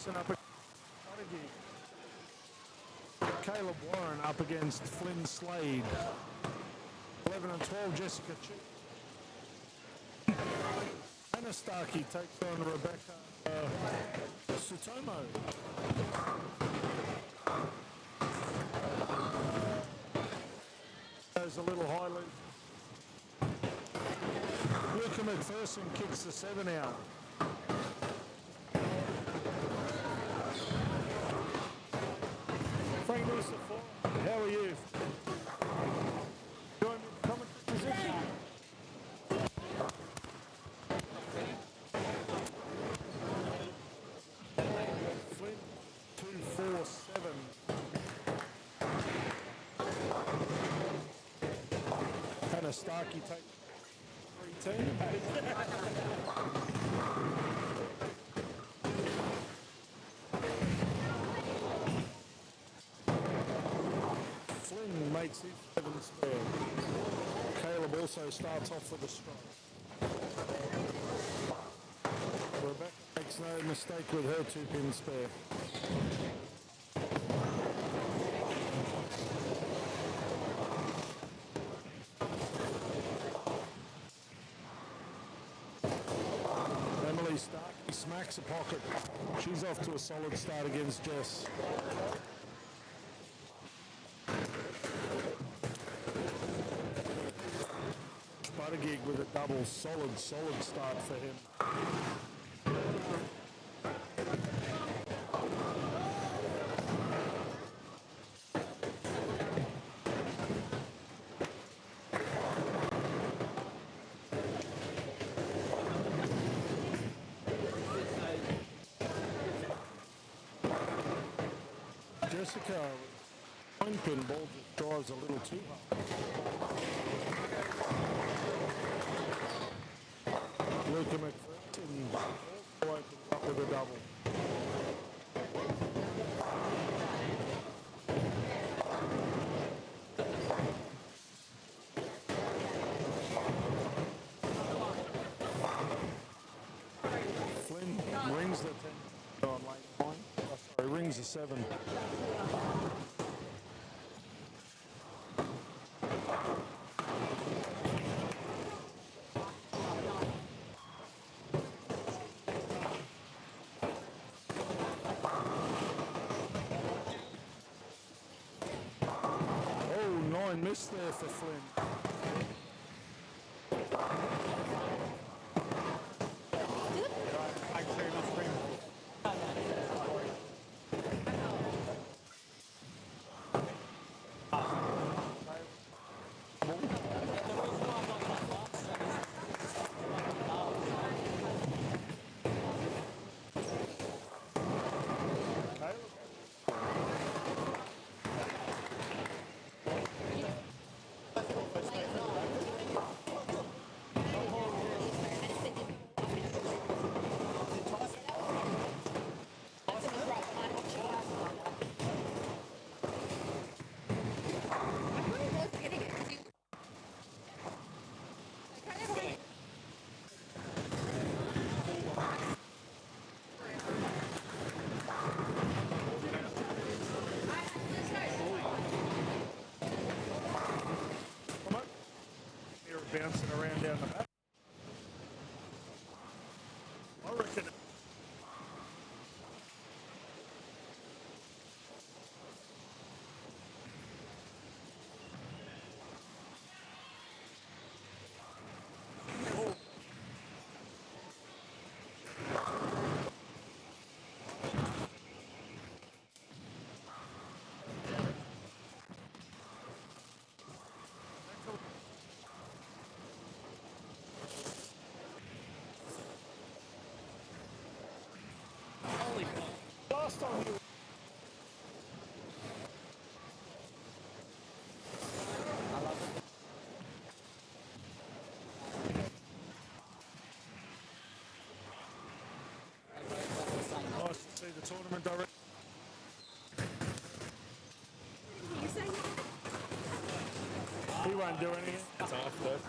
Up Caleb Warren up against Flynn Slade. 11 and 12, Jessica Chi. Anastaki takes on Rebecca Sutomo. Goes a little high loop. Luca McPherson kicks the 7 out. How are you? Join me in the commentary position. Flint 247. a Starkey take 3-2. Flynn makes his 7 spare. Caleb also starts off with a strike. Rebecca makes no mistake with her 2-pin spare. Emily Starkey smacks a pocket. She's off to a solid start against Jess. Buttigieg with a double, solid start for him. Jessica, Tenpin ball just drives a little too hard. Luca McPherson also opens up with a double. Flynn rings the 10 on lane 9. Oh, sorry, rings the 7. Oh, 9 missed there for Flynn. Bouncing around down the back. I reckon. Last time you. Nice to see the tournament director. He won't do anything. It's off though.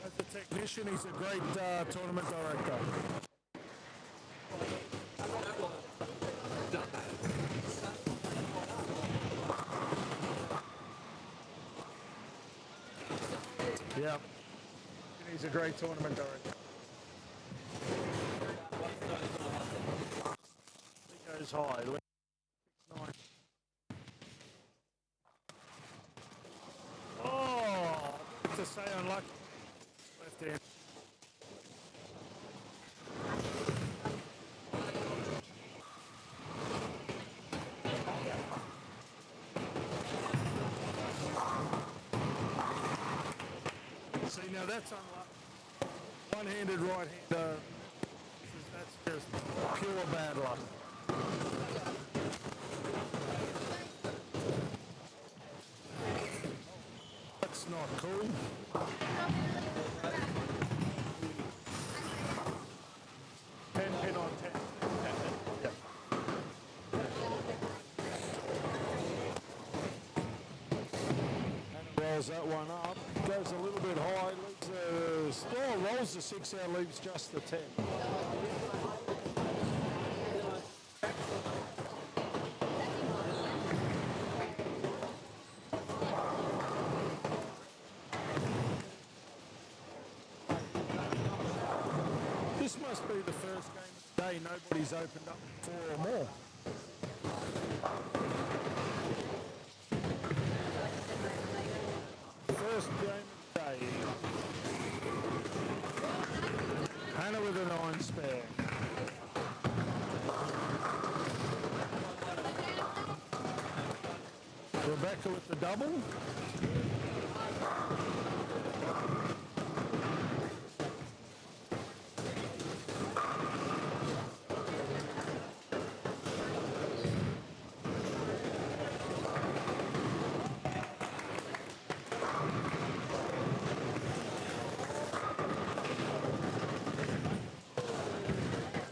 As a technician, he's a great tournament director. Yeah, he's a great tournament director. He goes high. 6'9". Oh, to say unlucky. Left hand. See, now that's unlucky. One-handed right-hander. That's just pure bad luck. not cool. Tenpin on 10. Yep. Rolls that one up, goes a little bit high, rolls the 6 out, leaves just the 10. This must be the first game of the day nobody's opened up 4 or more. First game of the day. Hannah with a 9 spare. Rebecca with the double.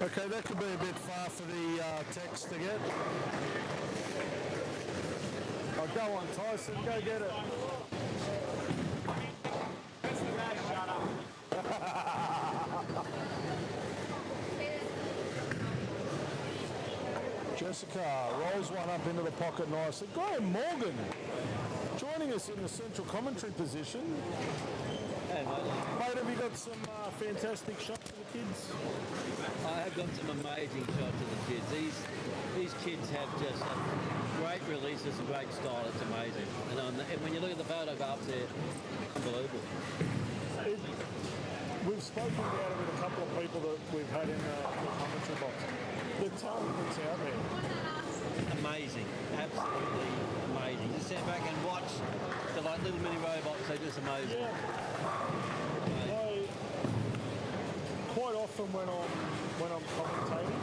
Okay, that could be a bit far for the text to get. Oh, go on, Tyson, go get it. Jessica rolls one up into the pocket nicely. Graham Morgan joining us in the central commentary position. Hey, Mate, have you got some fantastic shots for the kids? I have got some amazing shots of the kids. These kids have just great releases and great style. It's amazing. And when you look at the photographs, they're unbelievable. We've spoken about it with a couple of people that we've had in the commentary box. The talent that's out there. Amazing. Absolutely amazing. Just sit back and watch the like little mini robots. They're just amazing. Yeah. Quite often when I'm commentating,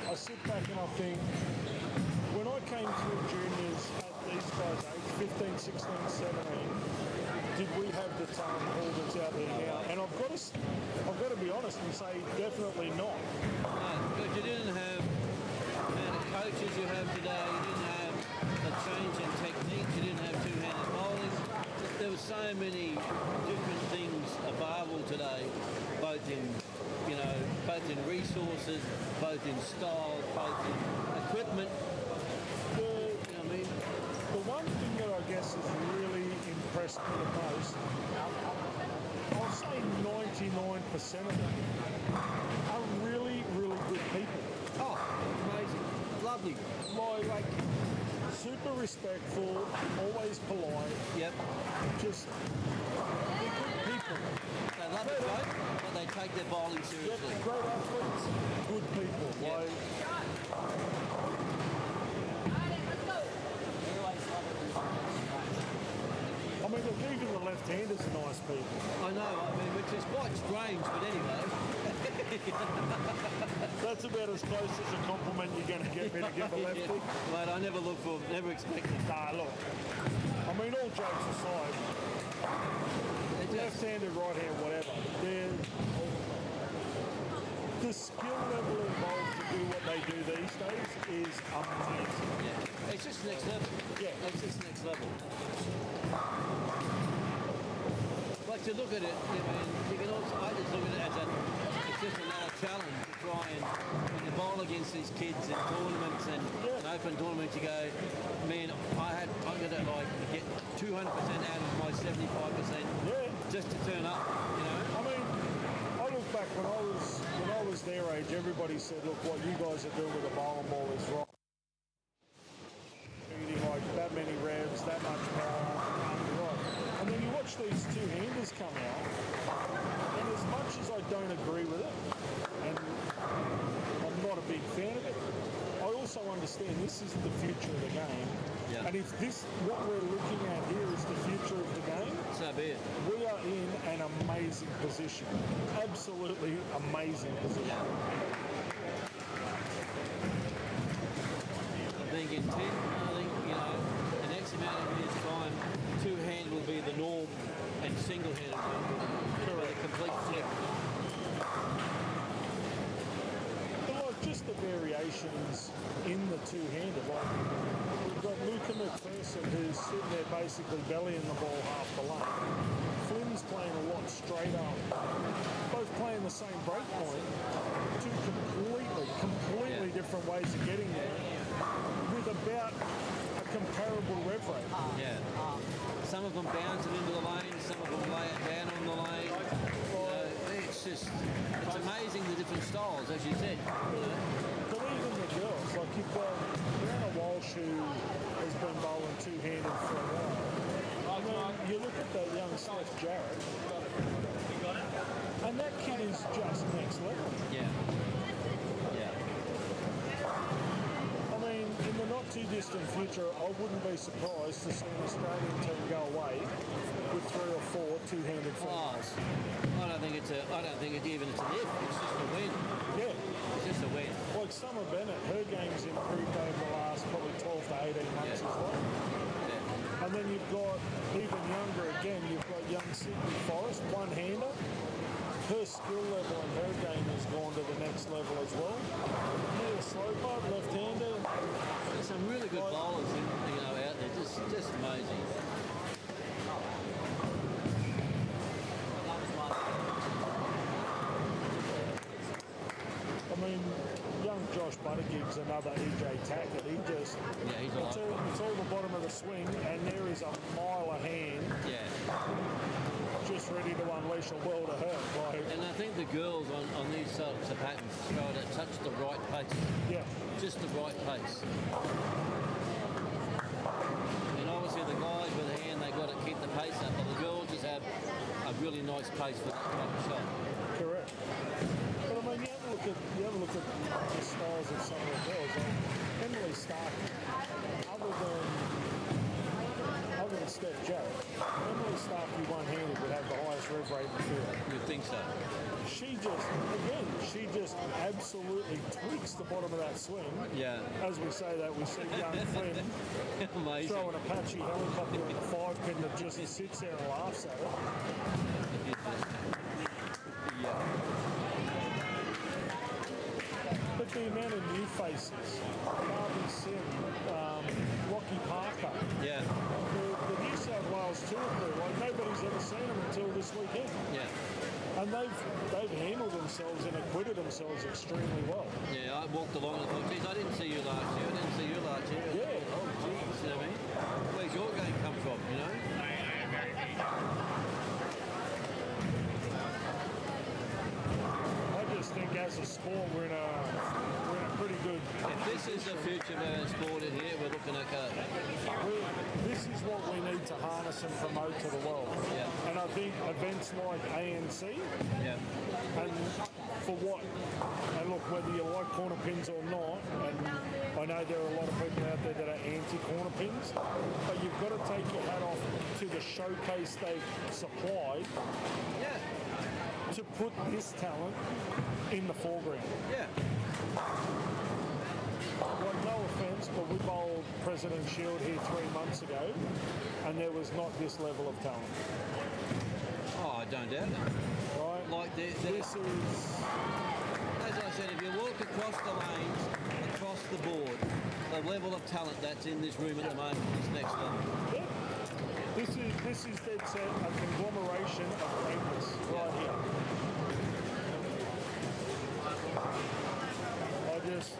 I sit back and I think, when I came through juniors at these guys' age, 15, 16, 17, did we have the talent pool that's out there now? And I've got to be honest and say definitely not. No, because you didn't have the coaches you have today. You didn't have the change in techniques. You didn't have two-handed bowling. There were so many different things available today, both in resources, both in style, both in equipment. The one thing that I guess has really impressed me the most, I'll say 99% of them are really, really good people. Oh, amazing. Lovely. Like super respectful, always polite. Yep. Just they're good people. They love it, right? But they take their bowling seriously. Yep, great athletes, good people. Yep. Like, I mean, look, even the left-handers are nice people. I know, which is quite strange, but anyway. That's about as close as a compliment you're going to get me to give a lefty. Mate, I never expected. Nah, look. I mean, all jokes aside, left-handed, right-hand, whatever. The skill level involved to do what they do these days is amazing. Yeah, it's just next level. Yeah. It's just next level. But to look at it, you can also, I just look at it as it's just another challenge to try and when you bowl against these kids in tournaments and open tournaments, you go, man, I got to get 200% out of my 75% just to turn up, I mean, I look back when I was their age, everybody said, look, what you guys are doing with the bowling ball is wrong. Eating like that many revs, that much power, right. And then you watch these two-handers come out, and as much as I don't agree with it, and I'm not a big fan of it, I also understand this is the future of the game. Yeah. And if what we're looking at here is the future of the game, so be it. we are in an amazing position. Absolutely amazing position. I think in 10, the next amount of years' time, two-hand will be the single-handed with a complete flip. But like just the variations in the two-handed. Like we've got Luca McPherson who's sitting there basically bellying the ball half the lane. Flynn's playing a lot straighter. Both playing the same break point. Two completely different ways of getting there with about a comparable rev rate. Yeah. Some of them bounce it into the lane, some of them lay it down on the lane. It's amazing the different styles, as you said. But even the girls, like you've got Brianna Walsh who has been bowling two-handed for a while. I mean, you look at that young Steph Jarrett, and that kid is just next level. Yeah. Yeah. I mean, in the not too distant future, I wouldn't be surprised to see an Australian team go away with 3 or 4 two-handed females. I don't think it's even it's an if. It's just a win. Yeah. It's just a win. Like Summer Bennett, her game's improved over the last probably 12 to 18 months as well. Yeah. And then you've got, even younger again, you've got young Sydney Forrest, one-hander. Her skill level and her game has gone to the next level as well. Mia Sloper, left-hander. There's some really good bowlers out there, just amazing. I mean, young Josh Buttigieg's another EJ Tackett. He's all the bottom of the swing, and there is a mile of hand. Yeah. Just ready to unleash a world of hurt. Like, And I think the girls on these sorts of patterns throw it at such the right pace. yeah. Just the right pace. And obviously the guys with the hand, they've got to keep the pace up, but the girls just have a really nice pace for that type of shot. Correct. But I mean, you have a look at the styles of some of the girls. Like Emily Stark, other than Steph Jarrett, Emily Stark, who one-handed, would have the highest rev rate in the field. You'd think so. She just absolutely tweaks the bottom of that swing. Yeah. As we say that, we see young Flynn Amazing. throw an Apache helicopter in the 5-pin that just sits there and laughs at it. Yeah. But the amount of new faces, Barbie Sim, Rocky Parker, Yeah. the New South Wales tour crew, like nobody's ever seen them until this weekend. Yeah. And they've handled themselves and acquitted themselves extremely well. Yeah, I walked along and thought, geez, I didn't see you last year. Yeah. Oh, geez, you know what I mean? Where's your game come from, you know? I just think as a sport we're in a pretty good. If this is the future of our sport in here, we're looking okay. This is what we need to harness and promote to the world. Yeah. And I think events like ANC Yeah. and for what, and look, whether you like corner pins or not, and I know there are a lot of people out there that are anti-corner pins, but you've got to take your hat off to the showcase they've supplied Yeah. to put this talent in the foreground. Yeah. Like, no offence, but we bowled President Shield here 3 months ago, and there was not this level of talent. Oh, I don't doubt it. Right? Like This is... as I said, if you look across the lanes, across the board, the level of talent that's in this room at the moment is next level. Yeah. This is dead set a conglomeration of greatness right here. I just...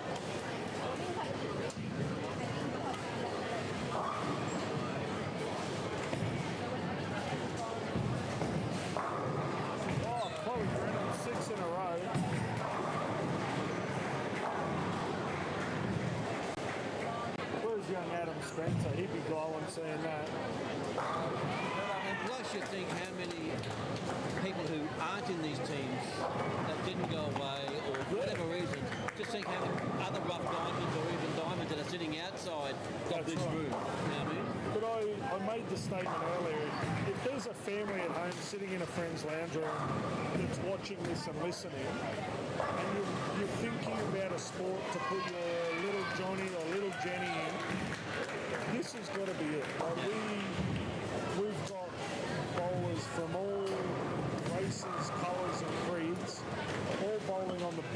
Oh, Chloe Brennan, 6 in a row. Where's young Adam Spencer? He'd be glowing seeing that. And plus you think how many people who aren't in these teams that didn't go away or for whatever reason, just think how many other rough diamonds or even diamonds that are sitting outside of this room. You know what I mean? But I made the statement earlier, if there's a family at home sitting in a friend's lounge room that's watching this and listening, and you're thinking about a sport to put your little Johnny or little Jenny in, this has got to be it. Like we've got bowlers from all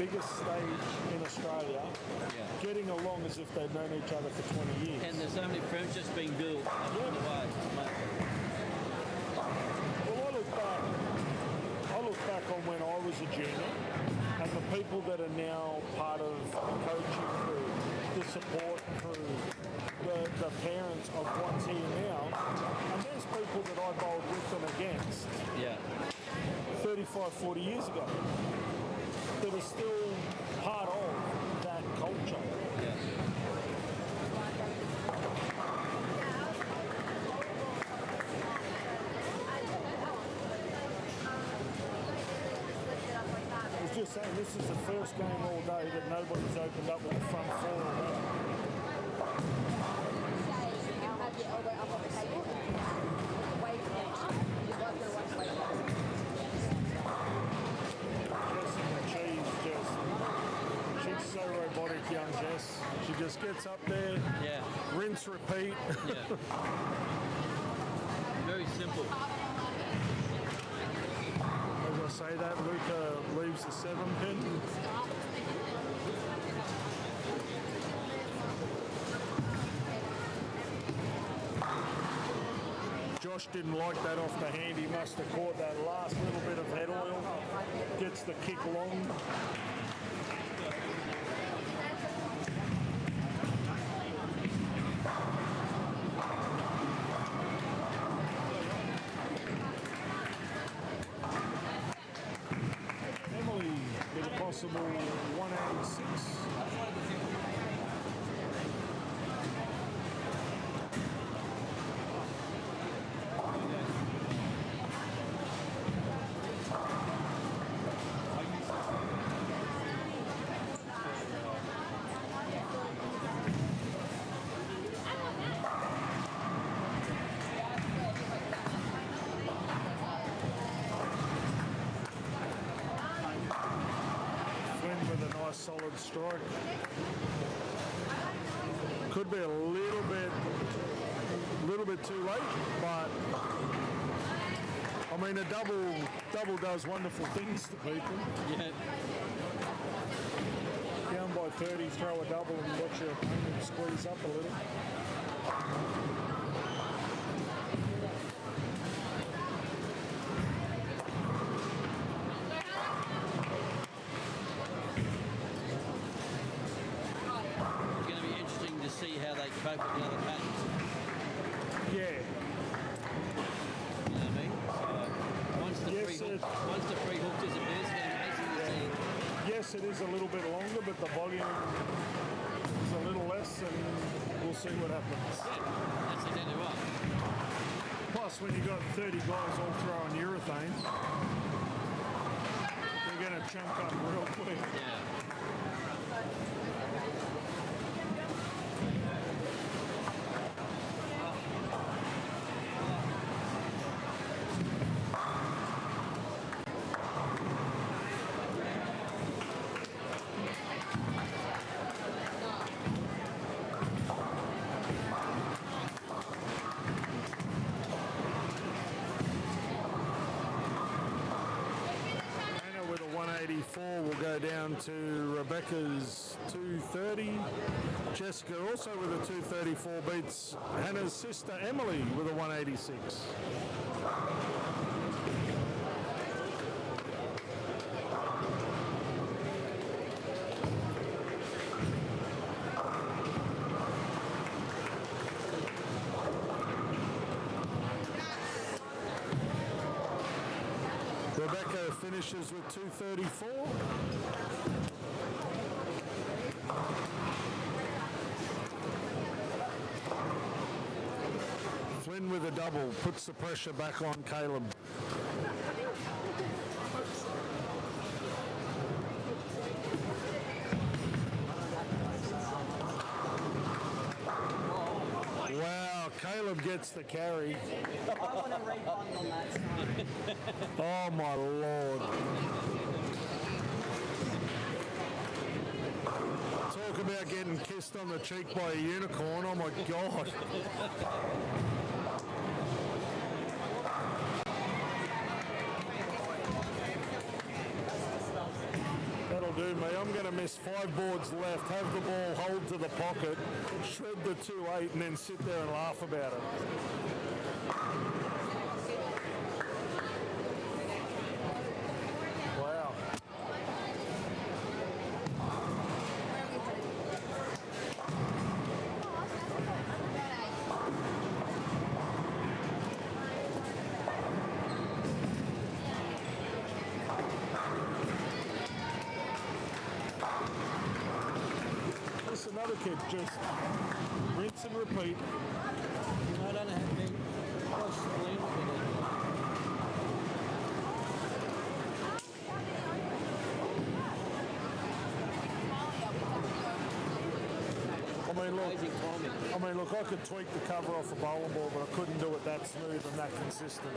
biggest stage in Australia, getting along as if they've known each other for 20 years. And there's so many friendships being built along the way. Well, I look back on when I was a junior, and the people that are now part of the coaching crew, the support crew, the parents of what's here now, and there's people that I bowled with and against 35, 40 years ago that are still part of that culture. I was just saying, this is the first game all day that nobody's opened up with the front four already. Have your elbow up on the table, away from the arm. You're both going to watch away from She's so robotic, young Jess. She just gets up there, rinse, repeat. Very simple. As I say that, Luca leaves the 7-pin. Josh didn't like that off the hand. He must have caught that last little bit of head oil. Gets the kick long. Emily with a possible 186. With a nice solid strike. Could be a little bit too late, but I mean a double does wonderful things to people. Down by 30, throw a double and watch your opponent squeeze up a little. See how they cope with the other patterns. Yeah. You know what I mean? So once the free hook disappears, it's going to be amazing to see. Yes, it is a little bit longer, but the volume is a little less, and we'll see what happens. That's exactly right. Plus, when you got 30 guys all throwing urethane, they're going to chunk up real quick. With a 184 will go down to Rebecca's 230. Jessica also with a 234 beats Hannah's sister Emily with a 186. Rebecca finishes with 234. Flynn with a double puts the pressure back on Caleb. Wow, Caleb gets the carry. I want a refund on that. Oh my Lord. Talk about getting kissed on the cheek by a unicorn. Oh my God. That'll do, me, I'm going to miss 5 boards left, have the ball, hold to the pocket, shred the 2-8, and then sit there and laugh about it. Wow. That's another kid, just rinse and repeat. I don't know how to cross the lane with it. I mean, look, I could tweak the cover off a bowling ball, but I couldn't do it that smooth and that consistent.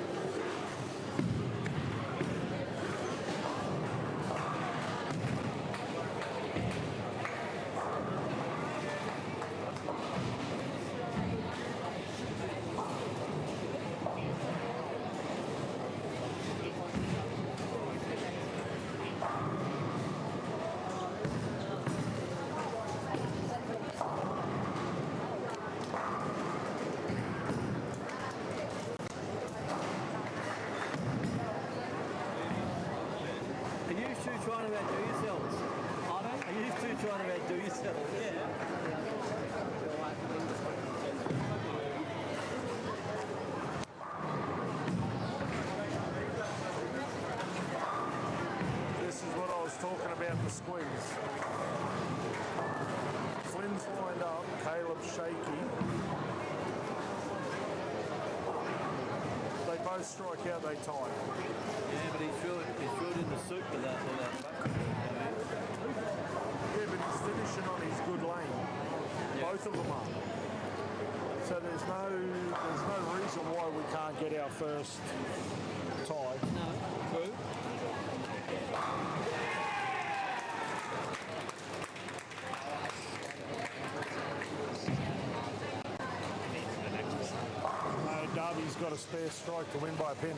Are you two trying to outdo yourselves? Are you two trying to outdo yourselves? This is what I was talking about, the squeeze. Flynn's lined up, Caleb's shaky. They both strike out, they tie. Yeah, but he's threw it in the soup with that. Yeah, but he's finishing on his good lane. Yeah. Both of them are. So there's no reason why we can't get our first tie. No, true. Darby's got a spare strike to win by a pin.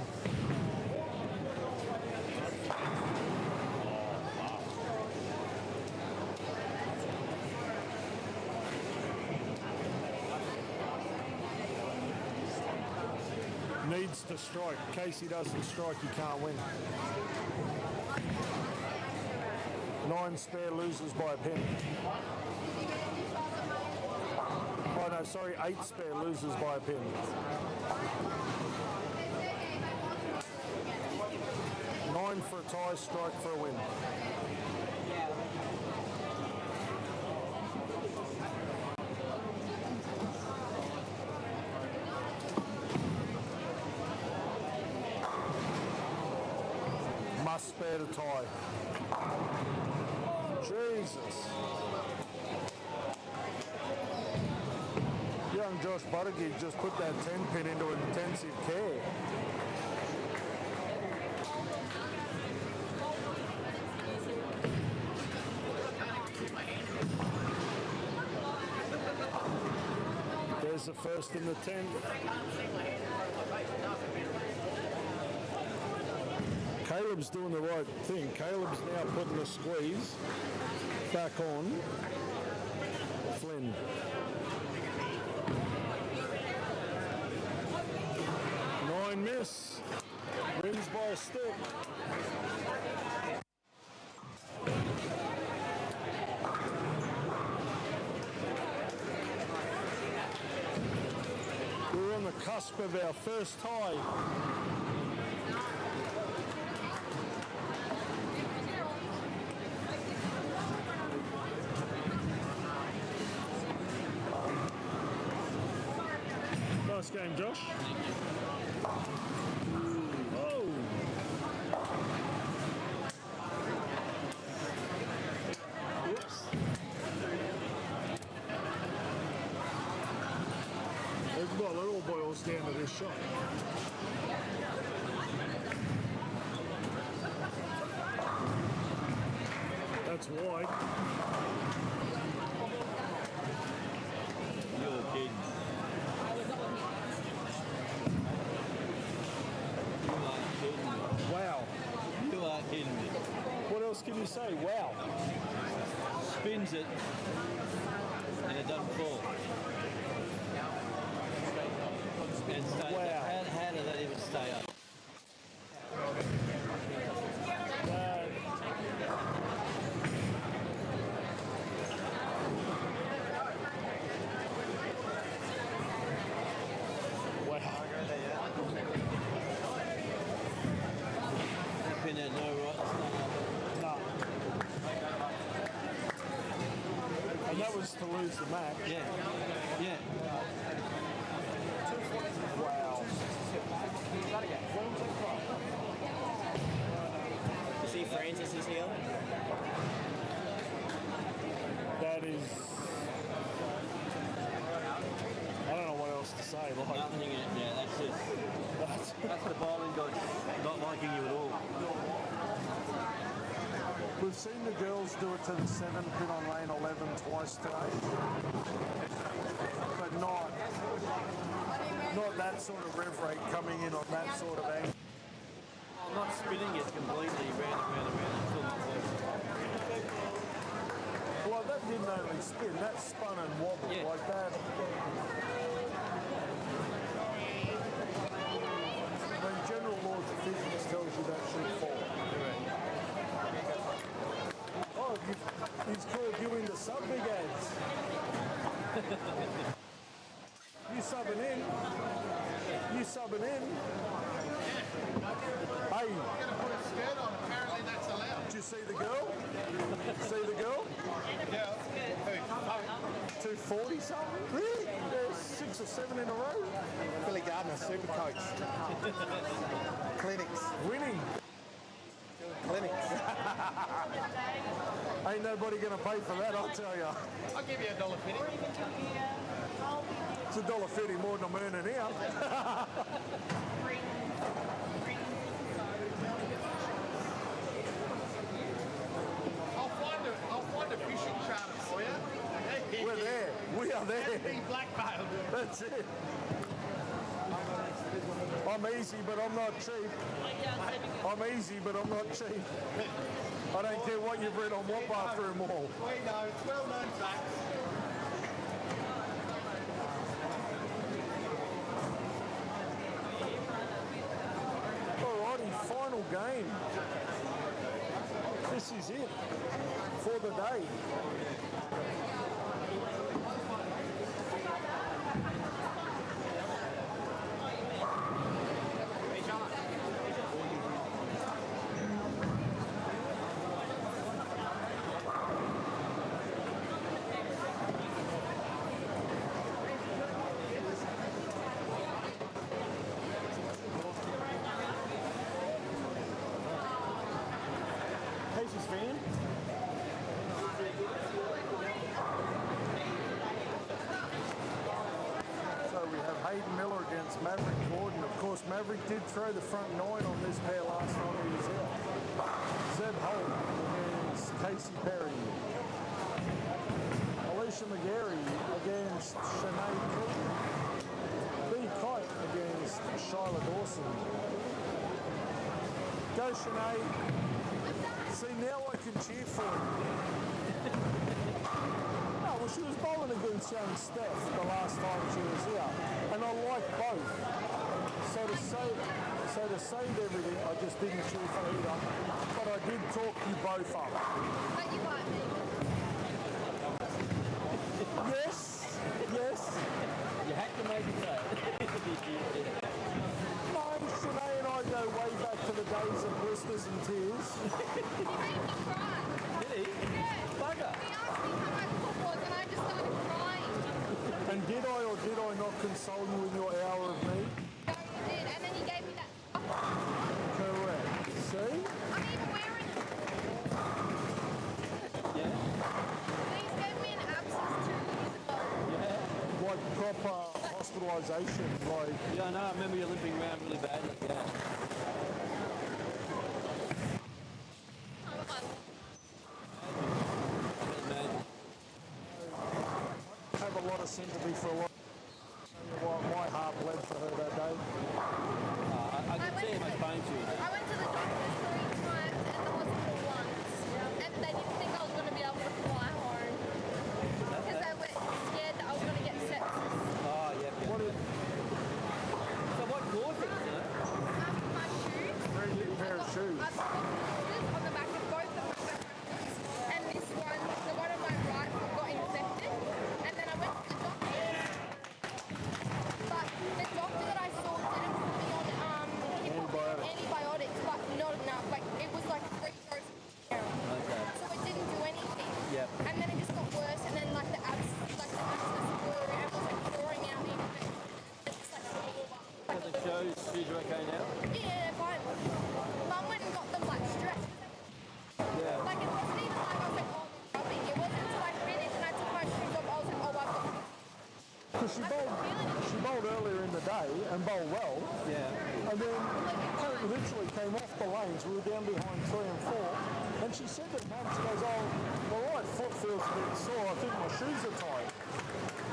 Needs to strike. In case he doesn't strike, he can't win. 9 spare loses by a pin. Oh no, sorry, 8 spare loses by a pin. 9 for a tie, strike for a win. Must spare to tie. Jesus. Young Josh Buttigieg just put that 10-pin into intensive care. There's the first in the 10. Caleb's doing the right thing. Caleb's now putting the squeeze back on Flynn. 9 miss. Wins by a stick. We're on the cusp of our first tie. Nice game, Josh. Oh. Oops. Well, it all boils down to this shot. That's wide. You're kidding. Wow. You are kidding me. What else can you you say? Wow. Spins it and it doesn't fall. And stay, Wow. how did that even stay up? Tenpin had no right to stand up. No. And that was to lose the match. Yeah. Yeah. Wow. You see Francis is here? That is... I don't know what else to say. Like, Nothing in it. Yeah, that's it. That's the bowling gods not liking you at all. we've seen the girls do it to the 7 pin on lane 11 twice today. But not that sort of rev rate coming in on that sort of angle. I'm not spinning it completely round and round and round. It's still not working. Well, that didn't only spin, that spun and wobbled Yeah. like that. When general laws of physics tells you that should fall. Oh, he's called you in the sub big ads. You subbing in. You subbing in. Hey. Apparently that's allowed. Did you see the girl? See the girl? Yeah. 240 something? Really? There's 6 or 7 in a row. Billy Gardner, super coach. Clinics. Winning. Clinics. Ain't nobody going to pay for that, I'll tell you. I'll give you $1.50. It's $1.50 more than I'm earning here. I'll find a fishing charter for you. We're there. We are there. Blackmailed. That's it. I'm easy, but I'm not cheap. I'm easy, but I'm not cheap. I don't care what you've read on what bathroom wall. We know, it's well-known facts. Alrighty, final game. This is it for the day. Casey's fan. So we have Hayden Miller against Maverick Gordon. Of course, Maverick did throw the front 9 on this pair last time he was out. Zeb Holt against Casey Perry. Alicia McGarry against Sinead Keaton. B. Kite against Shyla Dawson. Go Sinead. See, now I can cheer for you. No, well, she was bowling against young Steph the last time she was here, and I like both. So to save everything, I just didn't cheer for either, but I did talk you both up. But you like me. Yes, yes. You had to make it say it. No, Sinead and I go way back to the days of blisters and tears. He made me cry. Did he? Yeah. Bugger. He asked me how my foot was and I just started crying. And did I or did I not console you in your hour of need? No, you did. And then he gave me that. Correct. See? I'm even wearing it. Yeah. These gave me an abscess 2 years ago. Like proper hospitalisation, like... Yeah, I know. I remember you limping around really badly. Yeah. Have a lot of sympathy for a lot. My heart bled for her that day. I could see how much pain she was in. I went to the doctor 3 times and the hospital once. behind 3 and 4. And she said to Mum, she goes, oh, my right foot feels a bit sore. I think my shoes are tight.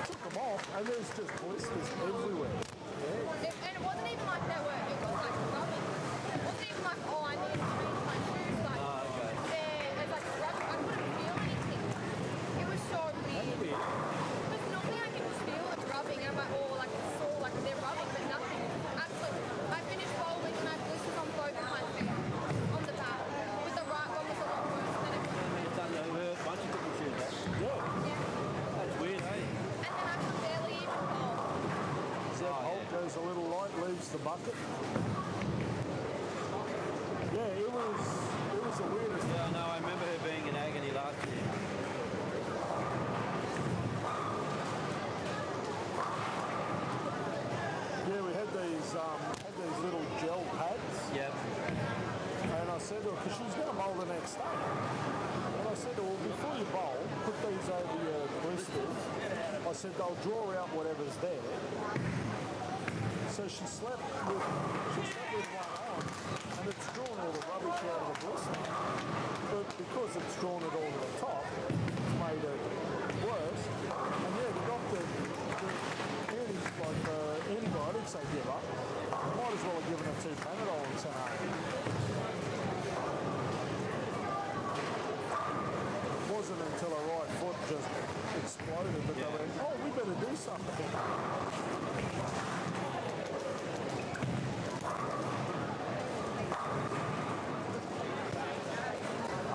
Took them off, and there's just blisters everywhere. And it wasn't even like they were, it was like rubbing. It wasn't even like, oh, I need to change my shoes. Like, it's like rubbing. I couldn't feel anything. It was so weird. Because normally I can just feel it rubbing. And I'm like, oh, like it's sore, like they're rubbing, but nothing. Absolutely. I finished bowling and I had blisters on both of my feet. On the back. With the right one was a lot worse than it was. It's done a bunch of different shoes, eh? Yeah. That's weird, eh? And then I could barely even bowl. Holt goes a little light, leaves the bucket. Yeah, it was the weirdest. Yeah, I know. I remember her being in agony last year. Yeah, we had these little gel pads. Yep. And I said to her, because she was going to bowl the next day. And I said to her, well, before you bowl, put these over your blisters. I said, they'll draw out whatever's there. So she slept with one on, and it's drawn all the rubbish out of the blister. But because it's drawn it all to the top, it's made it worse. And yeah, the doctor, antibiotics they give up, might as well have given her 2 Panadol and sent home. It wasn't until her right foot just exploded that they went, oh, we better do something.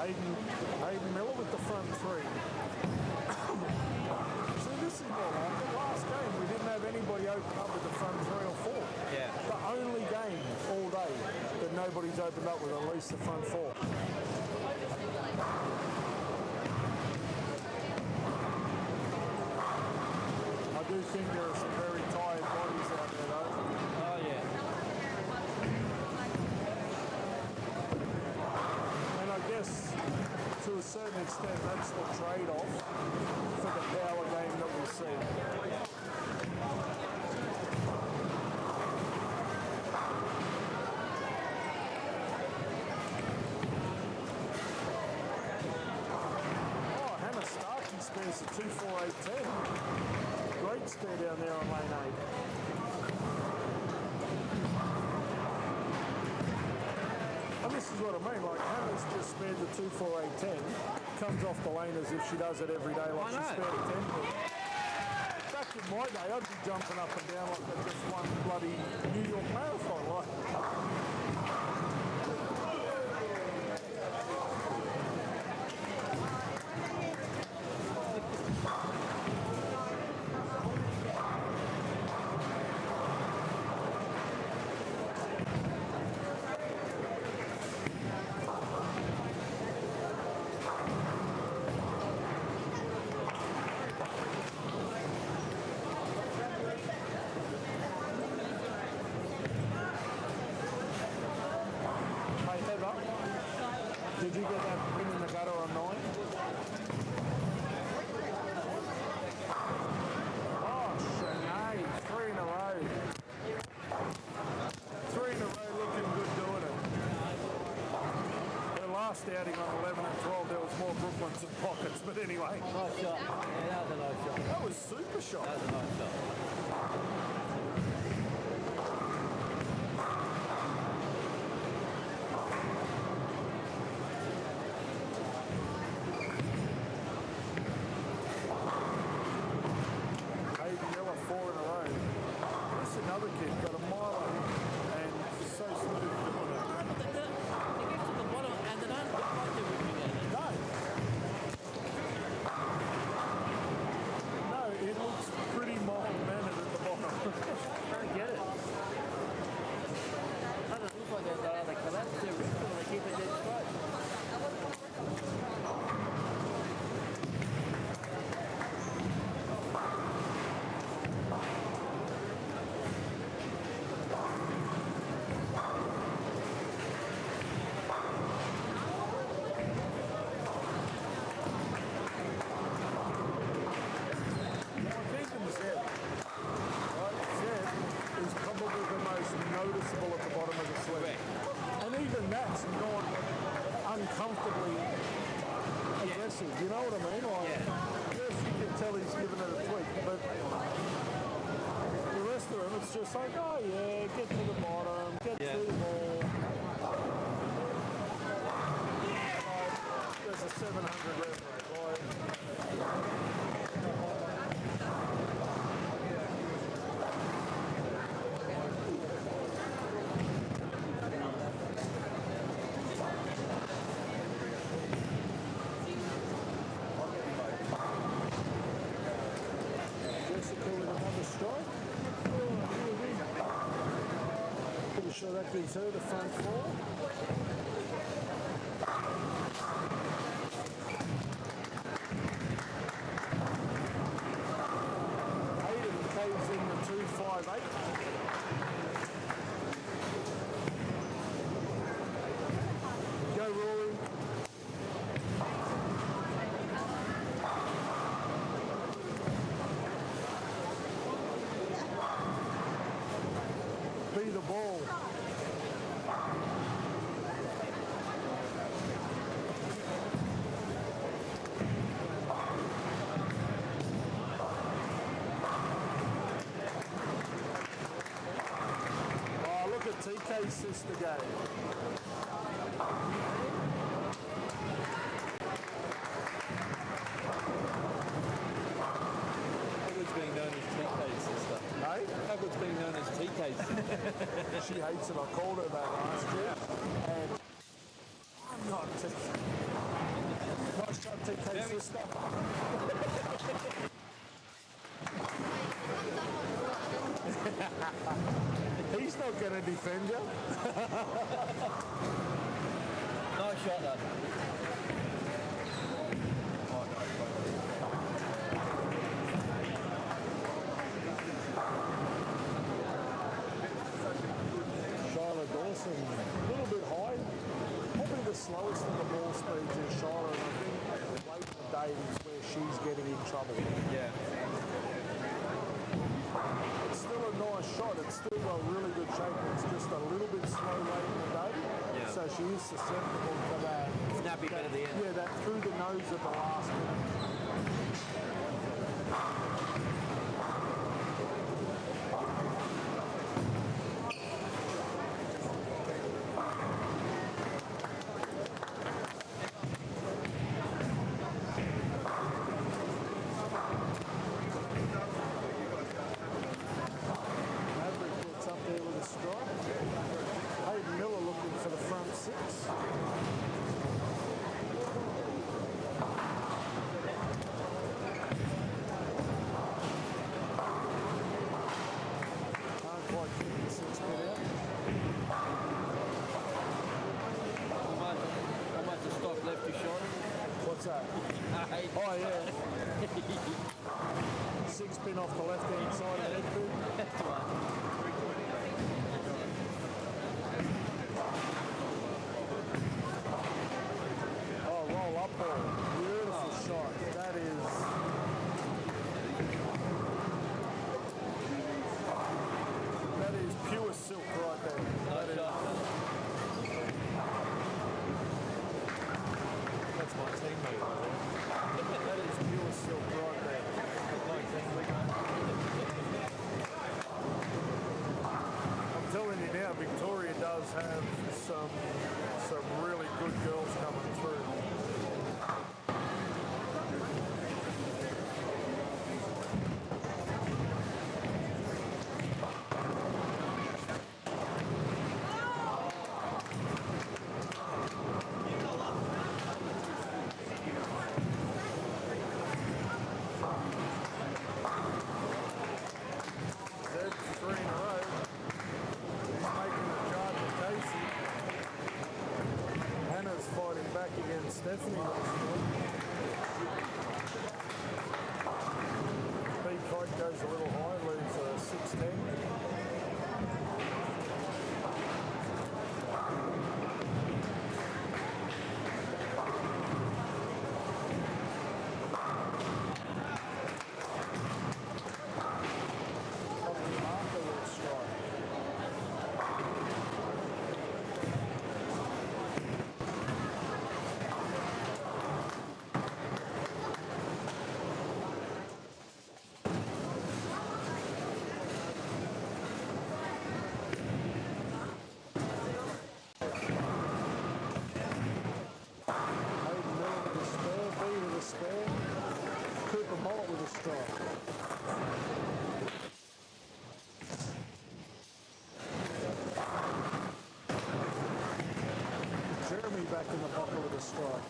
Hayden Miller with the front 3. See, this is more like the last game. We didn't have anybody open up with the front 3 or 4. Yeah. The only game all day that nobody's opened up with at least the front 4. I do think there are some very tired bodies out there, though. Oh, yeah. And I guess to a certain extent that's the trade-off for the power game that we see. Oh, Hannah Starkey spares a 2-4-8-10. Great spare down there on lane 8. And this is what I mean, like Hannah's just spared the 2-4-8-10, comes off the lane as if she does it every day like she spared a 10. Back in my day, I'd be jumping up and down like I just won bloody New York Marathon. Like. Hey, Heather, did you get that pin in the gutter on 9? Oh, Sinead, 3 in a row. 3 in a row looking good doing it. Her last outing on 11 and 12, there was more Brooklands and pockets, but anyway. Nice shot. Yeah, that was a nice shot. That was super shot. That was a nice shot. Hayden Miller, 4 in a row. This another kid got a mile and so smooth doing it. They get to the bottom and they don't look like they're whipping at it. No, it looks pretty mild-mannered uncomfortably aggressive. You know what I mean? Like, yes, you can tell he's giving it a tweak, but the rest of them, it's just like, oh yeah, get to the bottom, get through the ball. Like, there's a 700 rev rate. Like, Jessica with another strike. Pretty sure that gives her the front four. Hayden caves in the 258. Go Rory. Be the ball. Oh, look at TK's sister go. Edward's being known as TK's sister. Hey? Edward's being known as TK's sister. She hates it. I called her that last year. And I'm not TK. Nice shot, TK's sister. He's not going to defend you. Nice shot though. Charlotte Dawson, a little bit high. Probably the slowest in the ball speeds is Charlotte. And I think late in the day is where she's getting in trouble. Yeah. It's still a nice shot. It's still got really good shape. It's just a little bit slow late in the day. Yeah. So she is susceptible to that. Snappy bit at the end. Yeah, that through the nose at the last minute. Maverick gets up there with a strike. Hayden Miller looking for the front six. Can't quite keep the six bit out. Almost a stop lefty shot. What's that? Oh yeah. Six pin off the left hand side of the head pin. That's one. Oh, roll up ball. Beautiful shot. That is. That is pure silk right there. That is. That's my teammate right there. That is pure silk right there. I'm telling you now, Victoria does have some really good girls coming through. Zed's 3 in a row. He's making the charge for Casey. Hannah's fighting back against Stephanie. Speed kite goes a little high, leaves a 610. the strike.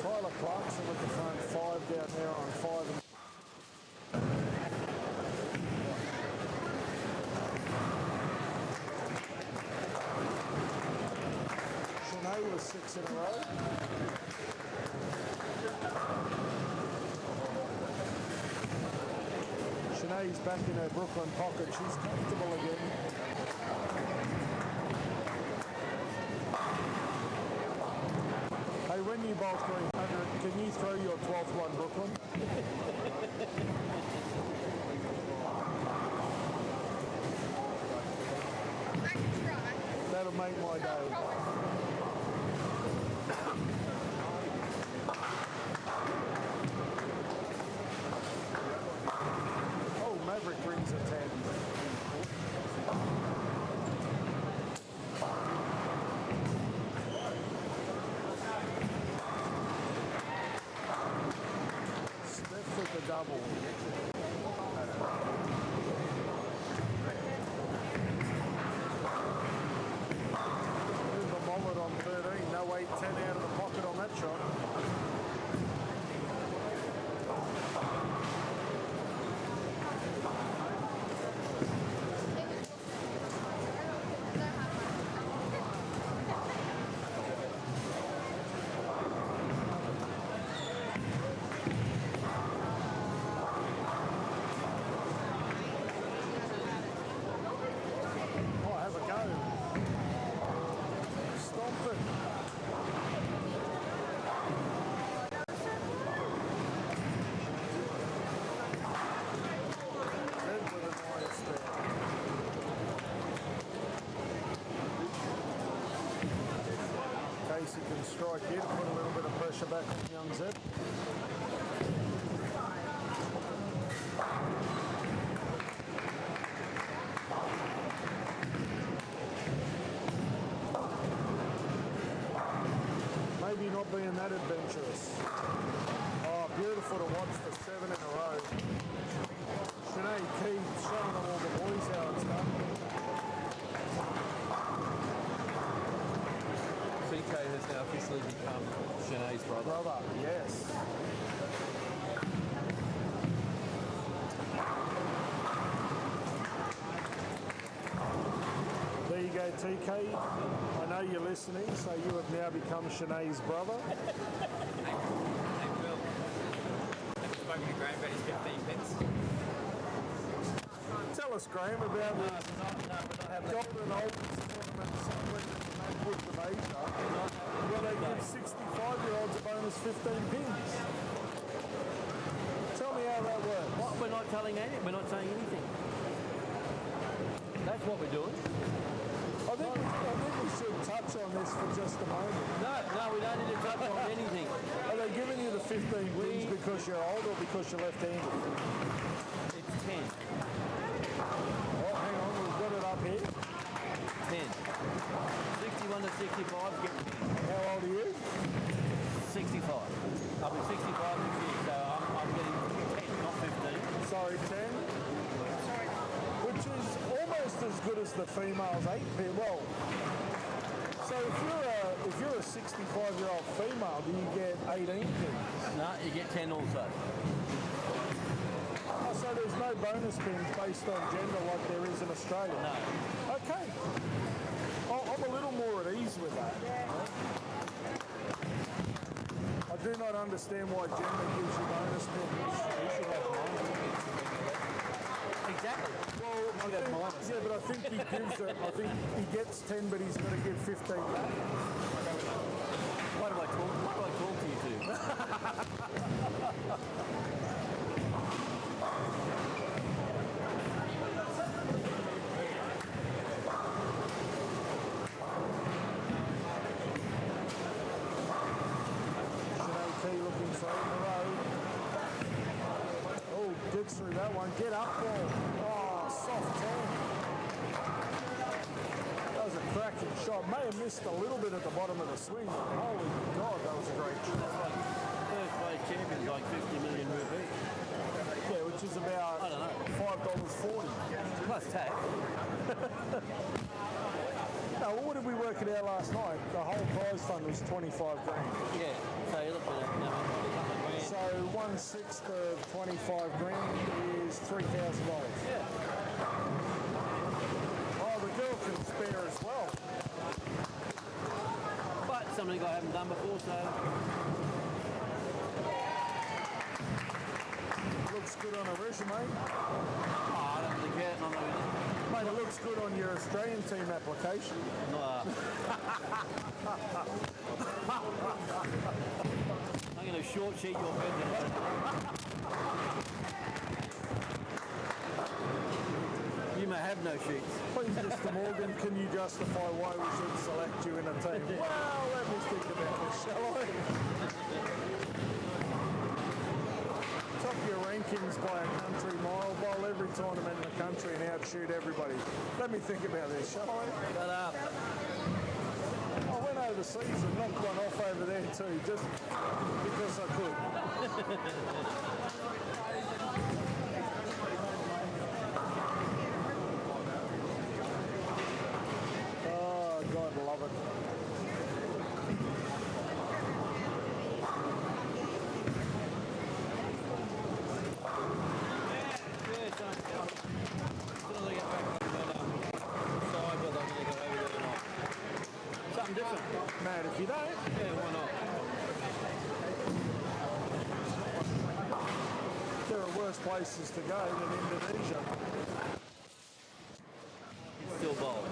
Tyler Clarkson with the front 5 down there on 5 and Shanae was 6 in a row. Shanae's back in her Brooklyn pocket. She's comfortable again. Hey, when you bowl 300, can you throw your 12th one, Brooklyn? I can try. That'll make my day. Oh, Maverick brings a 10. Steph with the double. There's the mullet on 13. No 8-10 out of the pocket on that shot. Oh, have a go. Stomp it. Red with a nice there. Casey can strike here to put a little bit of pressure back on young Zeb. Maybe not being that adventurous. Oh, beautiful to watch for 7 in a row. Sinead keeps showing all the boys how it's done. TK has now officially become Shanae's brother. Brother, yes. There you go, TK. I know you're listening, so you have now become Shanae's brother. Hey, Will. Have you spoken to Graham about his 15 pence? Tell us, Graham, about the We're not having Golden Oldies tournament somewhere in Maplewood of Asia, where they give 65-year-olds a bonus 15 pins. Tell me how that works. What? We're not telling anything. We're not saying anything. That's what we're doing. I think we should touch on this for just a moment. No, we don't need to touch on anything. Are they giving you the 15 pins because you're old or because you're left-handed? It's 10. Oh, hang on, we've got it up here. 10. 61 to 65 get me. How old are you? 65. I'll be 65 this year, so I'm getting 10, not 15. Sorry, 10. Which is almost as good as the female's 8 pin. Well, so if you're a 65-year-old female, do you get 18 pins? No, you get 10 also. Oh, so there's no bonus pins based on gender like there is in Australia? No. Okay. Oh, I'm a little more at ease with that. I do not understand why gender gives you bonus pins. You should have mine. Exactly. Well, yeah, but I think he gives it. I think he gets 10, but he's going to give 15 back. Why do I talk to you two? Sinead Key looking for 8 in a row. Oh, gets through that one. Get up ball. Oh, soft 10. That was a cracking shot. May have missed a little bit at the bottom of the swing. Holy God, that was a great shot. That's like first place champions, like 50 million rupees. which is about I don't know. $5.40. Plus tax. No, well, what did we work it out last night? The whole prize fund was 25 grand. Yeah. So you look at it, you know, a couple of grand. So 1/6 of 25 grand is $3,000. Yeah. Oh, the girl can spare as well. But something I haven't done before, so Looks good on a resume. I don't really care. I'm not really. Mate, it looks good on your Australian team application. I'm going to short sheet your bed. You may have no sheets. Please, Mr. Morgan, can you justify why we should select you in a team? Well, let me think about this, shall I? Top your rankings by a country mile, bowl every tournament in the country and outshoot everybody. Let me think about this, shall I? Shut up. I went overseas and knocked one off over there too, just because I could. Oh, God, love it. Yeah, so as soon as I get back, I'm going to decide whether I'm going to go over there or not. Something different. Mad if you don't. Yeah, why not? There are worse places to go than Indonesia. Still bold.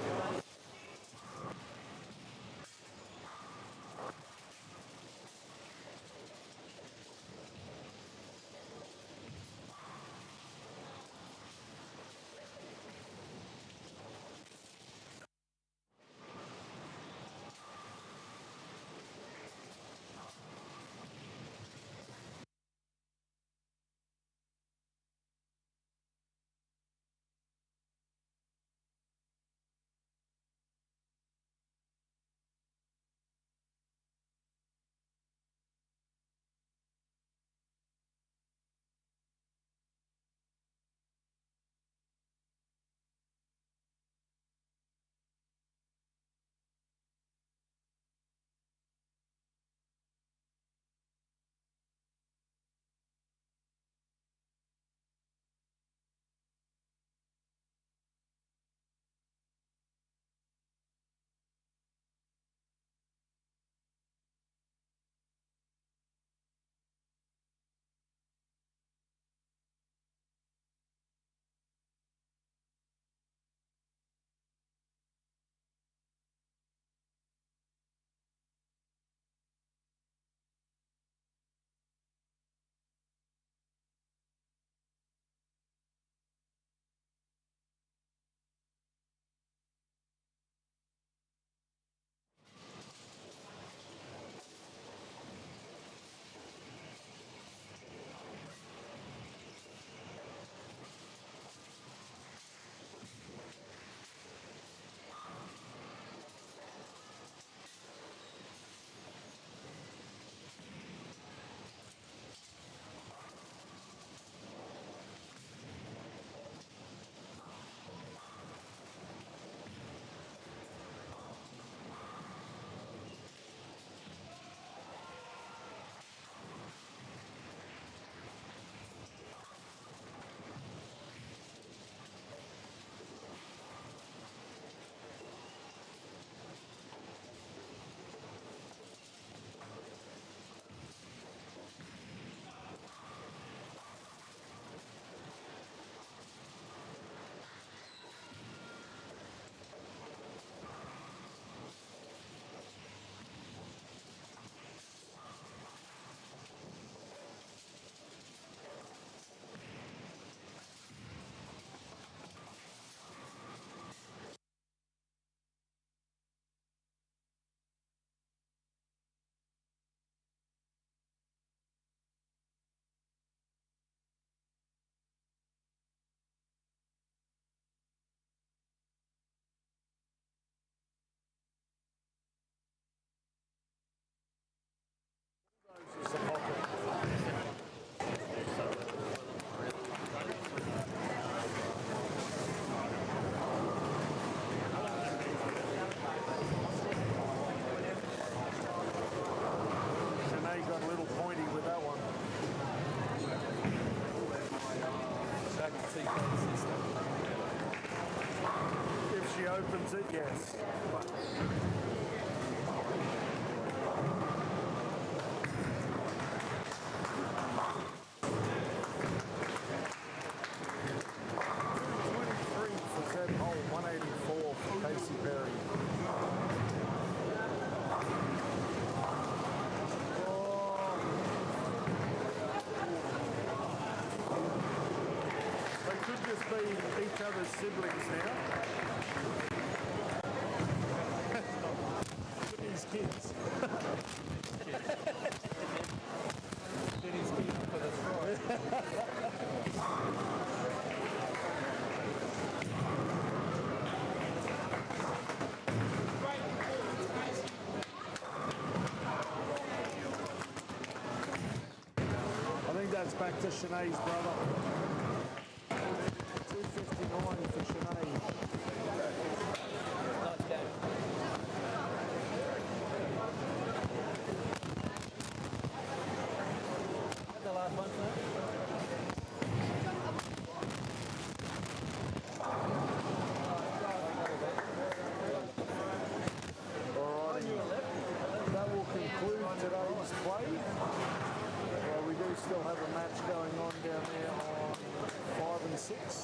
matchplay system. If she opens it, yes. For Zed hole, 184 for Casey Perry. They could just be each other's siblings now. Look at these kids. Get his kid for the strike. I think that's back to Shanae's brother. 259 for Shanae. Nice game. The last one, sir? Alrighty. That will conclude today's play. We do still have a match going on down there on 5 and 6.